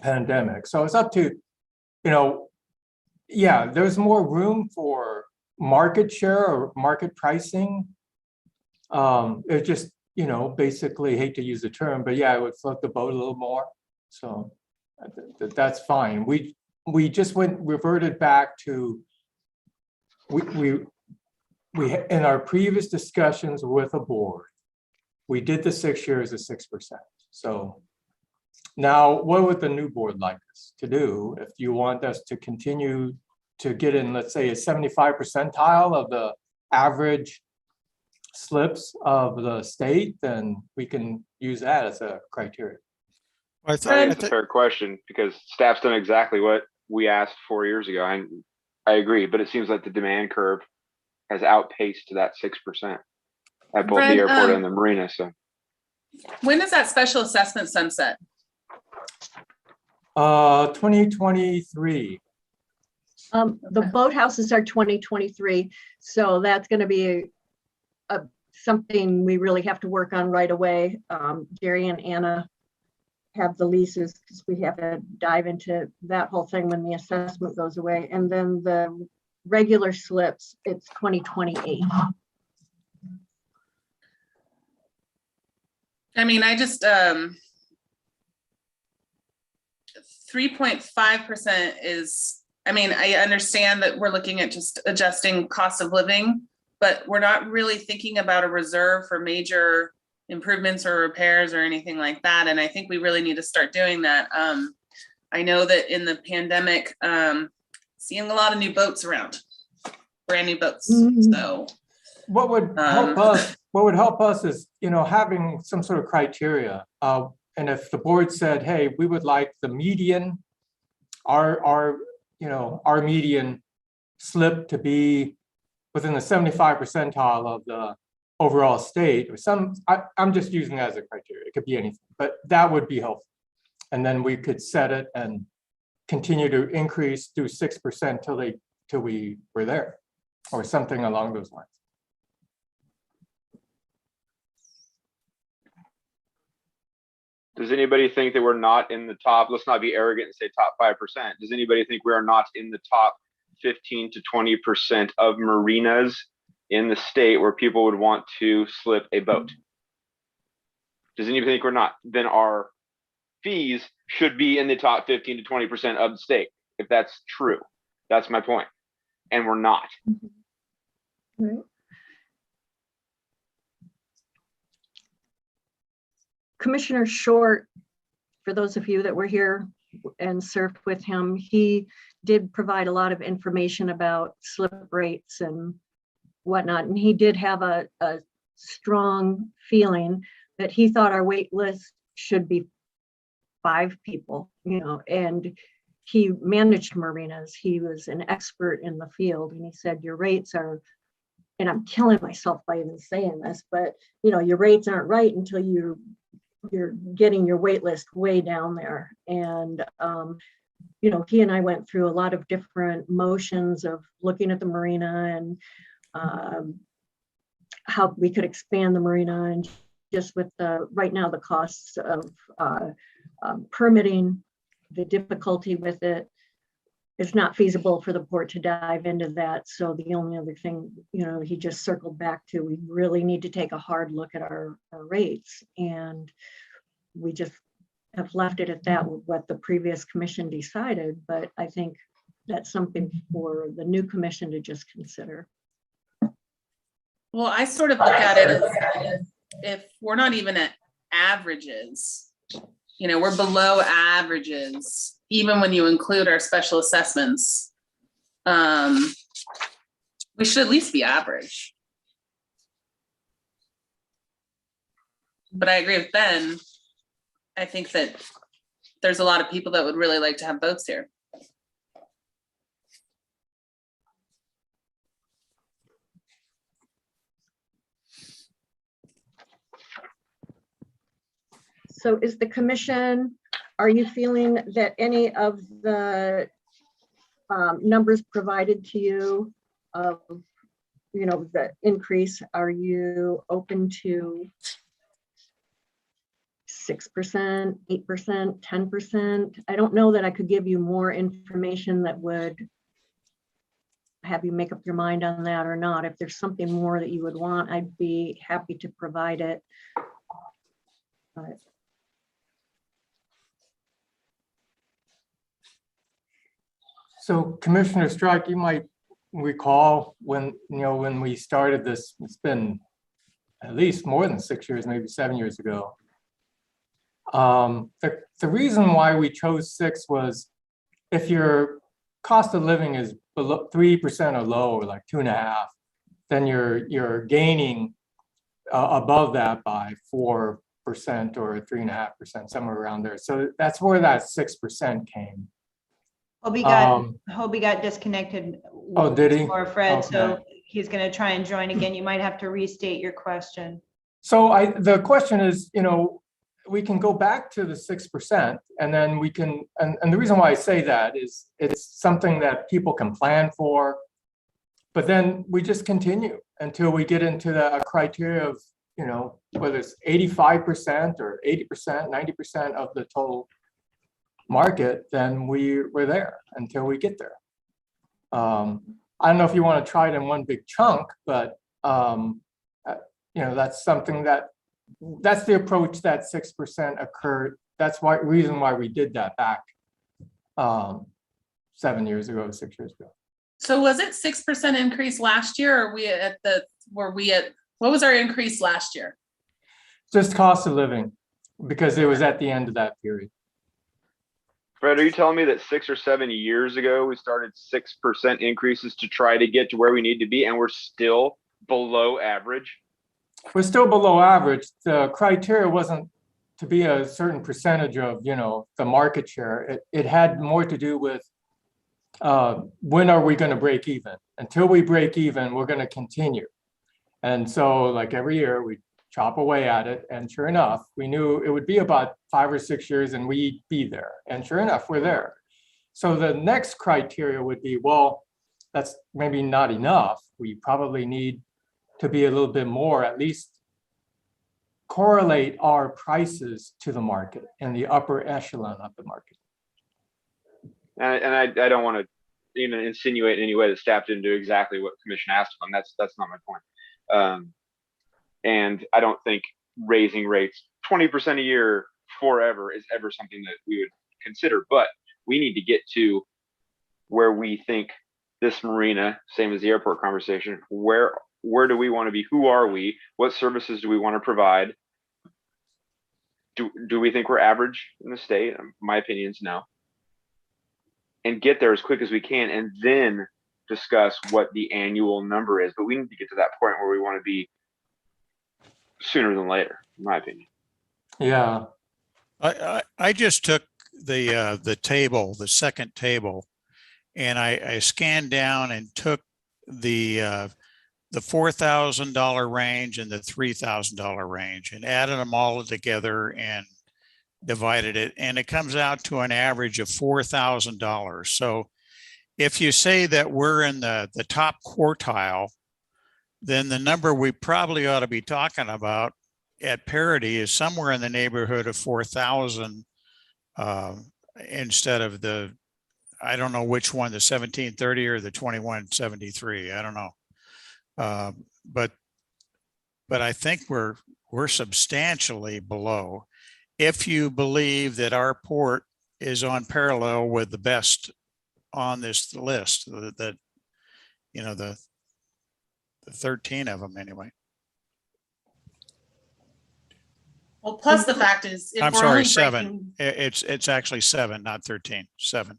pandemic. So it's up to, yeah, there's more room for market share or market pricing. It just, basically hate to use the term, but yeah, it would float the boat a little more. So that's fine. We just reverted back to, we in our previous discussions with a board, we did the 6 years at 6%. So now what would the new board like us to do? If you want us to continue to get in, let's say, a 75 percentile of the average slips of the state, then we can use that as a criteria. I I thought, think it's a fair question because staff's done exactly what we asked 4 years ago. I agree, but it seems like the demand curve has outpaced that 6% at both Fred, the airport and the marina. So When does that special assessment sunset? 2023. The boathouses are 2023, so that's going to be something we really have to work on right away. Gary and Anna have the leases because we have to dive into that whole thing when the assessment goes away. And then the regular slips, it's 2028. I mean, I just, 3.5% is, I mean, I understand that we're looking at just adjusting cost of living, but we're not really thinking about a reserve for major improvements or repairs or anything like that. And I think we really need to start doing that. I know that in the pandemic, seeing a lot of new boats around, brand new boats. So What would help us? What would help us is, having some sort of criteria. And if the board said, "Hey, we would like the median, our median slip to be within the 75 percentile of the overall state," or I'm just using that as a criteria. It could be anything, but that would be helpful. And then we could set it and continue to increase through 6% till we were there, or something along those lines. does anybody think that we're not in the top? Let's not be arrogant and say top 5%. Does anybody think we are not in the top 15 to 20% of marinas in the state where people would want to slip a boat? Does anybody think we're not? Then our fees should be in the top 15 to 20% of the state, if that's true. That's my point. And we're not. Right. Commissioner Short, for those of you that were here and served with him, he did provide a lot of information about slip rates and whatnot. And he did have a strong feeling that he thought our wait list should be 5 people, and he managed marinas. He was an expert in the field. And he said, your rates are, and I'm killing myself by even saying this, but your rates aren't right until you're getting your wait list way down there. And he and I went through a lot of different motions of looking at the marina and how we could expand the marina, and just with right now the costs of permitting, the difficulty with it, it's not feasible for the port to dive into that. So the only other thing, he just circled back to, we really need to take a hard look at our rates. And we just have left it at that with what the previous commission decided. But I think that's something for the new commission to just consider. well, I sort of look at it as if we're not even at averages, we're below averages, even when you include our special assessments. We should at least be average. But I agree with Ben. I think that there's a lot of people that would really like to have boats here. So is the commission, are you feeling that any of the numbers provided to you of, the increase, are you open to 6%, 8%, 10%? I don't know that I could give you more information that would have you make up your mind on that or not. If there's something more that you would want, I'd be happy to provide it. But So Commissioner Strike, you might recall when we started this, it's been at least more than 6 years, maybe 7 years ago. The reason why we chose 6 was if your cost of living is below 3% or lower, like 2.5, then you're gaining above that by 4% or 3.5%, somewhere around there. So that's where that 6% came. Hobie got disconnected. Oh, did he? Or Fred, so Okay. he's gonna try and join again. You might have to restate your question. So the question is, we can go back to the 6% and then we can, and the reason why I say that is it's something that people can plan for, but then we just continue until we get into the criteria of, whether it's 85% or 80%, 90% of the total market, then we're there until we get there. I don't know if you want to try it in one big chunk, but that's something that's the approach that 6% occurred. That's why reason why we did that back 7 years ago, 6 years ago. So was it 6% increase last year, or what was our increase last year? Just cost of living, because it was at the end of that period. Fred, are you telling me that 6 or 7 years ago, we started 6% increases to try to get to where we need to be, and we're still below average? We're still below average. The criteria wasn't to be a certain percentage of, the market share. It had more to do with when are we going to break even? Until we break even, we're going to continue. And so like every year we chop away at it. And sure enough, we knew it would be about 5 or 6 years and we'd be there. And sure enough, we're there. So the next criteria would be, well, that's maybe not enough. We probably need to be a little bit more, at least correlate our prices to the market in the upper echelon of the market. And I don't want to insinuate in any way that staff didn't do exactly what commission asked of them. That's not my point. And I don't think raising rates 20% a year forever is ever something that we would consider, but we need to get to where we think this marina, same as the airport conversation, where do we want to be? Who are we? What services do we want to provide? Do we think we're average in the state? My opinion is no. And get there as quick as we can, and then discuss what the annual number is. But we need to get to that point where we want to be sooner than later, in my opinion. Yeah. I just took the table, the second table, and I scanned down and took the $4,000 range and the $3,000 range and added them all together and divided it, and it comes out to an average of $4,000. So if you say that we're in the top quartile, then the number we probably ought to be talking about at parity is somewhere in the neighborhood of 4,000 instead of I don't know which one, the 1730 or the 2173. I don't know. But I think we're substantially below. If you believe that our port is on parallel with the best on this list, that the 13 of them anyway. Well, plus the fact is, if I'm we're sorry, only 7. breaking- It's actually 7, not 13. 7.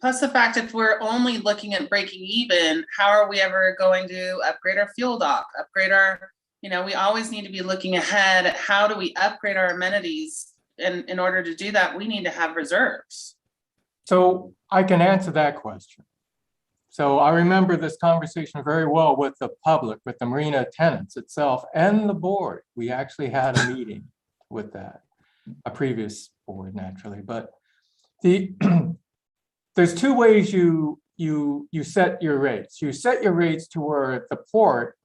Plus the fact, if we're only looking at breaking even, how are we ever going to upgrade our fuel dock, upgrade our, we always need to be looking ahead at how do we upgrade our amenities? And in order to do that, we need to have reserves. So I can answer that question. So I remember this conversation very well with the public, with the marina tenants itself and the board. We actually had a meeting with that, a previous board naturally, but there's two ways you set your rates. You set your rates to where the port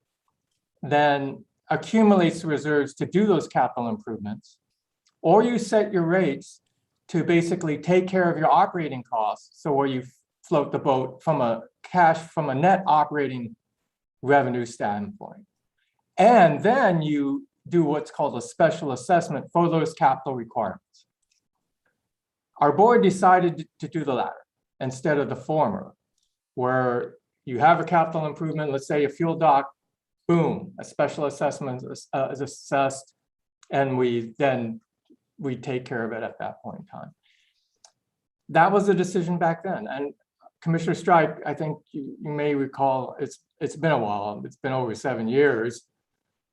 then accumulates reserves to do those capital improvements, or you set your rates to basically take care of your operating costs. So where you float the boat from a net operating revenue standpoint. And then you do what's called a special assessment for those capital requirements. Our board decided to do the latter instead of the former, where you have a capital improvement, let's say a fuel dock, boom, a special assessment is assessed, and we take care of it at that point in time. That was the decision back then. And Commissioner Strike, I think you may recall, it's been a while, it's been over 7 years.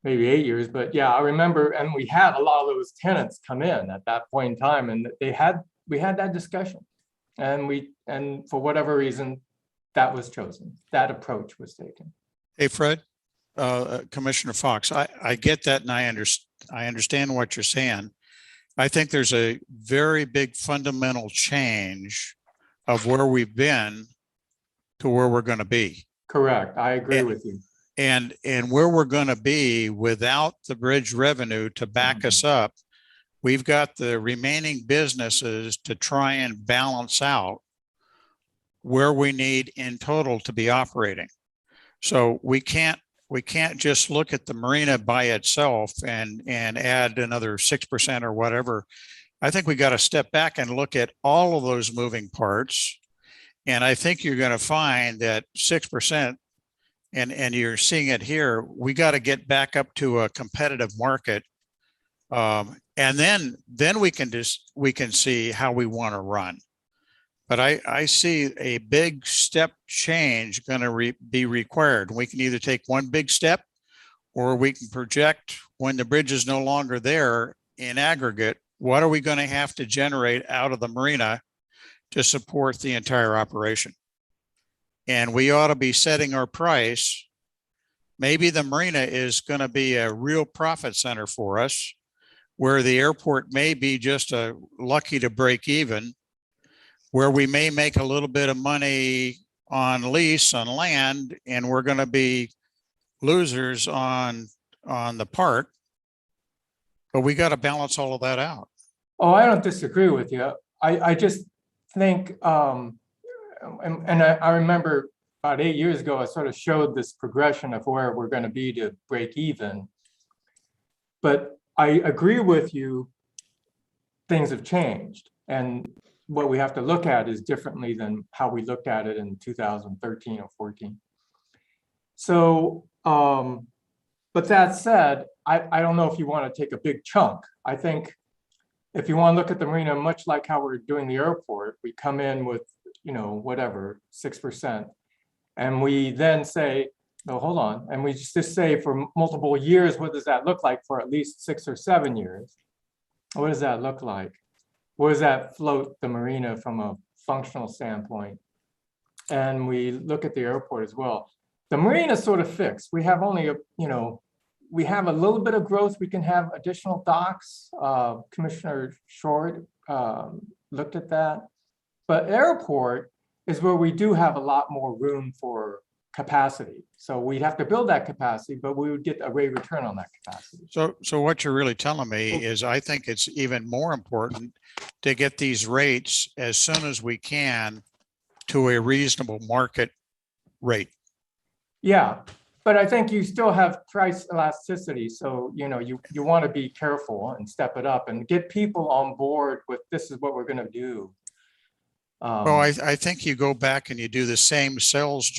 maybe 8 years, but yeah, I remember, and we had a lot of those tenants come in at that point in time, and we had that discussion. And for whatever reason, that was chosen, that approach was taken. Hey, Fred, Commissioner Fox, I get that and I understand what you're saying. I think there's a very big fundamental change of where we've been to where we're going to be. Correct, I agree with you. And where we're going to be without the bridge revenue to back us up, we've got the remaining businesses to try and balance out where we need in total to be operating. So we can't just look at the marina by itself and add another 6% or whatever. I think we got to step back and look at all of those moving parts. And I think you're going to find that 6%, and you're seeing it here, we got to get back up to a competitive market. And then we can see how we want to run. But I see a big step change going to be required. We can either take one big step, or we can project when the bridge is no longer there in aggregate, what are we going to have to generate out of the marina to support the entire operation? And we ought to be setting our price. Maybe the marina is going to be a real profit center for us, where the airport may be just lucky to break even, where we may make a little bit of money on lease on land, and we're going to be losers on the park. But we got to balance all of that out. Oh, I don't disagree with you. I just think, and I remember about 8 years ago, I sort of showed this progression of where we're going to be to break even. But I agree with you, things have changed. And what we have to look at is differently than how we looked at it in 2013 or 14. So, but that said, I don't know if you want to take a big chunk. I think if you want to look at the marina, much like how we're doing the airport, we come in with, whatever, 6%. And we then say, no, hold on. And we just say for multiple years, what does that look like for at least 6 or 7 years? What does that look like? Where does that float the marina from a functional standpoint? And we look at the airport as well. The marina is sort of fixed. We have only we have a little bit of growth. We can have additional docks. Commissioner Short looked at that. But airport is where we do have a lot more room for capacity. So we'd have to build that capacity, but we would get a rate return on that capacity. So what you're really telling me is I think it's even more important to get these rates as soon as we can to a reasonable market rate. Yeah, but I think you still have price elasticity. So, you want to be careful and step it up and get people on board with this is what we're going to do. Well, I think you go back and you do the same sales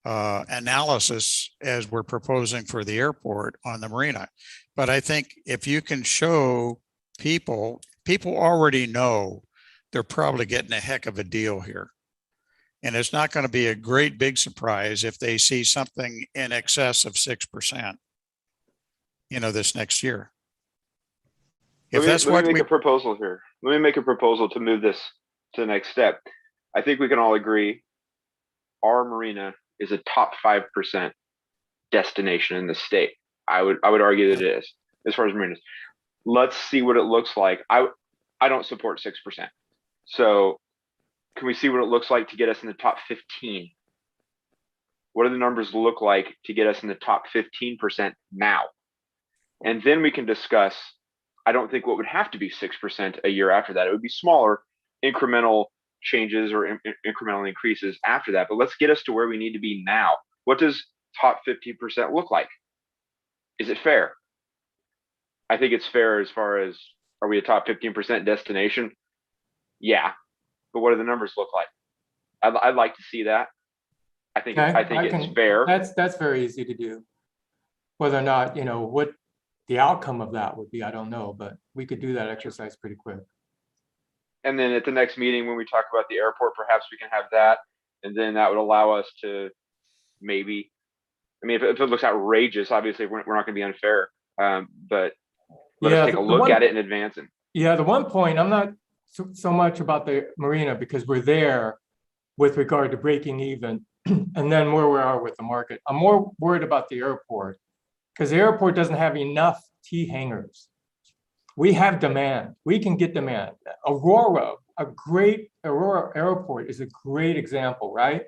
analysis as we're proposing for the airport on the marina. But I think if you can show people already know they're probably getting a heck of a deal here. And it's not going to be a great big surprise if they see something in excess of 6%, this next year. Let me make a proposal here. Let me make a proposal to move this to the next step. I think we can all agree our marina is a top 5% destination in the state. I would argue that it is, as far as marinas. Let's see what it looks like. I don't support 6%. So can we see what it looks like to get us in the top 15? What do the numbers look like to get us in the top 15% now? And then we can discuss, I don't think what would have to be 6% a year after that. It would be smaller incremental changes or incremental increases after that. But let's get us to where we need to be now. What does top 15% look like? Is it fair? I think it's fair as far as, are we a top 15% destination? Yeah. But what do the numbers look like? I'd like to see that. I think it's fair. That's very easy to do. Whether or not, what the outcome of that would be, I don't know, but we could do that exercise pretty quick. And then at the next meeting, when we talk about the airport, perhaps we can have that. And then that would allow us to maybe I mean, if it looks outrageous, obviously we're not going to be unfair. But let Yeah, us take a the look one- at it in advance. And Yeah, the one point, I'm not so much about the marina because we're there with regard to breaking even and then where we are with the market. I'm more worried about the airport because the airport doesn't have enough T hangars. We have demand. We can get demand. Aurora Airport is a great example, right?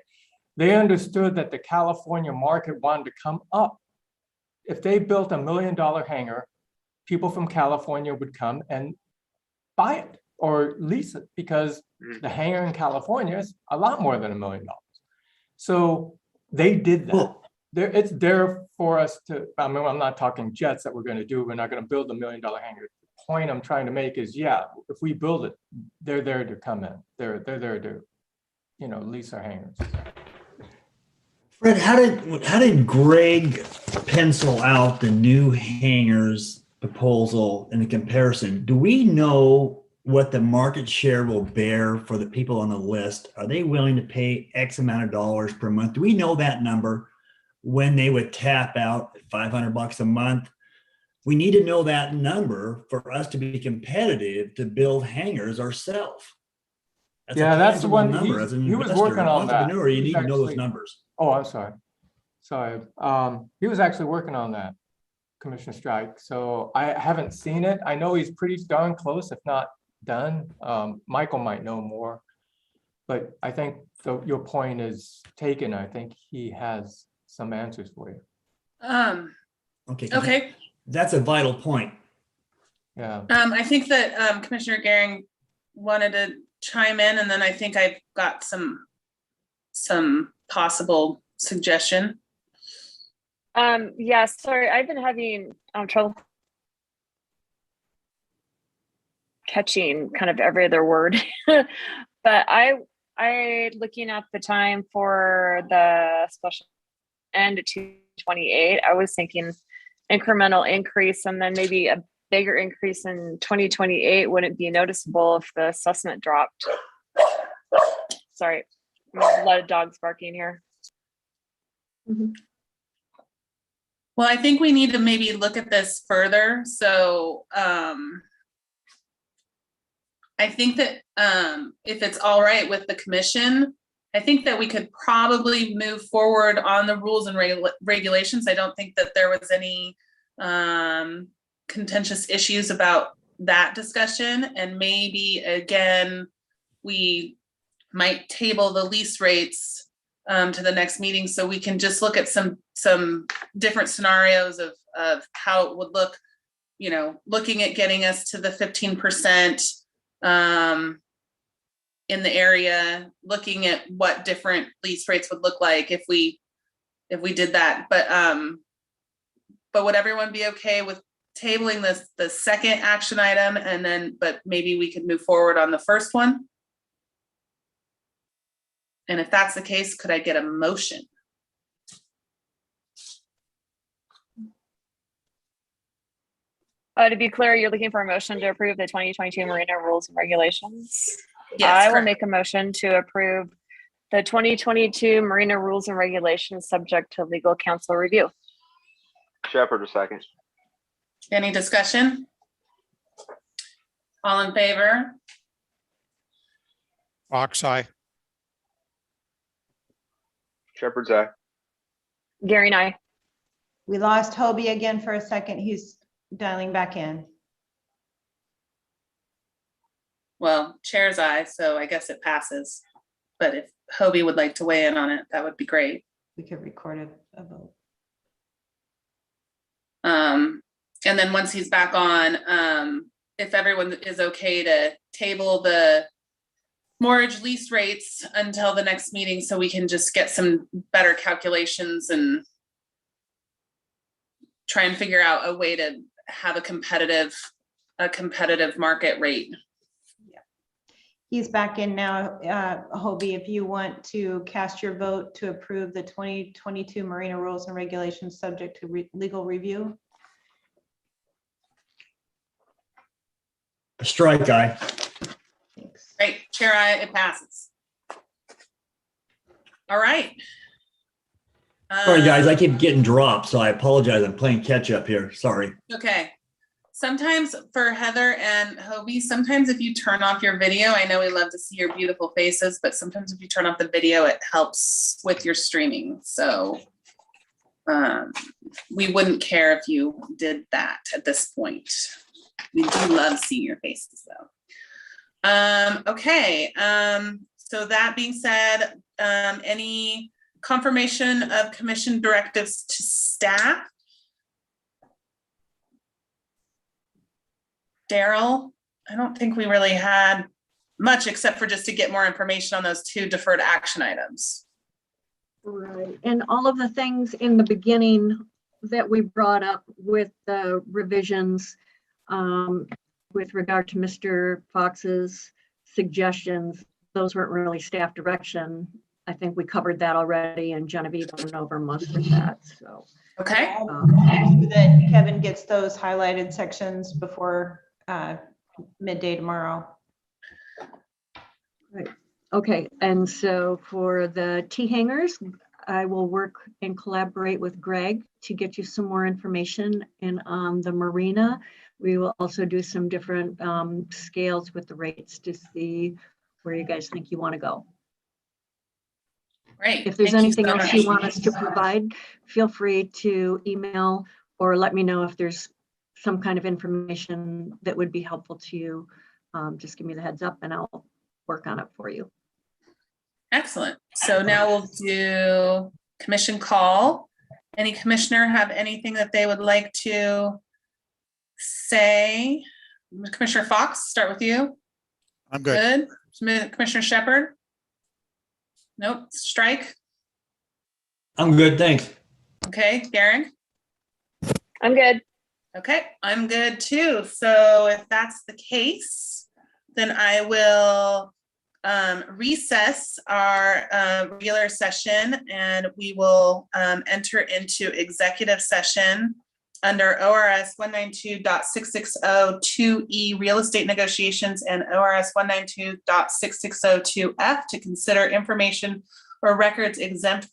They understood that the California market wanted to come up. If they built $1 million hangar, people from California would come and buy it or lease it because the hangar in California is a lot more than $1 million. So they did that. Well, It's there for us to, I mean, I'm not talking jets that we're going to do. We're not going to build $1 million hangar. The point I'm trying to make is, yeah, if we build it, they're there to come in. They're there to, lease our hangars. Fred, how did Greg pencil out the new hangars proposal in the comparison? Do we know what the market share will bear for the people on the list? Are they willing to pay X amount of dollars per month? Do we know that number when they would tap out $500 a month? We need to know that number for us to be competitive to build hangars ourselves. That's the one. Number as an He was investor, working on that. entrepreneur, you He's need to know those actually- numbers. Oh, I'm sorry. Sorry. He was actually working on that, Commissioner Strike. So I haven't seen it. I know he's pretty darn close, if not done. Michael might know more. But I think your point is taken. I think he has some answers for you. Okay. That's a vital point. Yeah. I think that Commissioner Gehring wanted to chime in, and then I think I've got some possible suggestion. Yeah, sorry, I've been having trouble catching kind of every other word. But I looking at the time for the special end at 228, I was thinking incremental increase and then maybe a bigger increase in 2028 wouldn't be noticeable if the assessment dropped. Sorry, there's a lot of dogs barking here. Well, I think we need to maybe look at this further. So I think that if it's all right with the commission, I think that we could probably move forward on the rules and regulations. I don't think that there was any contentious issues about that discussion. And maybe again, we might table the lease rates to the next meeting so we can just look at some different scenarios of how it would look, looking at getting us to the 15% in the area, looking at what different lease rates would look like if we did that. But would everyone be okay with tabling the second action item but maybe we could move forward on the first one? And if that's the case, could I get a motion? To be clear, you're looking for a motion to approve the 2022 Marina rules and regulations? Yes, I will correct. make a motion to approve the 2022 Marina rules and regulations subject to legal counsel review. Shepherd, a second. Any discussion? All in favor? Fox, aye. Shepherd's eye. Gary and I. We lost Hobie again for a second. He's dialing back in. Well, chair's eye, so I guess it passes. But if Hobie would like to weigh in on it, that would be great. We could record a vote. And then once he's back on, if everyone is okay to table the mortgage lease rates until the next meeting so we can just get some better calculations and try and figure out a way to have a competitive market rate. Yeah. He's back in now. Hobie, if you want to cast your vote to approve the 2022 Marina rules and regulations subject to legal review. A strike, aye. Thanks. Great, chair eye, it passes. All right. Sorry, guys, I keep getting dropped, so I apologize. I'm playing catch up here. Sorry. Okay. Sometimes for Heather and Hobie, sometimes if you turn off your video, I know we love to see your beautiful faces, but sometimes if you turn off the video, it helps with your streaming. So we wouldn't care if you did that at this point. We do love seeing your faces though. Okay. So that being said, any confirmation of commission directives to staff? Daryl, I don't think we really had much except for just to get more information on those 2 deferred action items. Right, and all of the things in the beginning that we brought up with the revisions with regard to Mr. Fox's suggestions, those weren't really staff direction. I think we covered that already, and Genevieve went over most of that, so. Okay. That Kevin gets those highlighted sections before midday tomorrow. Right. Okay, and so for the T hangers, I will work and collaborate with Greg to get you some more information. And on the marina, we will also do some different scales with the rates to see where you guys think you want to go. Great. If there's Thank anything so else much. you want us to provide, feel free to email or let me know if there's some kind of information that would be helpful to you. Just give me the heads up and I'll work on it for you. Excellent. So now we'll do commission call. Any commissioner have anything that they would like to say? Commissioner Fox, start with you. I'm good. Good. Commissioner Shepherd? Nope. Strike? I'm good, thanks. Okay. Garen? I'm good. Okay, I'm good too. So if that's the case, then I will recess our regular session and we will enter into executive session under ORS 192.6602E real estate negotiations and ORS 192.6602F to consider information or records exempt from